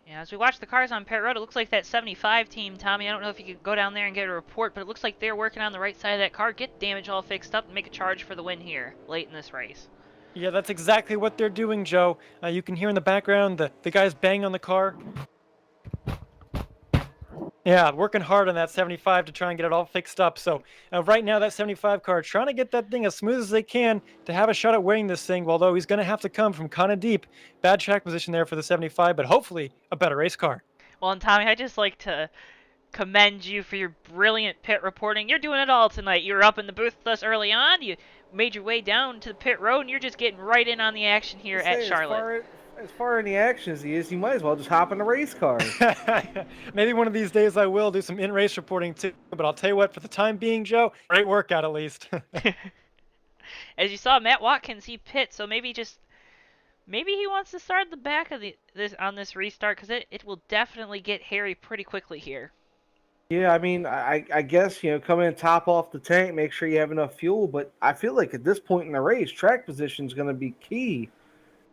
Yeah, as we watch the cars on pit road, it looks like that 75 team, Tommy, I don't know if you could go down there and get a report, but it looks like they're working on the right side of that car, get damage all fixed up, and make a charge for the win here late in this race. Yeah, that's exactly what they're doing, Joe. You can hear in the background the guys banging on the car. Yeah, working hard on that 75 to try and get it all fixed up. So right now, that 75 car trying to get that thing as smooth as they can to have a shot at winning this thing, although he's going to have to come from kind of deep. Bad track position there for the 75, but hopefully a better race car. Well, and Tommy, I'd just like to commend you for your brilliant pit reporting. You're doing it all tonight. You were up in the booth with us early on. You made your way down to the pit road, and you're just getting right in on the action here at Charlotte. As far in the action as he is, you might as well just hop in a race car. Maybe one of these days I will do some in-race reporting too, but I'll tell you what, for the time being, Joe, great workout at least. As you saw, Matt Watkins, he pit, so maybe he wants to start at the back of this restart, because it will definitely get hairy pretty quickly here. Yeah, I mean, I guess, come in, top off the tank, make sure you have enough fuel, but I feel like at this point in the race, track position is going to be key.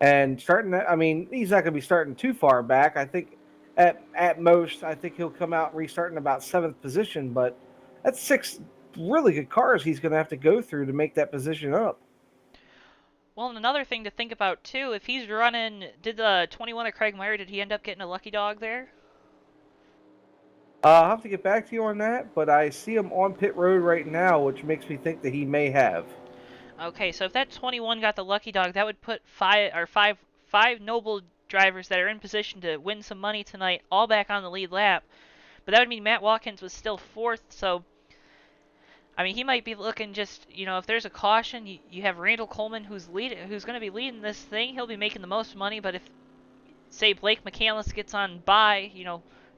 And he's not going to be starting too far back. I think at most, I think he'll come out restarting about 7th position, but that's 6 really good cars he's going to have to go through to make that position up. Well, and another thing to think about, too, if he's running, did the 21 of Craig Meyer, did he end up getting a lucky dog there? I'll have to get back to you on that, but I see him on pit road right now, which makes me think that he may have. Okay, so if that 21 got the lucky dog, that would put five Noble drivers that are in position to win some money tonight all back on the lead lap. But that would mean Matt Watkins was still 4th, so I mean, he might be looking just, if there's a caution, you have Randall Coleman who's going to be leading this thing. He'll be making the most money, but if, say, Blake McCandless gets on by,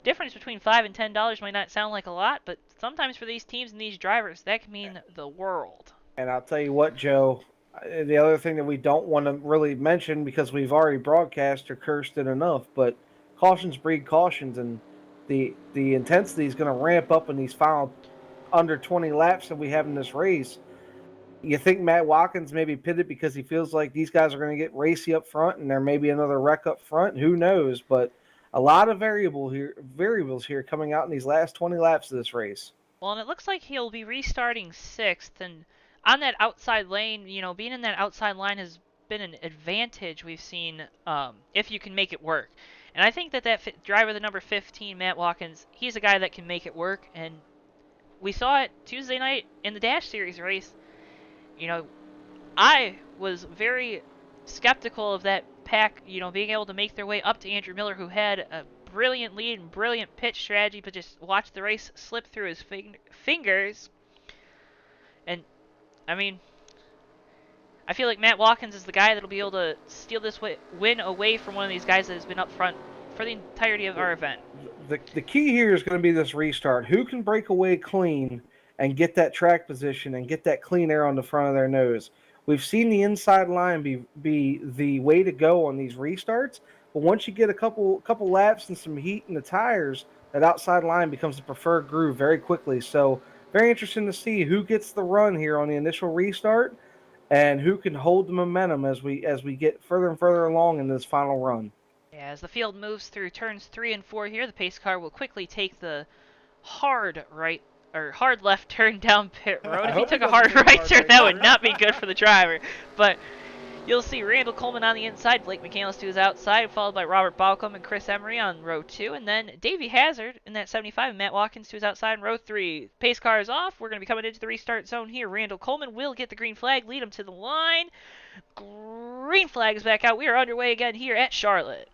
difference between $5 and $10 might not sound like a lot, but sometimes for these teams and these drivers, that can mean the world. And I'll tell you what, Joe, the other thing that we don't want to really mention because we've already broadcast or cursed it enough, but cautions breed cautions, and the intensity is going to ramp up in these final under 20 laps that we have in this race. You think Matt Watkins maybe pitted because he feels like these guys are going to get racy up front and there may be another wreck up front? Who knows? But a lot of variables here coming out in these last 20 laps of this race. Well, and it looks like he'll be restarting 6th, and on that outside lane, being in that outside line has been an advantage we've seen if you can make it work. And I think that driver, the number 15, Matt Watkins, he's a guy that can make it work. And we saw it Tuesday night in the Dash Series race. I was very skeptical of that pack, being able to make their way up to Andrew Miller, who had a brilliant lead and brilliant pitch strategy, but just watched the race slip through his fingers. And, I mean, I feel like Matt Watkins is the guy that'll be able to steal this win away from one of these guys that has been up front for the entirety of our event. The key here is going to be this restart. Who can break away clean and get that track position and get that clean air on the front of their nose? We've seen the inside line be the way to go on these restarts, but once you get a couple laps and some heat in the tires, that outside line becomes the preferred groove very quickly. So very interesting to see who gets the run here on the initial restart and who can hold the momentum as we get further and further along in this final run. Yeah, as the field moves through turns 3 and 4 here, the pace car will quickly take the hard left turn down pit road. If he took a hard right turn, that would not be good for the driver. But you'll see Randall Coleman on the inside, Blake McCandless to his outside, followed by Robert Balcom and Chris Emery on row 2, and then Davey Hazard in that 75, and Matt Watkins to his outside in row 3. Pace car is off. We're going to be coming into the restart zone here. Randall Coleman will get the green flag, lead him to the line. Green flag is back out. We are underway again here at Charlotte.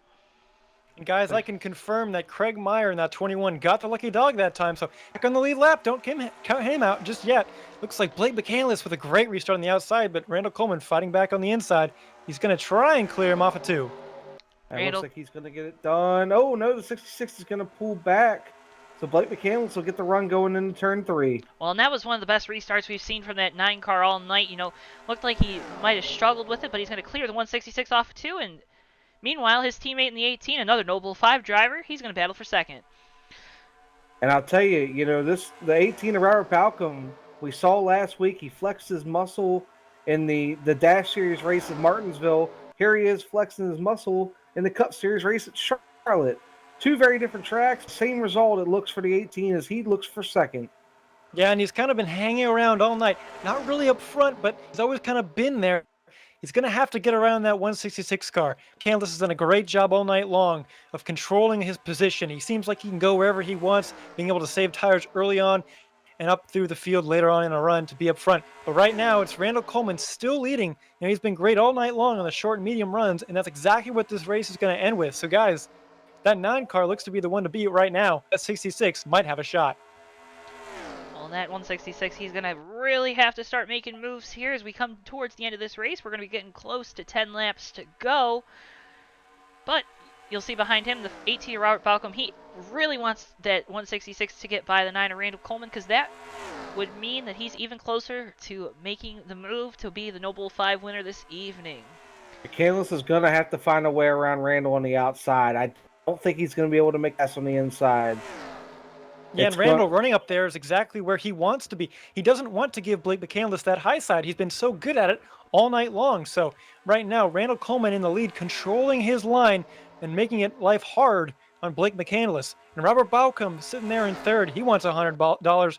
And guys, I can confirm that Craig Meyer in that 21 got the lucky dog that time. So back on the lead lap, don't count him out just yet. Looks like Blake McCandless with a great restart on the outside, but Randall Coleman fighting back on the inside. He's going to try and clear him off of 2. It looks like he's going to get it done. Oh, no, the 66 is going to pull back. So Blake McCandless will get the run going into turn 3. Well, and that was one of the best restarts we've seen from that 9 car all night. Looked like he might have struggled with it, but he's going to clear the 166 off of 2, and meanwhile, his teammate in the 18, another Noble 5 driver, he's going to battle for second. And I'll tell you, the 18 of Robert Balcom, we saw last week, he flexed his muscle in the Dash Series race at Martinsville. Here he is flexing his muscle in the Cup Series race at Charlotte. 2 very different tracks, same result it looks for the 18 as he looks for second. Yeah, and he's kind of been hanging around all night. Not really up front, but he's always kind of been there. He's going to have to get around that 166 car. McCandless has done a great job all night long of controlling his position. He seems like he can go wherever he wants, being able to save tires early on and up through the field later on in a run to be up front. But right now, it's Randall Coleman still leading. He's been great all night long on the short and medium runs, and that's exactly what this race is going to end with. So, guys, that 9 car looks to be the one to beat right now. That 66 might have a shot. On that 166, he's going to really have to start making moves here as we come towards the end of this race. We're going to be getting close to 10 laps to go. But you'll see behind him the 18 Robert Balcom. He really wants that 166 to get by the 9 of Randall Coleman, because that would mean that he's even closer to making the move to be the Noble 5 winner this evening. McCandless is going to have to find a way around Randall on the outside. I don't think he's going to be able to make that on the inside. Yeah, and Randall running up there is exactly where he wants to be. He doesn't want to give Blake McCandless that high side. He's been so good at it all night long. So right now, Randall Coleman in the lead, controlling his line and making it life hard on Blake McCandless. And Robert Balcom sitting there in third. He wants $100.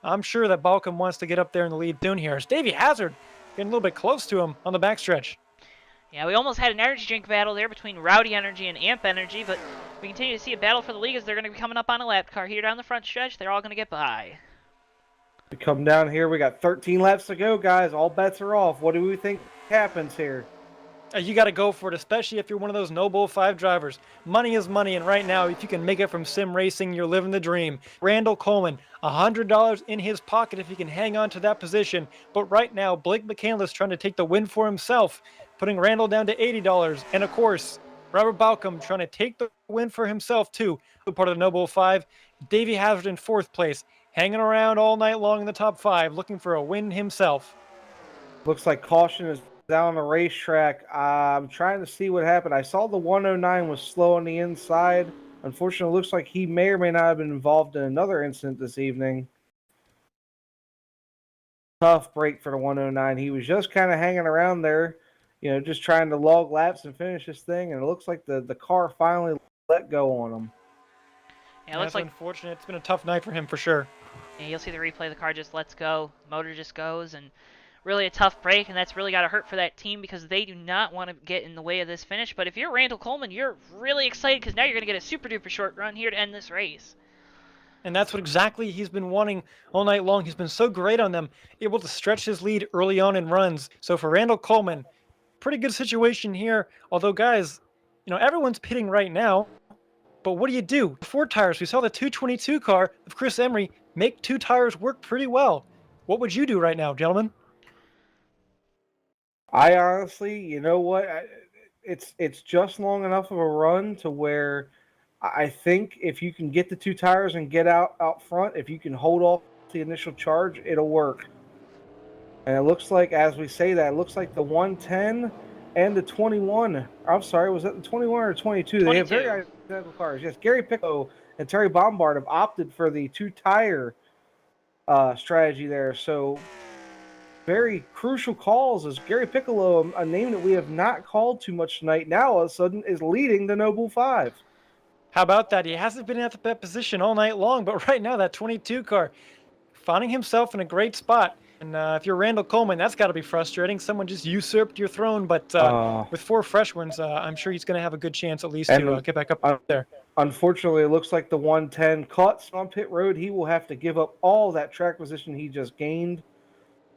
I'm sure that Balcom wants to get up there in the lead soon here. It's Davey Hazard getting a little bit close to him on the backstretch. Yeah, we almost had an energy drink battle there between Rowdy Energy and Amp Energy, but we continue to see a battle for the league as they're going to be coming up on a lap car here down the front stretch. They're all going to get by. We come down here. We got 13 laps to go, guys. All bets are off. What do we think happens here? You got to go for it, especially if you're one of those Noble 5 drivers. Money is money, and right now, if you can make it from sim racing, you're living the dream. Randall Coleman, $100 in his pocket if he can hang on to that position. But right now, Blake McCandless trying to take the win for himself, putting Randall down to $80. And of course, Robert Balcom trying to take the win for himself too, part of the Noble 5. Davey Hazard in 4th place, hanging around all night long in the top 5, looking for a win himself. Looks like caution is down on the racetrack. I'm trying to see what happened. I saw the 109 was slow on the inside. Unfortunately, it looks like he may or may not have been involved in another incident this evening. Tough break for the 109. He was just kind of hanging around there, just trying to log laps and finish this thing, and it looks like the car finally let go on him. Yeah, it looks like unfortunate. It's been a tough night for him for sure. Yeah, you'll see the replay. The car just lets go. Motor just goes, and really a tough break, and that's really got to hurt for that team because they do not want to get in the way of this finish. But if you're Randall Coleman, you're really excited because now you're going to get a super-duper short run here to end this race. And that's what exactly he's been wanting all night long. He's been so great on them, able to stretch his lead early on in runs. So for Randall Coleman, pretty good situation here. Although, guys, everyone's pitting right now. But what do you do? 4 tires. We saw the 222 car of Chris Emery make 2 tires work pretty well. What would you do right now, gentlemen? I honestly, you know what? It's just long enough of a run to where I think if you can get the 2 tires and get out front, if you can hold off the initial charge, it'll work. And it looks like, as we say that, it looks like the 110 and the 21. I'm sorry, was that the 21 or 22? 22. They have very identical cars. Yes, Gary Piccolo and Terry Bombard have opted for the 2 tire strategy there. So very crucial calls as Gary Piccolo, a name that we have not called too much tonight, now all of a sudden is leading the Noble 5. How about that? He hasn't been at that position all night long, but right now that 22 car finding himself in a great spot. And if you're Randall Coleman, that's got to be frustrating. Someone just usurped your throne, but with 4 fresh ones, I'm sure he's going to have a good chance at least to get back up there. Unfortunately, it looks like the 110 caught on pit road. He will have to give up all that track position he just gained.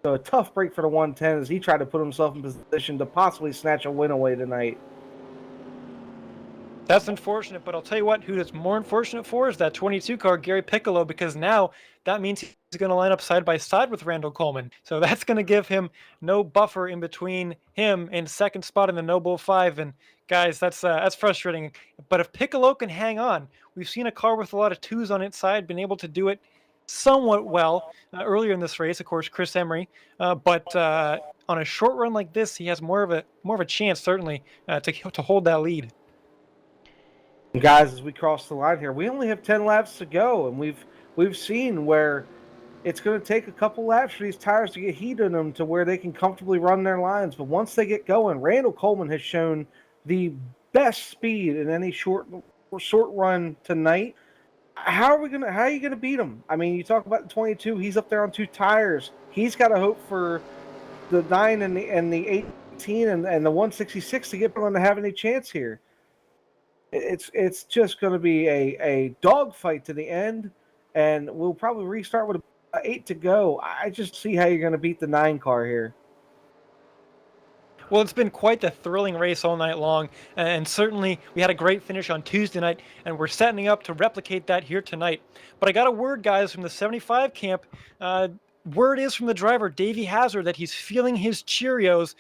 So a tough break for the 110 as he tried to put himself in position to possibly snatch a win away tonight. That's unfortunate, but I'll tell you what, who it's more unfortunate for is that 22 car, Gary Piccolo, because now that means he's going to line up side by side with Randall Coleman. So that's going to give him no buffer in between him and second spot in the Noble 5. And guys, that's frustrating. But if Piccolo can hang on, we've seen a car with a lot of 2s on its side, been able to do it somewhat well earlier in this race, of course, Chris Emery. But on a short run like this, he has more of a chance, certainly, to hold that lead. Guys, as we cross the line here, we only have 10 laps to go, and we've seen where it's going to take a couple laps for these tires to get heat in them to where they can comfortably run their lines. But once they get going, Randall Coleman has shown the best speed in any short run tonight. How are you gonna beat him? I mean, you talk about the 22. He's up there on 2 tires. He's got to hope for the 9 and the 18 and the 166 to get going to have any chance here. It's just going to be a dogfight to the end, and we'll probably restart with 8 to go. I just see how you're going to beat the 9 car here. Well, it's been quite the thrilling race all night long, and certainly we had a great finish on Tuesday night, and we're setting up to replicate that here tonight. But I got a word, guys, from the 75 camp. Word is from the driver, Davey Hazard, that he's feeling his Cheerios,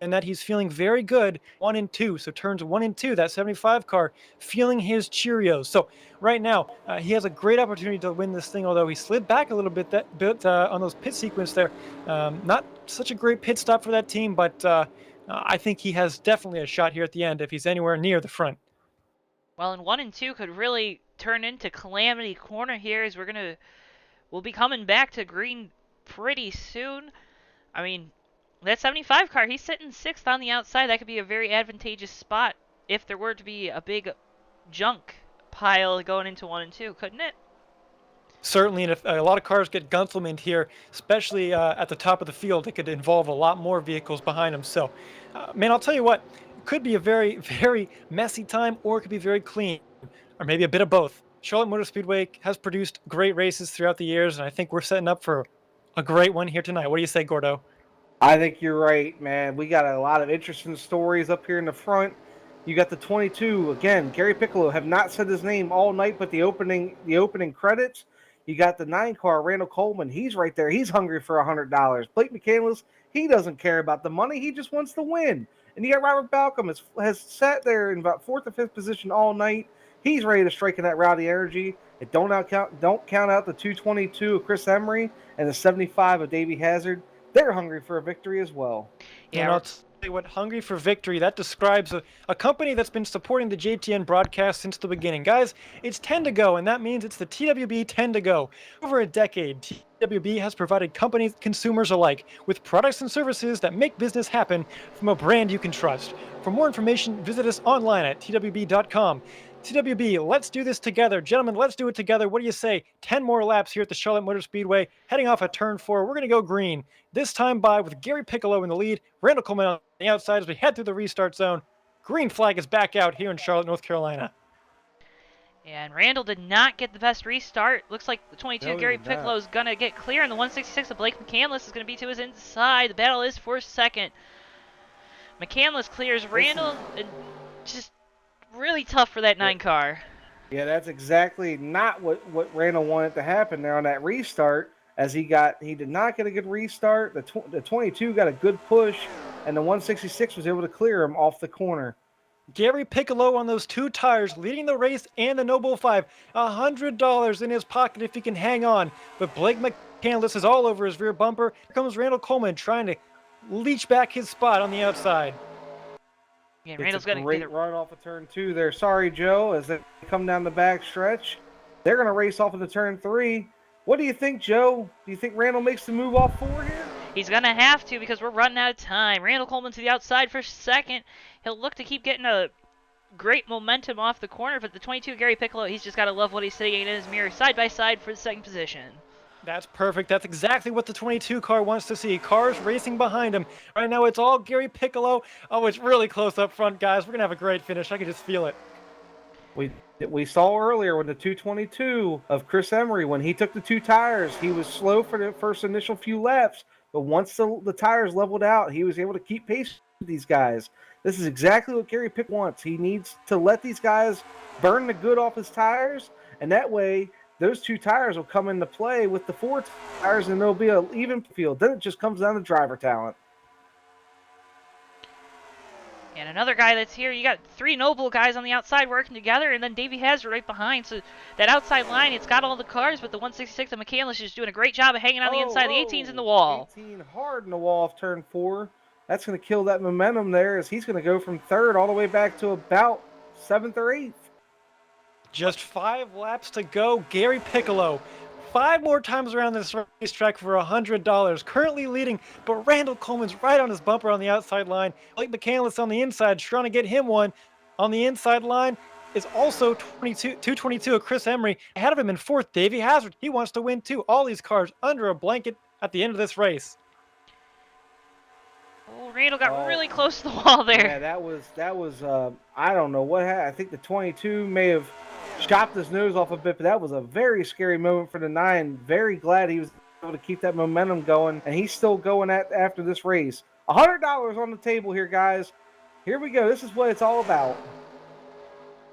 and that he's feeling very good 1 and 2. So turns 1 and 2, that 75 car, feeling his Cheerios. So right now, he has a great opportunity to win this thing, although he slid back a little bit on those pit sequence there. Not such a great pit stop for that team, but I think he has definitely a shot here at the end if he's anywhere near the front. Well, and 1 and 2 could really turn into Calamity Corner here as we'll be coming back to green pretty soon. I mean, that 75 car, he's sitting 6th on the outside. That could be a very advantageous spot if there were to be a big junk pile going into 1 and 2, couldn't it? Certainly, and if a lot of cars get Gunthelman here, especially at the top of the field, it could involve a lot more vehicles behind them. So, man, I'll tell you what, it could be a very, very messy time, or it could be very clean, or maybe a bit of both. Charlotte Motor Speedway has produced great races throughout the years, and I think we're setting up for a great one here tonight. What do you say, Gordo? I think you're right, man. We got a lot of interesting stories up here in the front. You got the 22 again. Gary Piccolo, have not said his name all night, but the opening credits. You got the 9 car, Randall Coleman. He's right there. He's hungry for $100. Blake McCandless, he doesn't care about the money. He just wants to win. And you got Robert Balcom has sat there in about 4th or 5th position all night. He's ready to strike in that rowdy energy. And don't count out the 222 of Chris Emery and the 75 of Davey Hazard. They're hungry for a victory as well. Yeah, and I'll tell you what, hungry for victory, that describes a company that's been supporting the JTN broadcast since the beginning. Guys, it's 10 to go, and that means it's the TWB 10 to go. Over a decade, TWB has provided companies, consumers alike, with products and services that make business happen from a brand you can trust. For more information, visit us online at twb.com. TWB, let's do this together. Gentlemen, let's do it together. What do you say? 10 more laps here at the Charlotte Motor Speedway, heading off at turn 4. We're going to go green. This time by with Gary Piccolo in the lead, Randall Coleman on the outside as we head through the restart zone. Green flag is back out here in Charlotte, North Carolina. And Randall did not get the best restart. Looks like the 22 Gary Piccolo is going to get clear, and the 166 of Blake McCandless is going to be to his inside. The battle is for second. McCandless clears Randall, and just really tough for that 9 car. Yeah, that's exactly not what Randall wanted to happen there on that restart. As he did not get a good restart. The 22 got a good push, and the 166 was able to clear him off the corner. Gary Piccolo on those 2 tires, leading the race and the Noble 5. $100 in his pocket if he can hang on. But Blake McCandless is all over his rear bumper. Here comes Randall Coleman trying to leech back his spot on the outside. Yeah, Randall's got a great run off of turn 2 there. Sorry, Joe, as they come down the back stretch. They're going to race off into turn 3. What do you think, Joe? Do you think Randall makes the move off 4 here? He's going to have to because we're running out of time. Randall Coleman to the outside for second. He'll look to keep getting a great momentum off the corner, but the 22 Gary Piccolo, he's just got to love what he's seeing in his mirror side by side for the second position. That's perfect. That's exactly what the 22 car wants to see. Cars racing behind him. Right now it's all Gary Piccolo. Oh, it's really close up front, guys. We're going to have a great finish. I can just feel it. We saw earlier when the 222 of Chris Emery, when he took the 2 tires, he was slow for the first initial few laps, but once the tires leveled out, he was able to keep pace with these guys. This is exactly what Gary Pick wants. He needs to let these guys burn the good off his tires, and that way those 2 tires will come into play with the 4 tires, and there'll be an even field. Then it just comes down to driver talent. And another guy that's here, you got 3 Noble guys on the outside working together, and then Davey Hazard right behind. So that outside line, it's got all the cars, but the 166 of McCandless is doing a great job of hanging on the inside. The 18's in the wall. 18 hard in the wall off turn 4. That's going to kill that momentum there, as he's going to go from 3rd all the way back to about 7th or 8th. Just 5 laps to go. Gary Piccolo 5 more times around this racetrack for $100. Currently leading, but Randall Coleman's right on his bumper on the outside line. Blake McCandless on the inside, trying to get him one. On the inside line is also 222 of Chris Emery. Ahead of him in 4th, Davey Hazard. He wants to win too. All these cars under a blanket at the end of this race. Oh, Randall got really close to the wall there. Yeah, that was I don't know what happened. I think the 22 may have chopped his nose off a bit, but that was a very scary moment for the 9. Very glad he was able to keep that momentum going, and he's still going after this race. $100 on the table here, guys. Here we go. This is what it's all about.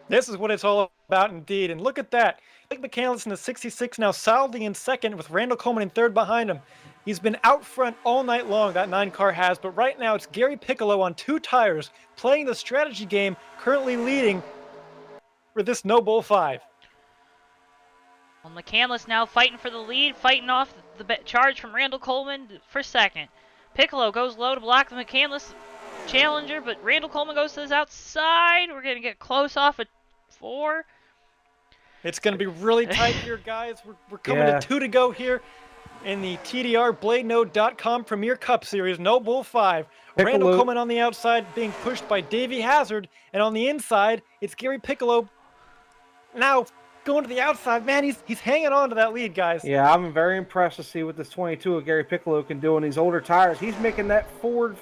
This is what it's all about indeed. And look at that. Blake McCandless in the 66 now solidly in 2nd with Randall Coleman in 3rd behind him. He's been out front all night long, that 9 car has, but right now it's Gary Piccolo on 2 tires playing the strategy game, currently leading for this Noble 5. Well, McCandless now fighting for the lead, fighting off the charge from Randall Coleman for 2nd. Piccolo goes low to block the McCandless challenger, but Randall Coleman goes to his outside. We're going to get close off at 4. It's going to be really tight here, guys. We're coming to 2 to go here in the TDR BladeNode.com Premier Cup Series, Noble 5. Randall Coleman on the outside being pushed by Davey Hazard, and on the inside, it's Gary Piccolo now going to the outside. Man, he's hanging on to that lead, guys. Yeah, I'm very impressed to see what this 22 of Gary Piccolo can do on these older tires. He's making that Ford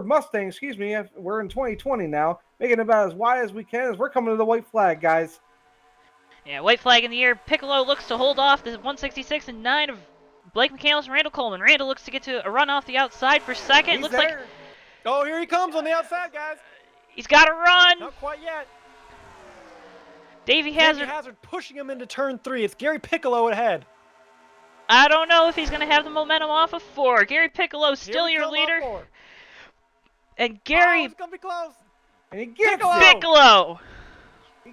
Mustang, excuse me. We're in 2020 now, making it about as wide as we can as we're coming to the white flag, guys. Yeah, white flag in the air. Piccolo looks to hold off the 166 and 9 of Blake McCandless and Randall Coleman. Randall looks to get to a run off the outside for 2nd. Looks there. Oh, here he comes on the outside, guys. He's got to run. Not quite yet. Davey Hazard pushing him into turn 3. It's Gary Piccolo ahead. I don't know if he's going to have the momentum off of 4. Gary Piccolo still your leader. And Gary... it's going to be close. And he gets Piccolo.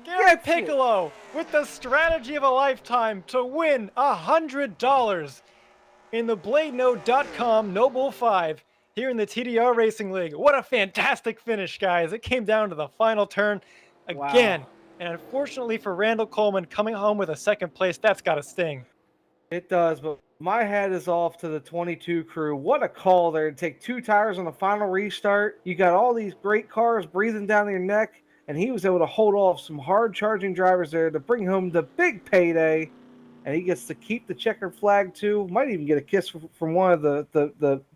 Gary Piccolo with the strategy of a lifetime to win $100 in the BladeNode.com Noble 5 here in the TDR Racing League. What a fantastic finish, guys. It came down to the final turn again. Wow. And unfortunately for Randall Coleman, coming home with a 2nd place, that's got to sting. It does, but my hat is off to the 22 crew. What a call there to take 2 tires on the final restart. You got all these great cars breathing down your neck, and he was able to hold off some hard-charging drivers there to bring home the big payday. And he gets to keep the checkered flag, too. Might even get a kiss from one of the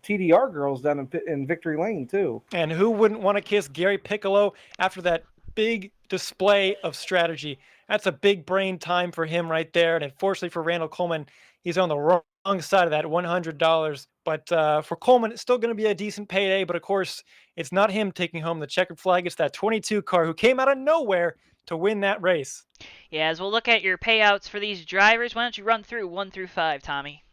TDR girls down in Victory Lane, too. And who wouldn't want to kiss Gary Piccolo after that big display of strategy? That's a big brain time for him right there. And unfortunately for Randall Coleman, he's on the wrong side of that $100. But for Coleman, it's still going to be a decent payday. But of course, it's not him taking home the checkered flag. It's that 22 car who came out of nowhere to win that race. Yeah, as we'll look at your payouts for these drivers, why don't you run through 1 through 5, Tommy?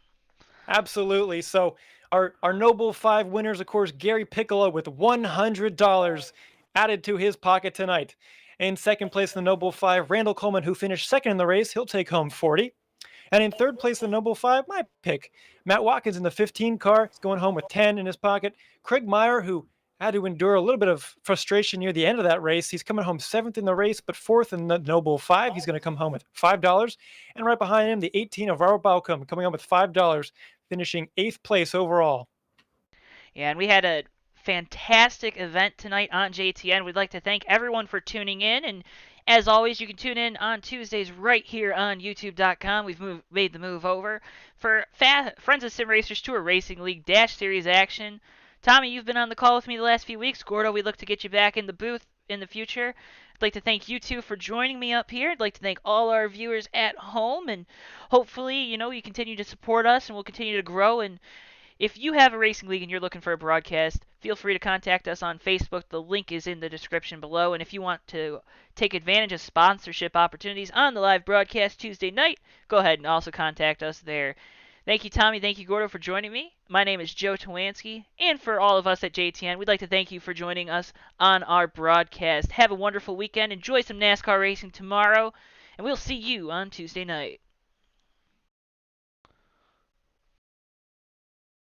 Absolutely. So our Noble 5 winners, of course, Gary Piccolo with $100 added to his pocket tonight. In second place in the Noble 5, Randall Coleman, who finished second in the race, he'll take home 40. And in third place, the Noble 5, my pick, Matt Watkins in the 15 car, is going home with 10 in his pocket. Craig Meyer, who had to endure a little bit of frustration near the end of that race, he's coming home 7th in the race, but 4th in the Noble 5. He's going to come home with $5. And right behind him, the 18 of Robert Balcom, coming home with $5, finishing 8th place overall. Yeah, and we had a fantastic event tonight on JTN. We'd like to thank everyone for tuning in, and as always, you can tune in on Tuesdays right here on YouTube.com. We've made the move over for Friends of Sim Racers Tour Racing League Dash Series action. Tommy, you've been on the call with me the last few weeks. Gordo, we look to get you back in the booth in the future. I'd like to thank you two for joining me up here. I'd like to thank all our viewers at home, and hopefully, you continue to support us, and we'll continue to grow. And if you have a racing league and you're looking for a broadcast, feel free to contact us on Facebook. The link is in the description below. And if you want to take advantage of sponsorship opportunities on the live broadcast Tuesday night, go ahead and also contact us there. Thank you, Tommy. Thank you, Gordo, for joining me. My name is Joe Towanski. And for all of us at JTN, we'd like to thank you for joining us on our broadcast. Have a wonderful weekend. Enjoy some NASCAR racing tomorrow. And we'll see you on Tuesday night.